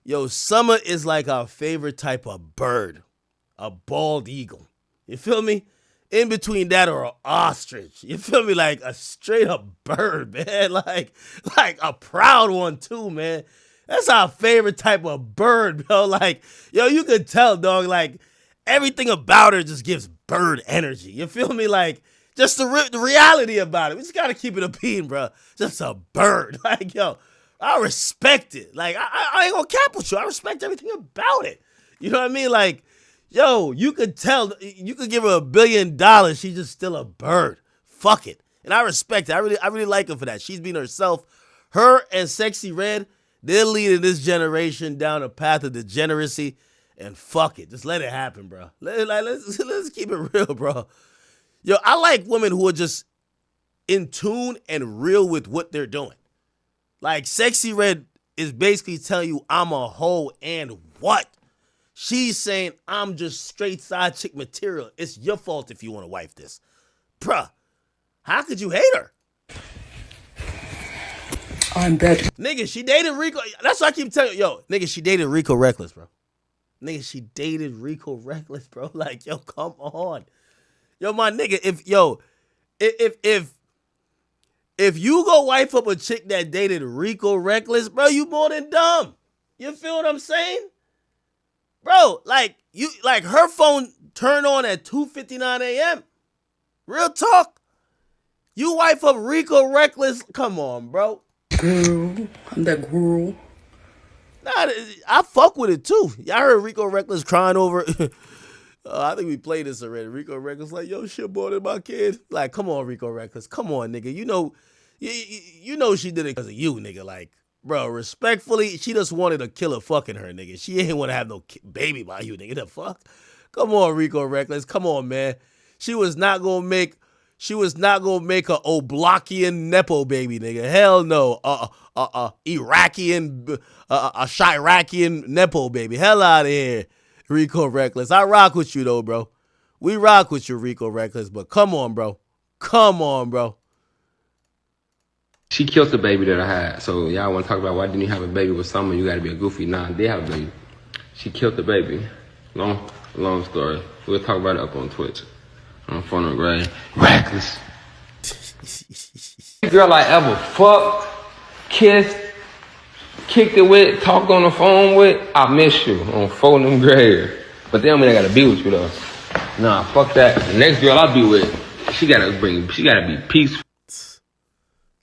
Yo, Summer is like our favorite type of bird. A bald eagle. You feel me? In between that or an ostrich. You feel me? Like a straight up bird, man. Like a proud one too, man. That's our favorite type of bird, bro. Like, yo, you could tell, dog, like, everything about her just gives bird energy. You feel me? Like, just the reality about it. We just got to keep it a bean, bro. Just a bird. Like, yo, I respect it. Like, I ain't going to cap with you. I respect everything about it. You know what I mean? Like, yo, you could tell. You could give her $1 billion. She's just still a bird. Fuck it. And I respect it. I really like her for that. She's being herself. Her and Sexy Red, they're leading this generation down a path of degeneracy. And fuck it. Just let it happen, bro. Let's keep it real, bro. Yo, I like women who are just in tune and real with what they're doing. Like, Sexy Red is basically telling you, I'm a hoe and what? She's saying, I'm just straight side chick material. It's your fault if you want to wife this. Bruh, how could you hate her? I'm dead. Nigga, she dated Rico. That's what I keep telling you. Yo, nigga, she dated Rico Reckless, bro. Nigga, she dated Rico Reckless, bro. Like, yo, come on. Yo, my nigga, if you go wife up a chick that dated Rico Reckless, bro, you more than dumb. You feel what I'm saying? Bro, like her phone turned on at 2:59 a.m. Real talk. You wife up Rico Reckless, come on, bro. Girl, I'm that girl. Nah, I fuck with it too. Y'all heard Rico Reckless crying over I think we played this already. Rico Reckless like, yo, shit more than my kid. Like, come on, Rico Reckless. Come on, nigga. You know she did it because of you, nigga. Like, bro, respectfully, she just wanted a killer fucking her, nigga. She ain't want to have no baby by you, nigga. The fuck? Come on, Rico Reckless. Come on, man. She was not gonna make a Oblakian Nepo baby, nigga. Hell no. Iraqian, a Chiracian Nepo baby. Hell out of here, Rico Reckless. I rock with you though, bro. We rock with you, Rico Reckless. But come on, bro. Come on, bro. She killed the baby that I had. So y'all want to talk about why didn't you have a baby with someone? You got to be a goofy. Nah, I did have a baby. She killed the baby. Long story. We'll talk about it up on Twitch. On Phone and Gray. Reckless. Girl I ever fucked, kissed, kicked it with, talked on the phone with, I miss you on Phone and Gray. But they don't mean I gotta be with you though. Nah, fuck that. The next girl I be with, she gotta be peaceful.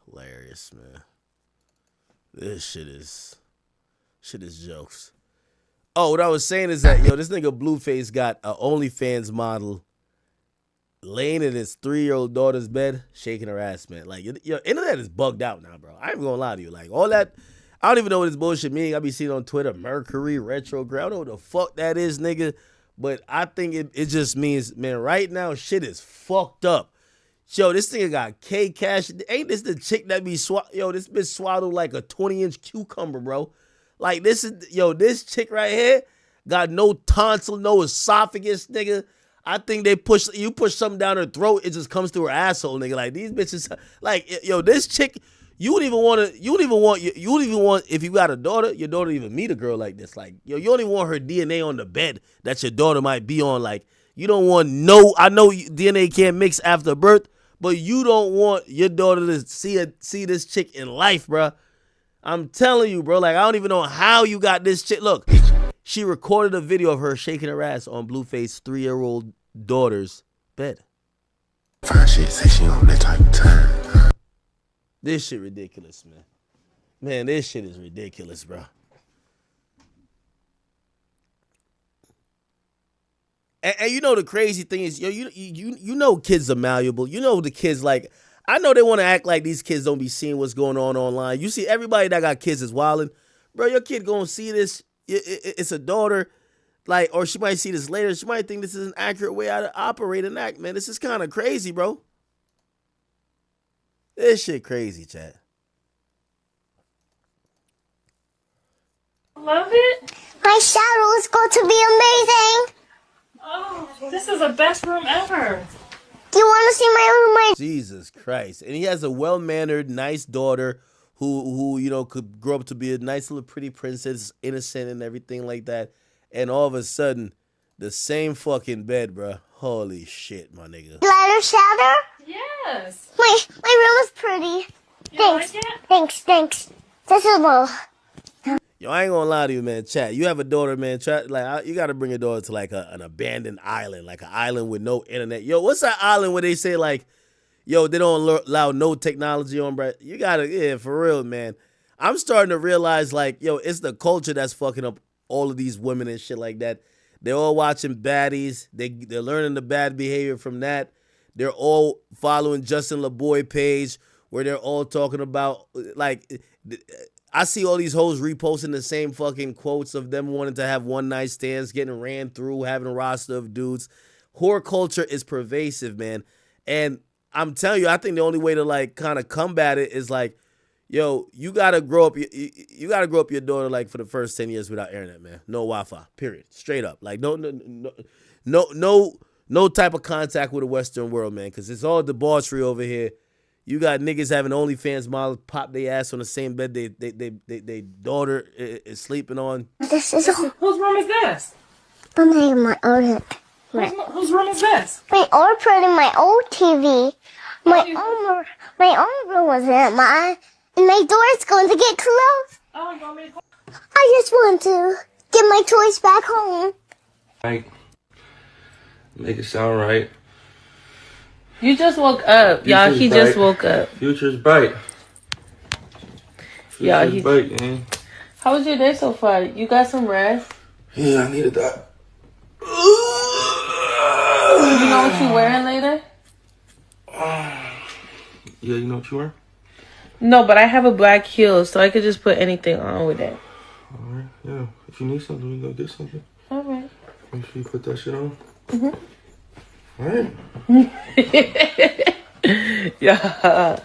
Hilarious, man. This shit is jokes. Oh, what I was saying is that, yo, this nigga Blueface got a OnlyFans model laying in his 3-year-old daughter's bed, shaking her ass, man. Like, your internet is bugged out now, bro. I ain't gonna lie to you. Like, all that, I don't even know what this bullshit means. I be seeing on Twitter, Mercury, retrograde. I don't know what the fuck that is, nigga. But I think it just means, man, right now, shit is fucked up. Yo, this nigga got K-Cash. Ain't this the chick that be, this bitch swaddled like a 20-inch cucumber, bro. Like, this chick right here got no tonsil, no esophagus, nigga. I think you push something down her throat, it just comes through her asshole, nigga. Like, these bitches, like, yo, this chick, you wouldn't even want, if you got a daughter, your daughter to even meet a girl like this. Like, yo, you don't even want her DNA on the bed that your daughter might be on. Like, you don't want I know DNA can't mix after birth, but you don't want your daughter to see this chick in life, bro. I'm telling you, bro. Like, I don't even know how you got this chick. Look, she recorded a video of her shaking her ass on Blueface's 3-year-old daughter's bed. Fine shit, say she on that type of time. This shit ridiculous, man. Man, this shit is ridiculous, bro. And you know the crazy thing is, yo, you know kids are malleable. You know the kids, like, I know they want to act like these kids don't be seeing what's going on online. You see everybody that got kids is wilding. Bro, your kid gonna see this. It's a daughter, like, or she might see this later. She might think this is an accurate way how to operate and act, man. This is kind of crazy, bro. This shit crazy, chat. Love it? My shadow is going to be amazing. Oh, this is the best room ever. Do you want to see my room? Jesus Christ. And he has a well-mannered, nice daughter who could grow up to be a nice little pretty princess, innocent and everything like that. And all of a sudden, the same fucking bed, bro. Holy shit, my nigga. Lighter shadow? Yes. My room is pretty. Thanks. Like it? Thanks. This is well. Yo, I ain't gonna lie to you, man. Chat, you have a daughter, man. You gotta bring your daughter to like an abandoned island, like an island with no internet. Yo, what's that island where they say like, yo, they don't allow no technology on, bro? You gotta, yeah, for real, man. I'm starting to realize, like, yo, it's the culture that's fucking up all of these women and shit like that. They're all watching baddies. They're learning the bad behavior from that. They're all following Justin LeBoy page where they're all talking about, like, I see all these hoes reposting the same fucking quotes of them wanting to have one night stands, getting ran through, having a roster of dudes. Whore culture is pervasive, man. And I'm telling you, I think the only way to like kind of combat it is like, yo, you gotta grow up. You gotta grow up your daughter like for the first 10 years without internet, man. No Wi-Fi, period. Straight up, like no type of contact with the Western world, man. Because it's all debauchery over here. You got niggas having OnlyFans models pop their ass on the same bed they daughter is sleeping on. This is whose room is this? I'm having my old Whose room is this? my old friend and my old TV. My own room was in mine, and my door's going to get closed. Oh, you want me to call? I just want to get my toys back home. Like, make it sound right. You just woke up, y'all. Future's He bright. just woke up. Future's bright. Y'all, Future's bright, man. How was your day so far? You got some rest? Yeah, I needed that. You know what you wearing later? Yeah, you know what you wear? No, but I have a black heel, so I could just put anything on with it. Alright, yeah. If you need something, we go get something. Alright. Make sure you put that shit on. Alright. Yeah.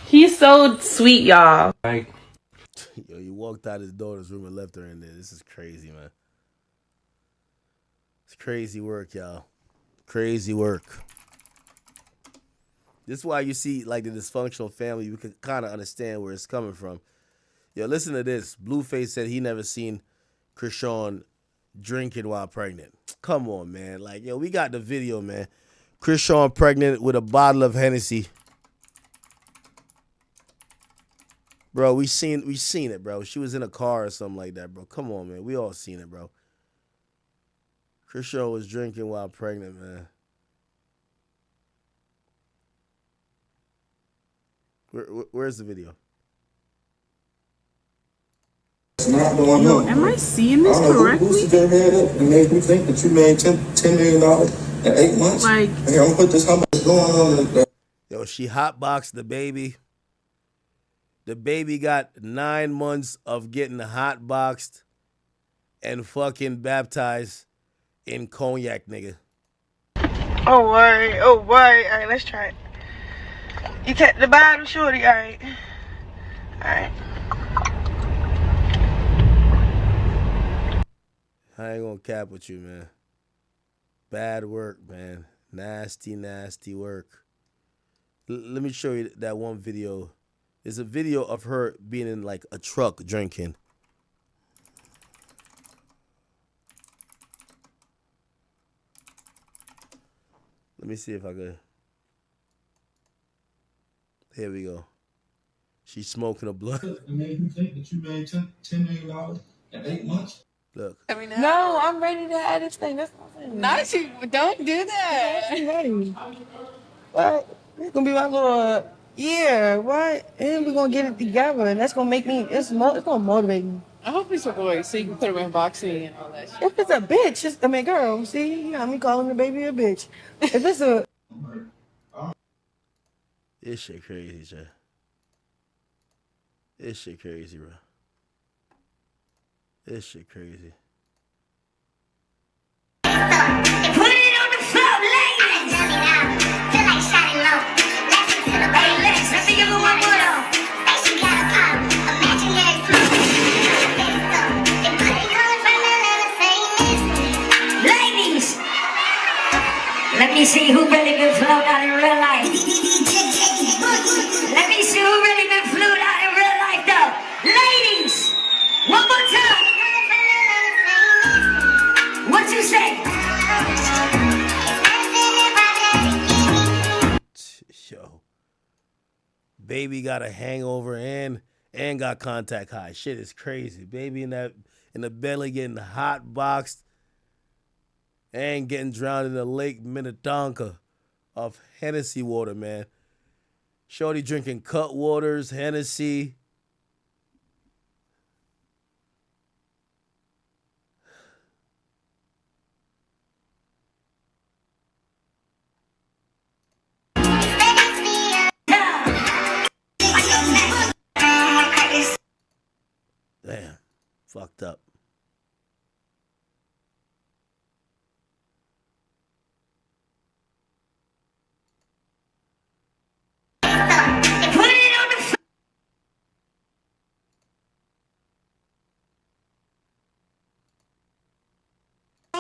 He's so sweet, y'all. Yo, you walked out his daughter's room and left her in there. This is crazy, man. It's crazy work, y'all. Crazy work. This is why you see, like, the dysfunctional family, you can kind of understand where it's coming from. Yo, listen to this. Blueface said he never seen Krishan drinking while pregnant. Come on, man. Like, yo, we got the video, man. Krishan pregnant with a bottle of Hennessy. Bro, we seen it, bro. She was in a car or something like that, bro. Come on, man. We all seen it, bro. Krishan was drinking while pregnant, man. Where's the video? Not going on. Am I seeing this correctly? Boosted your head up and made me think that you made $10 million in 8 months. Like, here, I'm gonna put this. How much is going on? Yo, she hotboxed the baby. The baby got 9 months of getting hotboxed and fucking baptized in cognac, nigga. Oh, word. Oh, word. All right, let's try it. You take the bottle, shorty. All right. All right. I ain't gonna cap with you, man. Bad work, man. Nasty, nasty work. Let me show you that one video. There's a video of her being in, like, a truck drinking. Let me see if I could. Here we go. She's smoking a blunt. It made me think that you made $10 million in 8 months. Look. No, I'm ready to have this thing. That's what I'm saying. Not you. Don't do that. I'm ready. What? It's gonna be my little what? And we're gonna get it together, and that's gonna make me. It's gonna motivate me. I hope it's a boy, so you can put him in boxing and all that shit. If it's a bitch, girl. See, you got me calling the baby a bitch. If it's a This shit crazy, Jay. This shit crazy, bro. This shit crazy. Put it on the floor, ladies. Tell me now. Feel like shouting low. Listen to the baby. Hey, Lex, let me give her one more though. Say she got a pop. Imaginary proof. They put it on from Atlanta, saying this. Ladies, let me see who really been flown out in real life. Let me see who really been flown out in real life, though. Ladies, one more time. What you say? Yo. Baby got a hangover and got contact high. Shit is crazy. Baby in the belly getting hot boxed and getting drowned in the Lake Minnetonka of Hennessy water, man. Shorty drinking cut waters, Hennessy. Damn, fucked up.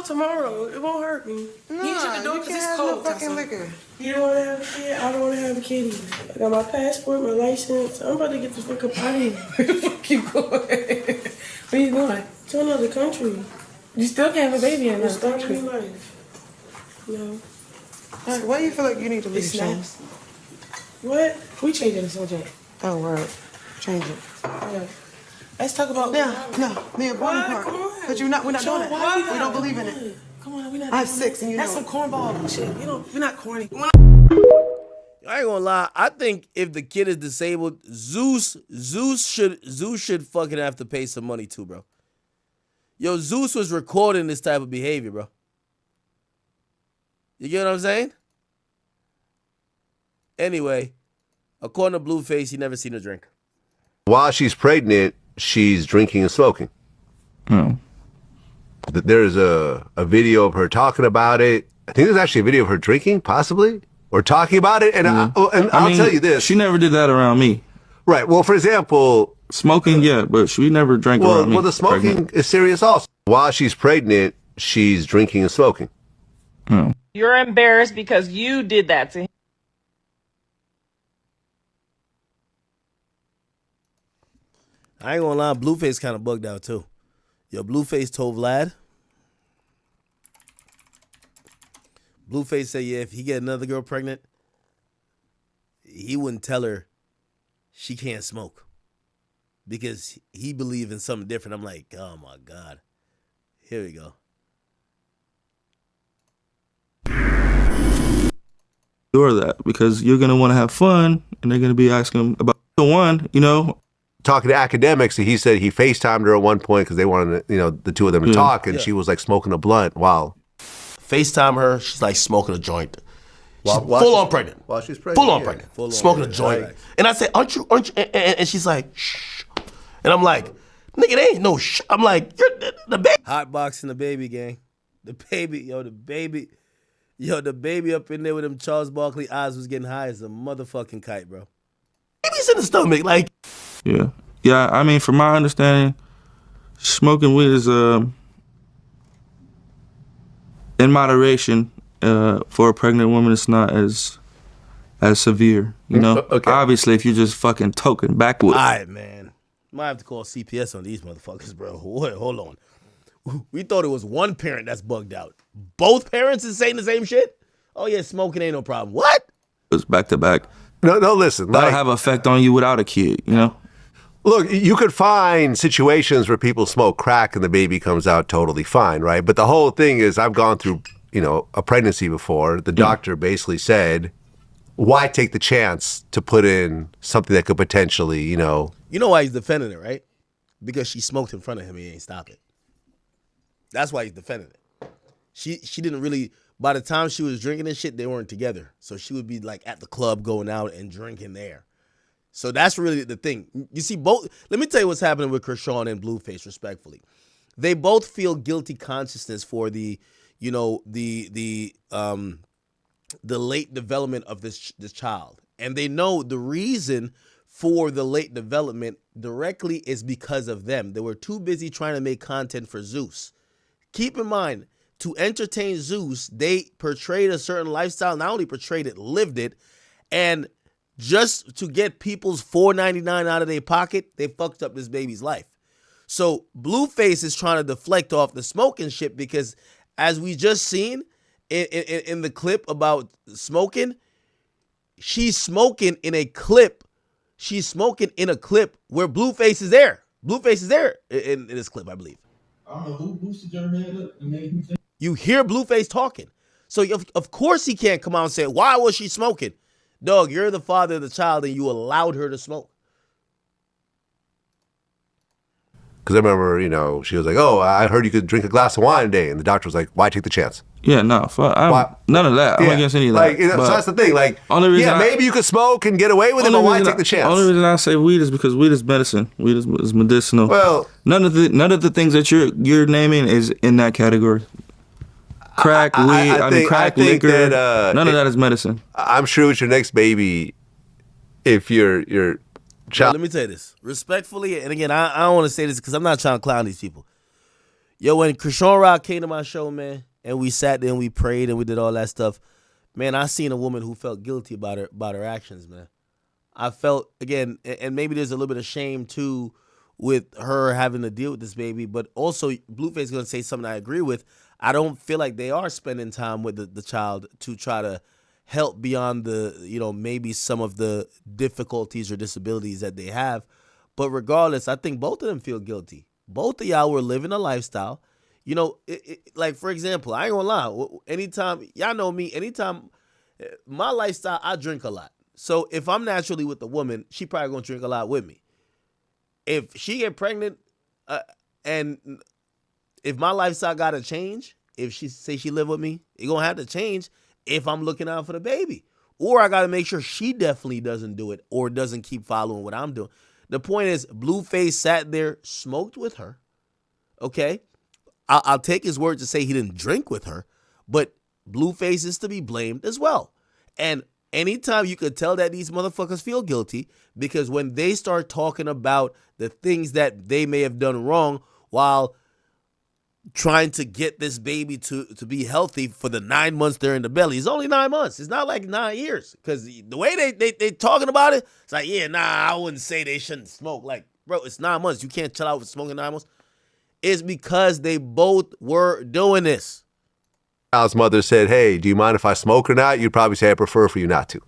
tomorrow. It won't hurt me. No, you shouldn't do it because it's cold. No fucking liquor. You don't want to have a kid? I don't want to have a kid either. I got my passport, my license. I'm about to get the fuck up out of here. Where the fuck you going? Where you going? To another country. You still can't have a baby in another country. Your life. No. Alright, why do you feel like you need to leave, Sean? What? We changing the subject. Oh, word. Change it. Yeah. Let's talk about No, the important part. But we're not doing that. We don't believe in it. Come on, we're not. I have 6 and you That's know. some cornball shit. We're not corny. I ain't gonna lie. I think if the kid is disabled, Zeus should fucking have to pay some money too, bro. Yo, Zeus was recording this type of behavior, bro. You get what I'm saying? Anyway, according to Blueface, he never seen her drink. While she's pregnant, she's drinking and smoking. Oh. There's a video of her talking about it. I think there's actually a video of her drinking, possibly, or talking about it. And, I'll tell you this. She never did that around me. Right. Well, for example... Smoking, yeah, but she never drank around me. Well, the smoking is serious also. While she's pregnant, she's drinking and smoking. Oh. You're embarrassed because you did that to him. I ain't gonna lie, Blueface kind of bugged out too. Yo, Blueface told Vlad. Blueface said, yeah, if he get another girl pregnant, he wouldn't tell her she can't smoke. Because he believed in something different. I'm like, oh my God. Here we go. Or that, because you're going to want to have fun, and they're going to be asking about the one, you know. Talking to academics, he said he FaceTimed her at one point because they wanted, the two of them to talk, and she was like smoking a blunt. Wow. FaceTime her, she's like smoking a joint. She's While full on pregnant. While she's pregnant. Full on pregnant. Full smoking a joint. Right. And I said, aren't you? And she's like, shh. And I'm like, nigga, they ain't no shh. I'm like, you're the baby. Hot boxing the baby, gang. The baby up in there with them Charles Barkley eyes was getting high as a motherfucking kite, bro. Baby's in the stomach, like. Yeah. Yeah, I mean, from my understanding, smoking weed is, in moderation, for a pregnant woman, it's not as severe, you know? Okay. Obviously, if you're just fucking token backwards. All right, man. Might have to call CPS on these motherfuckers, bro. Wait, hold on. We thought it was one parent that's bugged out. Both parents is saying the same shit? Oh, yeah, smoking ain't no problem. What? It's back to back. No, listen. That'll have an effect on you without a kid, you know? Look, you could find situations where people smoke crack and the baby comes out totally fine, right? But the whole thing is, I've gone through, a pregnancy before. The doctor basically said, why take the chance to put in something that could potentially, You know why he's defending it, right? Because she smoked in front of him, he ain't stop it. That's why he's defending it. She didn't really, by the time she was drinking and shit, they weren't together. So she would be like at the club going out and drinking there. So that's really the thing. You see, both, let me tell you what's happening with Krishan and Blueface, respectfully. They both feel guilty consciousness for the late development of this child. And they know the reason for the late development directly is because of them. They were too busy trying to make content for Zeus. Keep in mind, to entertain Zeus, they portrayed a certain lifestyle, not only portrayed it, lived it, and just to get people's $4.99 out of their pocket, they fucked up this baby's life. So Blueface is trying to deflect off the smoking shit because, as we just seen in the clip about smoking, she's smoking in a clip. She's smoking in a clip where Blueface is there. Blueface is there in this clip, I believe. I don't know who boosted your head up and made you think. You hear Blueface talking. So of course he can't come out and say, why was she smoking? Dog, you're the father of the child and you allowed her to smoke. Because I remember, she was like, oh, I heard you could drink a glass of wine a day. And the doctor was like, why take the chance? Yeah, no, fuck. None of that. I'm against any of that. So that's the thing. Maybe you could smoke and get away with it, but why take the chance? The only reason I say weed is because weed is medicine. Weed is medicinal. Well, none of the things that you're naming is in that category. Crack, weed, crack, liquor. None of that is medicine. I'm sure with your next baby, if your child. Let me tell you this respectfully, and again, I don't want to say this because I'm not trying to clown these people. Yo, when Krishan Rock came to my show, man, and we sat there and we prayed and we did all that stuff, man, I seen a woman who felt guilty about her actions, man. I felt, again, and maybe there's a little bit of shame too with her having to deal with this baby. But also, Blueface is going to say something I agree with. I don't feel like they are spending time with the child to try to help beyond the, maybe some of the difficulties or disabilities that they have. But regardless, I think both of them feel guilty. Both of y'all were living a lifestyle. Like, for example, I ain't gonna lie. Anytime, y'all know me, anytime, my lifestyle, I drink a lot. So if I'm naturally with a woman, she probably gonna drink a lot with me. If she get pregnant, and if my lifestyle gotta change, if she say she live with me, it gonna have to change if I'm looking out for the baby. Or I gotta make sure she definitely doesn't do it or doesn't keep following what I'm doing. The point is, Blueface sat there, smoked with her. Okay? I'll take his word to say he didn't drink with her, but Blueface is to be blamed as well. And anytime you could tell that these motherfuckers feel guilty, because when they start talking about the things that they may have done wrong while trying to get this baby to be healthy for the 9 months they're in the belly. It's only 9 months. It's not like 9 years. Because the way they talking about it, it's like, yeah, nah, I wouldn't say they shouldn't smoke. Like, bro, it's 9 months. You can't chill out with smoking 9 months. It's because they both were doing this. Child's mother said, hey, do you mind if I smoke or not? You'd probably say, I prefer for you not to.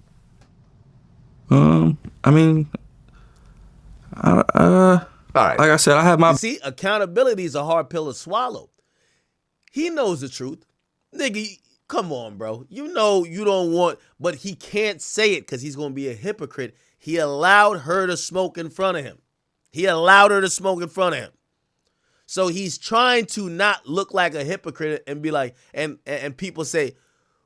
All right. Like I said, I have my... See, accountability is a hard pill to swallow. He knows the truth. Nigga, come on, bro. You know you don't want... But he can't say it because he's going to be a hypocrite. He allowed her to smoke in front of him. So he's trying to not look like a hypocrite and be like... And people say,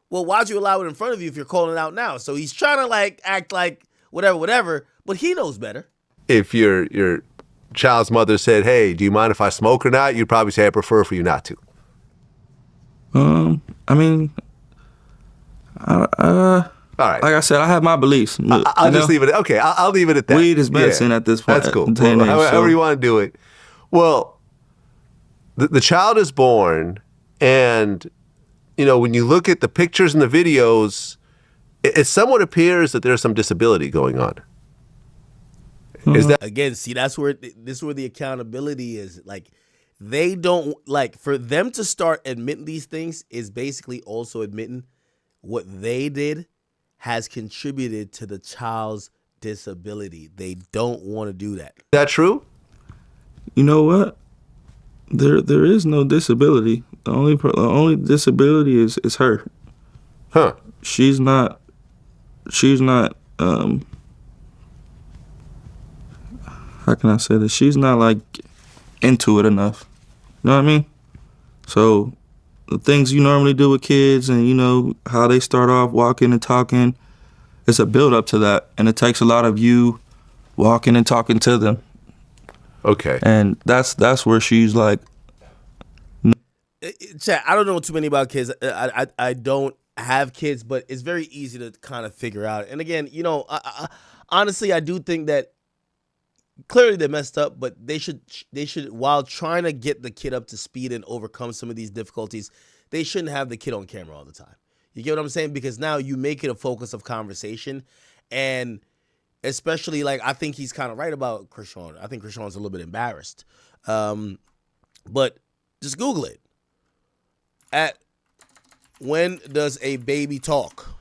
well, why'd you allow it in front of you if you're calling it out now? So he's trying to like act like whatever. But he knows better. If your child's mother said, hey, do you mind if I smoke or not? You'd probably say, I prefer for you not to. All right. Like I said, I have my beliefs. I'll just leave it. Okay, I'll leave it at that. Weed is medicine at this point. That's cool. However you want to do it. Well, the child is born, and when you look at the pictures and the videos, it somewhat appears that there's some disability going on. Is that again? See, this is where the accountability is. Like, they don't like for them to start admitting these things is basically also admitting what they did has contributed to the child's disability. They don't want to do that. Is that true? You know what? There is no disability. The only disability is her. Huh? She's not. How can I say this? She's not like into it enough. You know what I mean? So the things you normally do with kids and how they start off walking and talking, it's a build up to that. And it takes a lot of you walking and talking to them. Okay. And that's where she's like. Chat, I don't know too many about kids. I don't have kids, but it's very easy to kind of figure out. And again, honestly, I do think that clearly they messed up, but they should, while trying to get the kid up to speed and overcome some of these difficulties, they shouldn't have the kid on camera all the time. You get what I'm saying? Because now you make it a focus of conversation, and especially, like, I think he's kind of right about Krishan. I think Krishan's a little bit embarrassed. But just Google it. When does a baby talk?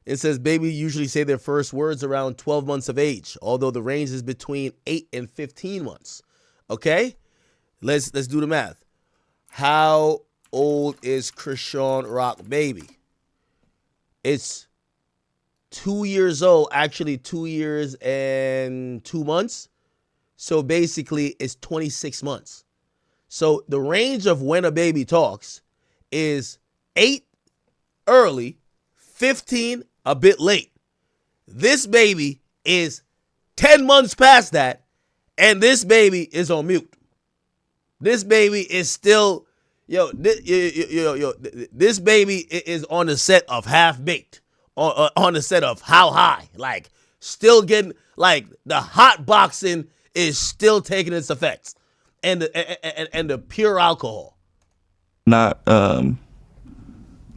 It says baby usually say their first words around 12 months of age, although the range is between 8 and 15 months. Okay? Let's do the math. How old is Krishan Rock baby? It's 2 years old, actually 2 years and 2 months. So basically it's 26 months. So the range of when a baby talks is 8 early, 15 a bit late. This baby is 10 months past that, and this baby is on mute. This baby is still, this baby is on the set of Half Baked, on the set of How High, like still getting, like the hot boxing is still taking its effects, and the pure alcohol. Not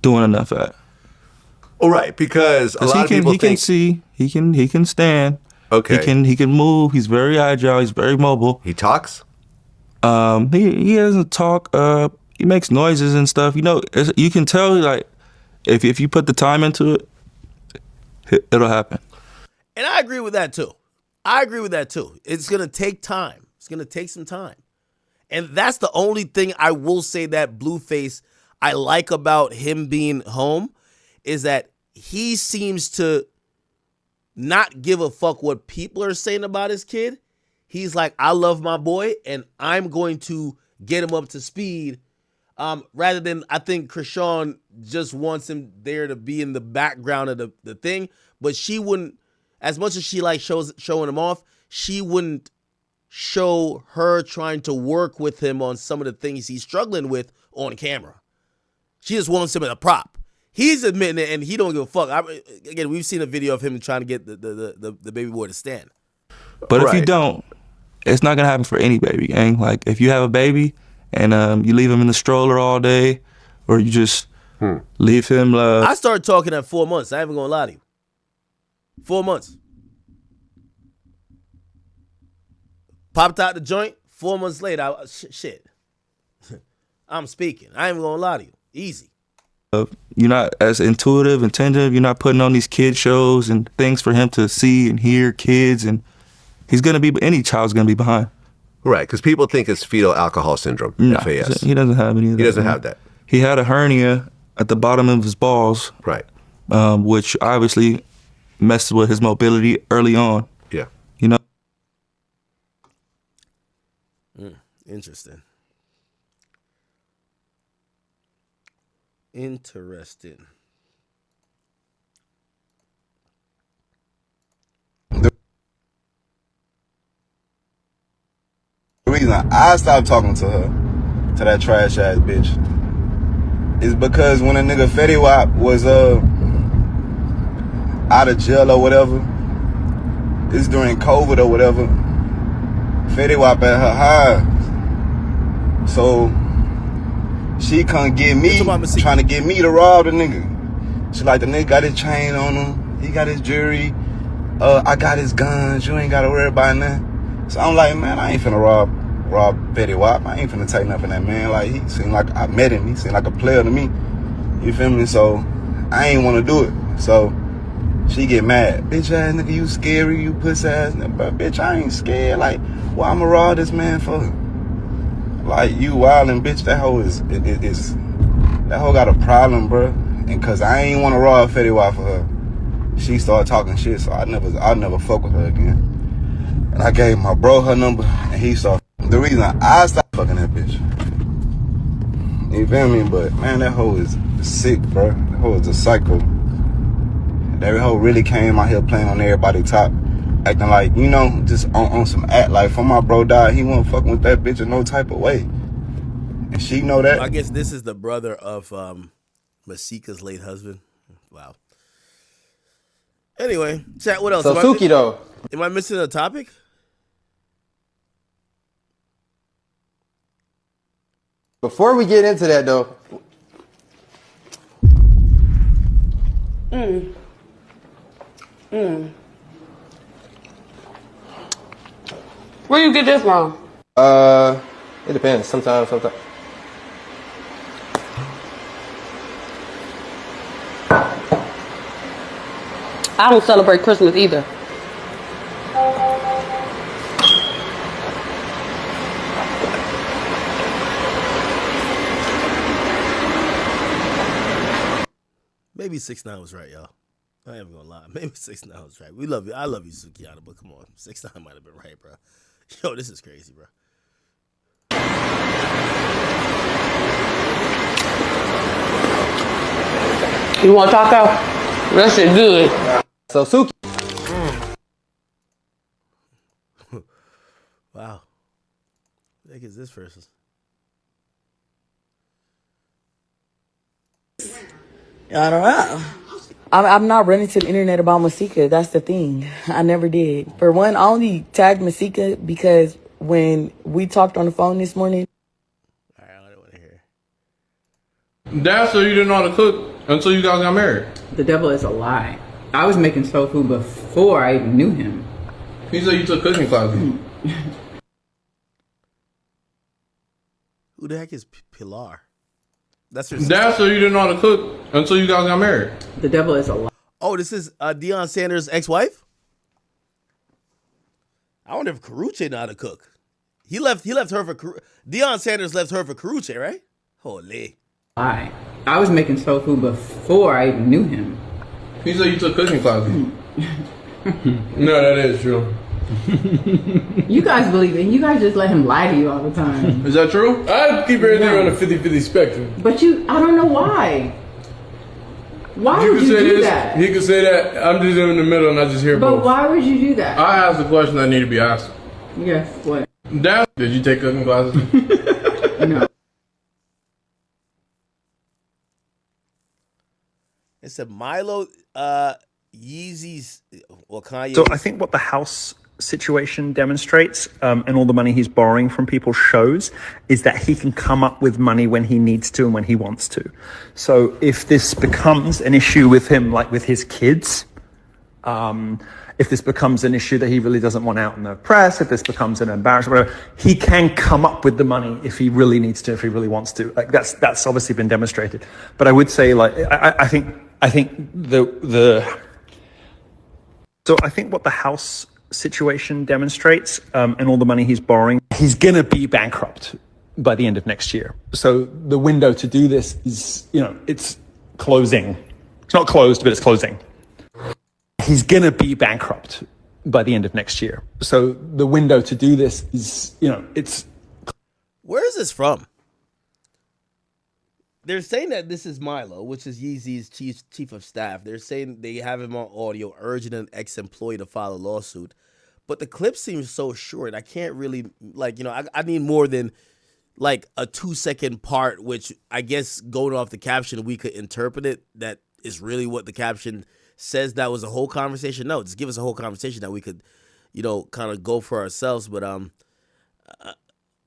doing enough at. All right, because a lot of people think he can stand, Okay. He can move. He's very agile. He's very mobile. He talks? He doesn't talk. He makes noises and stuff. You know, you can tell, like, if you put the time into it, it'll happen. And I agree with that too. It's going to take time. It's going to take some time. And that's the only thing I will say that Blueface I like about him being home is that he seems to not give a fuck what people are saying about his kid. He's like, I love my boy, and I'm going to get him up to speed. Rather than, I think Krishan just wants him there to be in the background of the thing, but she wouldn't, as much as she like showing him off, she wouldn't show her trying to work with him on some of the things he's struggling with on camera. She just wants him as a prop. He's admitting it, and he don't give a fuck. Again, we've seen a video of him trying to get the baby boy to stand. But if you don't, it's not gonna happen for any baby, gang. Like, if you have a baby and you leave him in the stroller all day, or you just leave him. I started talking at 4 months. I ain't even gonna lie to you. 4 months. Popped out the joint. 4 months later, shit. I'm speaking. I ain't even gonna lie to you. Easy. You're not as intuitive and tender. You're not putting on these kid shows and things for him to see and hear kids, and any child's gonna be behind. Right, because people think it's fetal alcohol syndrome, No, FAS. he doesn't have any of that. He doesn't have that. He had a hernia at the bottom of his balls. Right. Which obviously messed with his mobility early on. Yeah. You know? Interesting. The reason I stopped talking to her, to that trash ass bitch, is because when a nigga Fetty Wap was out of jail or whatever, it's during COVID or whatever, Fetty Wap at her house. So she couldn't get me, trying to get me to rob the nigga. She like, the nigga got his chain on him, he got his jewelry, I got his guns, you ain't gotta worry about nothing. So I'm like, man, I ain't finna rob Fetty Wap. I ain't finna take nothing that man. Like, he seemed like, I met him, he seemed like a player to me. You feel me? So I ain't wanna do it. So she get mad. Bitch ass nigga, you scary, you pussy ass nigga. But bitch, I ain't scared. Like, what I'ma rob this man for? Like, you wildin', bitch. That hoe that hoe got a problem, bro. And cause I ain't wanna rob Fetty Wap for her, she started talking shit, so I never fuck with her again. And I gave my bro her number, and he started. The reason I stopped fucking that bitch, you feel me? But man, that hoe is sick, bro. That hoe is a psycho. That hoe really came out here playing on everybody's top, acting like, you know, just on some act like, for my bro died, he wasn't fucking with that bitch in no type of way. And she know that. I guess this is the brother of Masika's late husband. Wow. Anyway, chat, what else? So Suki, though. Am I missing a topic? Before we get into that, though. Where you get this from? It depends. Sometimes. I don't celebrate Christmas either. Maybe 6ix9ine was right, y'all. I ain't gonna lie. Maybe 6ix9ine was right. We love you. I love you, Sukiana, but come on. 6ix9ine might have been right, bro. Yo, this is crazy, bro. You want taco? That shit good. So Suki. Wow. What the heck is this versus? I don't know. I'm not running to the internet about Masika. That's the thing. I never did. For one, I only tagged Masika because when we talked on the phone this morning. Dad said you didn't know how to cook until you guys got married. The devil is a lie. I was making soul food before I even knew him. He said you took cooking classes. Who the heck is Pilar? That's her Dad said you didn't know how to cook until you guys got married. The devil is a lie. Oh, this is Deion Sanders' ex-wife? I wonder if Carucci know how to cook. He left her for Deion Sanders left her for Carucci, right? Holy. I was making soul food before I even knew him. He said you took cooking classes. No, that is true. You guys believe it. You guys just let him lie to you all the time. Is that true? I keep everything on a 50-50 spectrum. But I don't know why. Why would you do that? He could say that. I'm just in the middle and I just hear both. But why would you do that? I asked the question that need to be asked. Yes, what? Dad, did you take cooking classes? No. It said Milo Yeezy's Kanye. So I think what the house situation demonstrates, and all the money he's borrowing from people shows, is that he can come up with money when he needs to and when he wants to. So if this becomes an issue with him, like with his kids, if this becomes an issue that he really doesn't want out in the press, if this becomes an embarrassment, whatever, he can come up with the money if he really needs to, if he really wants to. Like that's obviously been demonstrated. But I would say, like, I think so I think what the house situation demonstrates, and all the money he's borrowing, he's gonna be bankrupt by the end of next year. So the window to do this is, it's closing. It's not closed, but it's closing. He's gonna be bankrupt by the end of next year. So the window to do this is, it's. Where is this from? They're saying that this is Milo, which is Yeezy's chief of staff. They're saying they have him on audio urging an ex-employee to file a lawsuit. But the clip seems so short. I can't really, I need more than like a 2-second part, which I guess going off the caption, we could interpret it. That is really what the caption says. That was a whole conversation. No, just give us a whole conversation that we could, kind of go for ourselves. But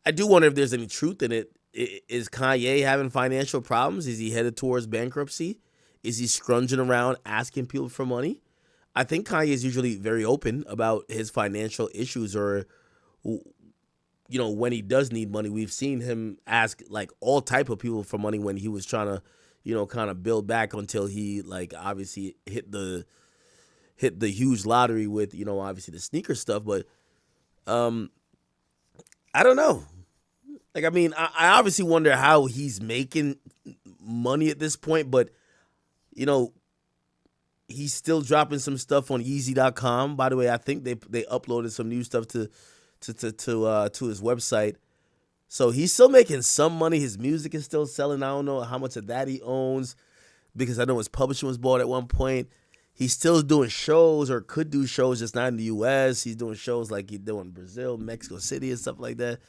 I do wonder if there's any truth in it. Is Kanye having financial problems? Is he headed towards bankruptcy? Is he scrunging around asking people for money? I think Kanye is usually very open about his financial issues, or, when he does need money. We've seen him ask like all type of people for money when he was trying to, kind of build back until he obviously hit the huge lottery with, obviously the sneaker stuff. But I don't know. I obviously wonder how he's making money at this point, but, he's still dropping some stuff on Yeezy.com. By the way, I think they uploaded some new stuff to his website. So he's still making some money. His music is still selling. I don't know how much of that he owns, because I know his publishing was bought at one point. He's still doing shows, or could do shows, just not in the U.S. He's doing shows like he's doing in Brazil, Mexico City, and stuff like that.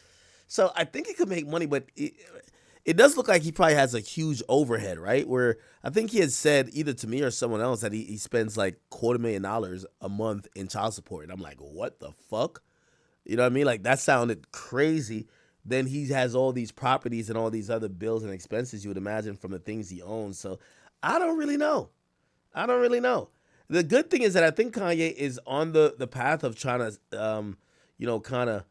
So I think he could make money, but it does look like he probably has a huge overhead, right? Where I think he had said either to me or someone else that he spends like $250,000 a month in child support. And I'm like, what the fuck? You know what I mean? Like, that sounded crazy. Then he has all these properties and all these other bills and expenses you would imagine from the things he owns. So I don't really know. The good thing is that I think Kanye is on the path of trying to, kind of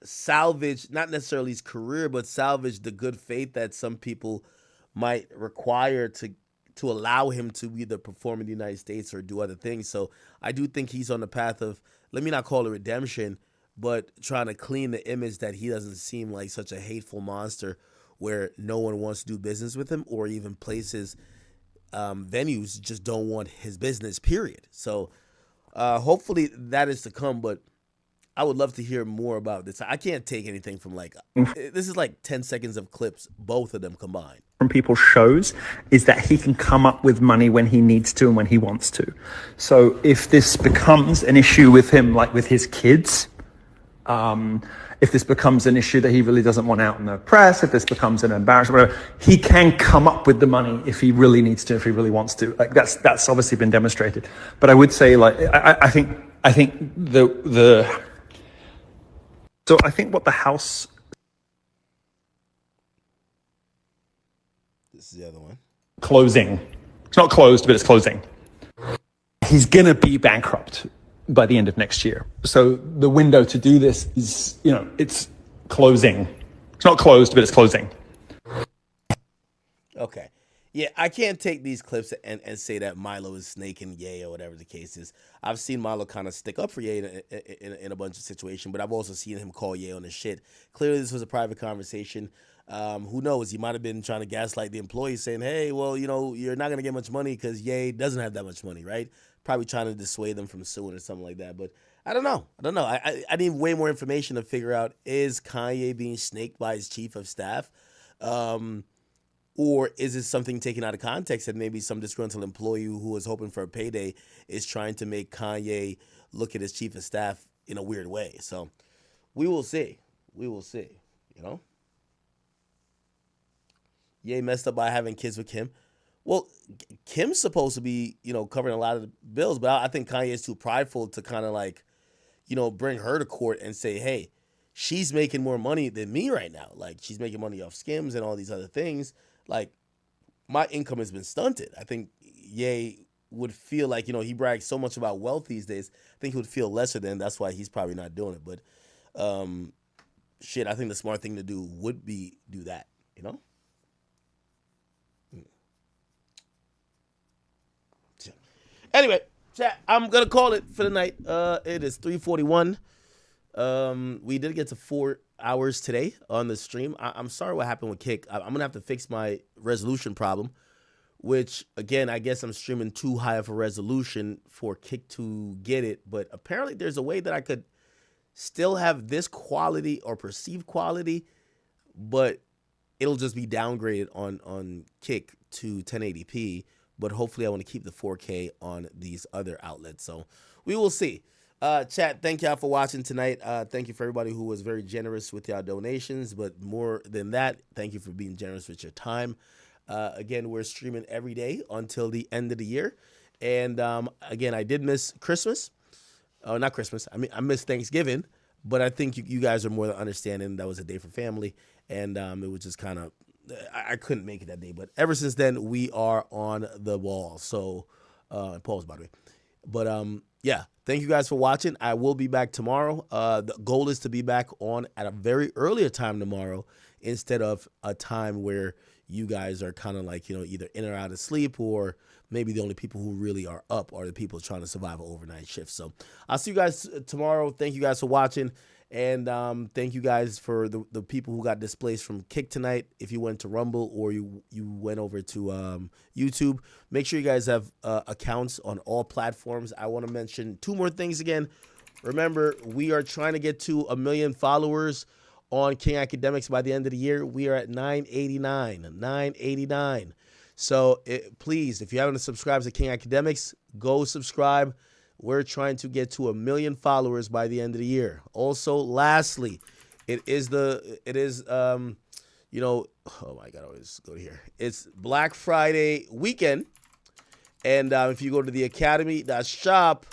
salvage, not necessarily his career, but salvage the good faith that some people might require to allow him to either perform in the United States or do other things. So I do think he's on the path of, let me not call it redemption, but trying to clean the image that he doesn't seem like such a hateful monster where no one wants to do business with him, or even places, venues just don't want his business, period. So hopefully that is to come, but I would love to hear more about this. I can't take anything from this is like 10 seconds of clips, both of them combined. From people's shows is that he can come up with money when he needs to and when he wants to. So if this becomes an issue with him, like with his kids, if this becomes an issue that he really doesn't want out in the press, if this becomes an embarrassment, whatever, he can come up with the money if he really needs to, if he really wants to. Like that's obviously been demonstrated. But I would say, like, I think So I think what the house. This is the other one. Closing. It's not closed, but it's closing. He's gonna be bankrupt by the end of next year. So the window to do this is, it's closing. It's not closed, but it's closing. Okay. Yeah, I can't take these clips and say that Milo is snaking Ye or whatever the case is. I've seen Milo kind of stick up for Ye in a bunch of situations, but I've also seen him call Ye on his shit. Clearly, this was a private conversation. Who knows? He might have been trying to gaslight the employees, saying, hey, well, you're not going to get much money because Ye doesn't have that much money, right? Probably trying to dissuade them from suing or something like that. But I don't know. I need way more information to figure out, is Kanye being snaked by his chief of staff? Or is it something taken out of context that maybe some disgruntled employee who was hoping for a payday is trying to make Kanye look at his chief of staff in a weird way? So we will see. Ye messed up by having kids with Kim. Well, Kim's supposed to be, covering a lot of the bills, but I think Kanye is too prideful to kind of bring her to court and say, hey, she's making more money than me right now. Like, she's making money off skims and all these other things. Like, my income has been stunted. I think Ye would feel like, he brags so much about wealth these days. I think he would feel lesser than. That's why he's probably not doing it. But, I think the smart thing to do would be do that, Anyway, chat, I'm going to call it for the night. It is 3:41. We did get to 4 hours today on the stream. I'm sorry what happened with Kick. I'm going to have to fix my resolution problem, which, again, I guess I'm streaming too high of a resolution for Kick to get it. But apparently there's a way that I could still have this quality or perceived quality, but it'll just be downgraded on Kick to 1080p. But hopefully I want to keep the 4K on these other outlets. So we will see. Chat, thank y'all for watching tonight. Thank you for everybody who was very generous with y'all donations. But more than that, thank you for being generous with your time. Again, we're streaming every day until the end of the year. And again, I did miss Christmas. Not Christmas. I missed Thanksgiving. But I think you guys are more than understanding. That was a day for family. And it was just kind of, I couldn't make it that day. But ever since then, we are on the wall. So, pause, by the way. But yeah, thank you guys for watching. I will be back tomorrow. The goal is to be back on at a very earlier time tomorrow instead of a time where you guys are kind of like, either in or out of sleep, or maybe the only people who really are up are the people trying to survive an overnight shift. So I'll see you guys tomorrow. Thank you guys for watching. And thank you guys for the people who got displaced from Kick tonight. If you went to Rumble or you went over to YouTube, make sure you guys have accounts on all platforms. I want to mention 2 more things again. Remember, we are trying to get to 1 million followers on King Academics by the end of the year. We are at 989. So please, if you haven't subscribed to King Academics, go subscribe. We're trying to get to 1 million followers by the end of the year. Also, lastly, oh my God, I always go to here. It's Black Friday weekend. And if you go to theakademy.blog,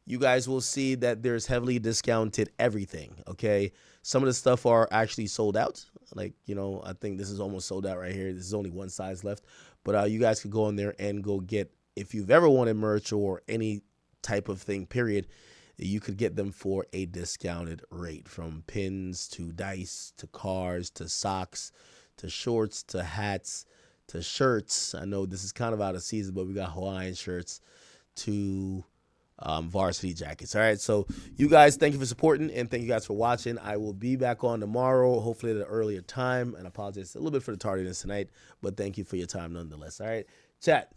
you guys will see that there's heavily discounted everything, okay? Some of the stuff are actually sold out. Like, I think this is almost sold out right here. This is only one size left. But you guys could go in there and go get, if you've ever wanted merch or any type of thing, period, you could get them for a discounted rate, from pins to dice to cars to socks to shorts to hats to shirts. I know this is kind of out of season, but we got Hawaiian shirts to varsity jackets. All right, so you guys, thank you for supporting, and thank you guys for watching. I will be back on tomorrow, hopefully at an earlier time, and I apologize a little bit for the tardiness tonight, but thank you for your time nonetheless. All right, chat.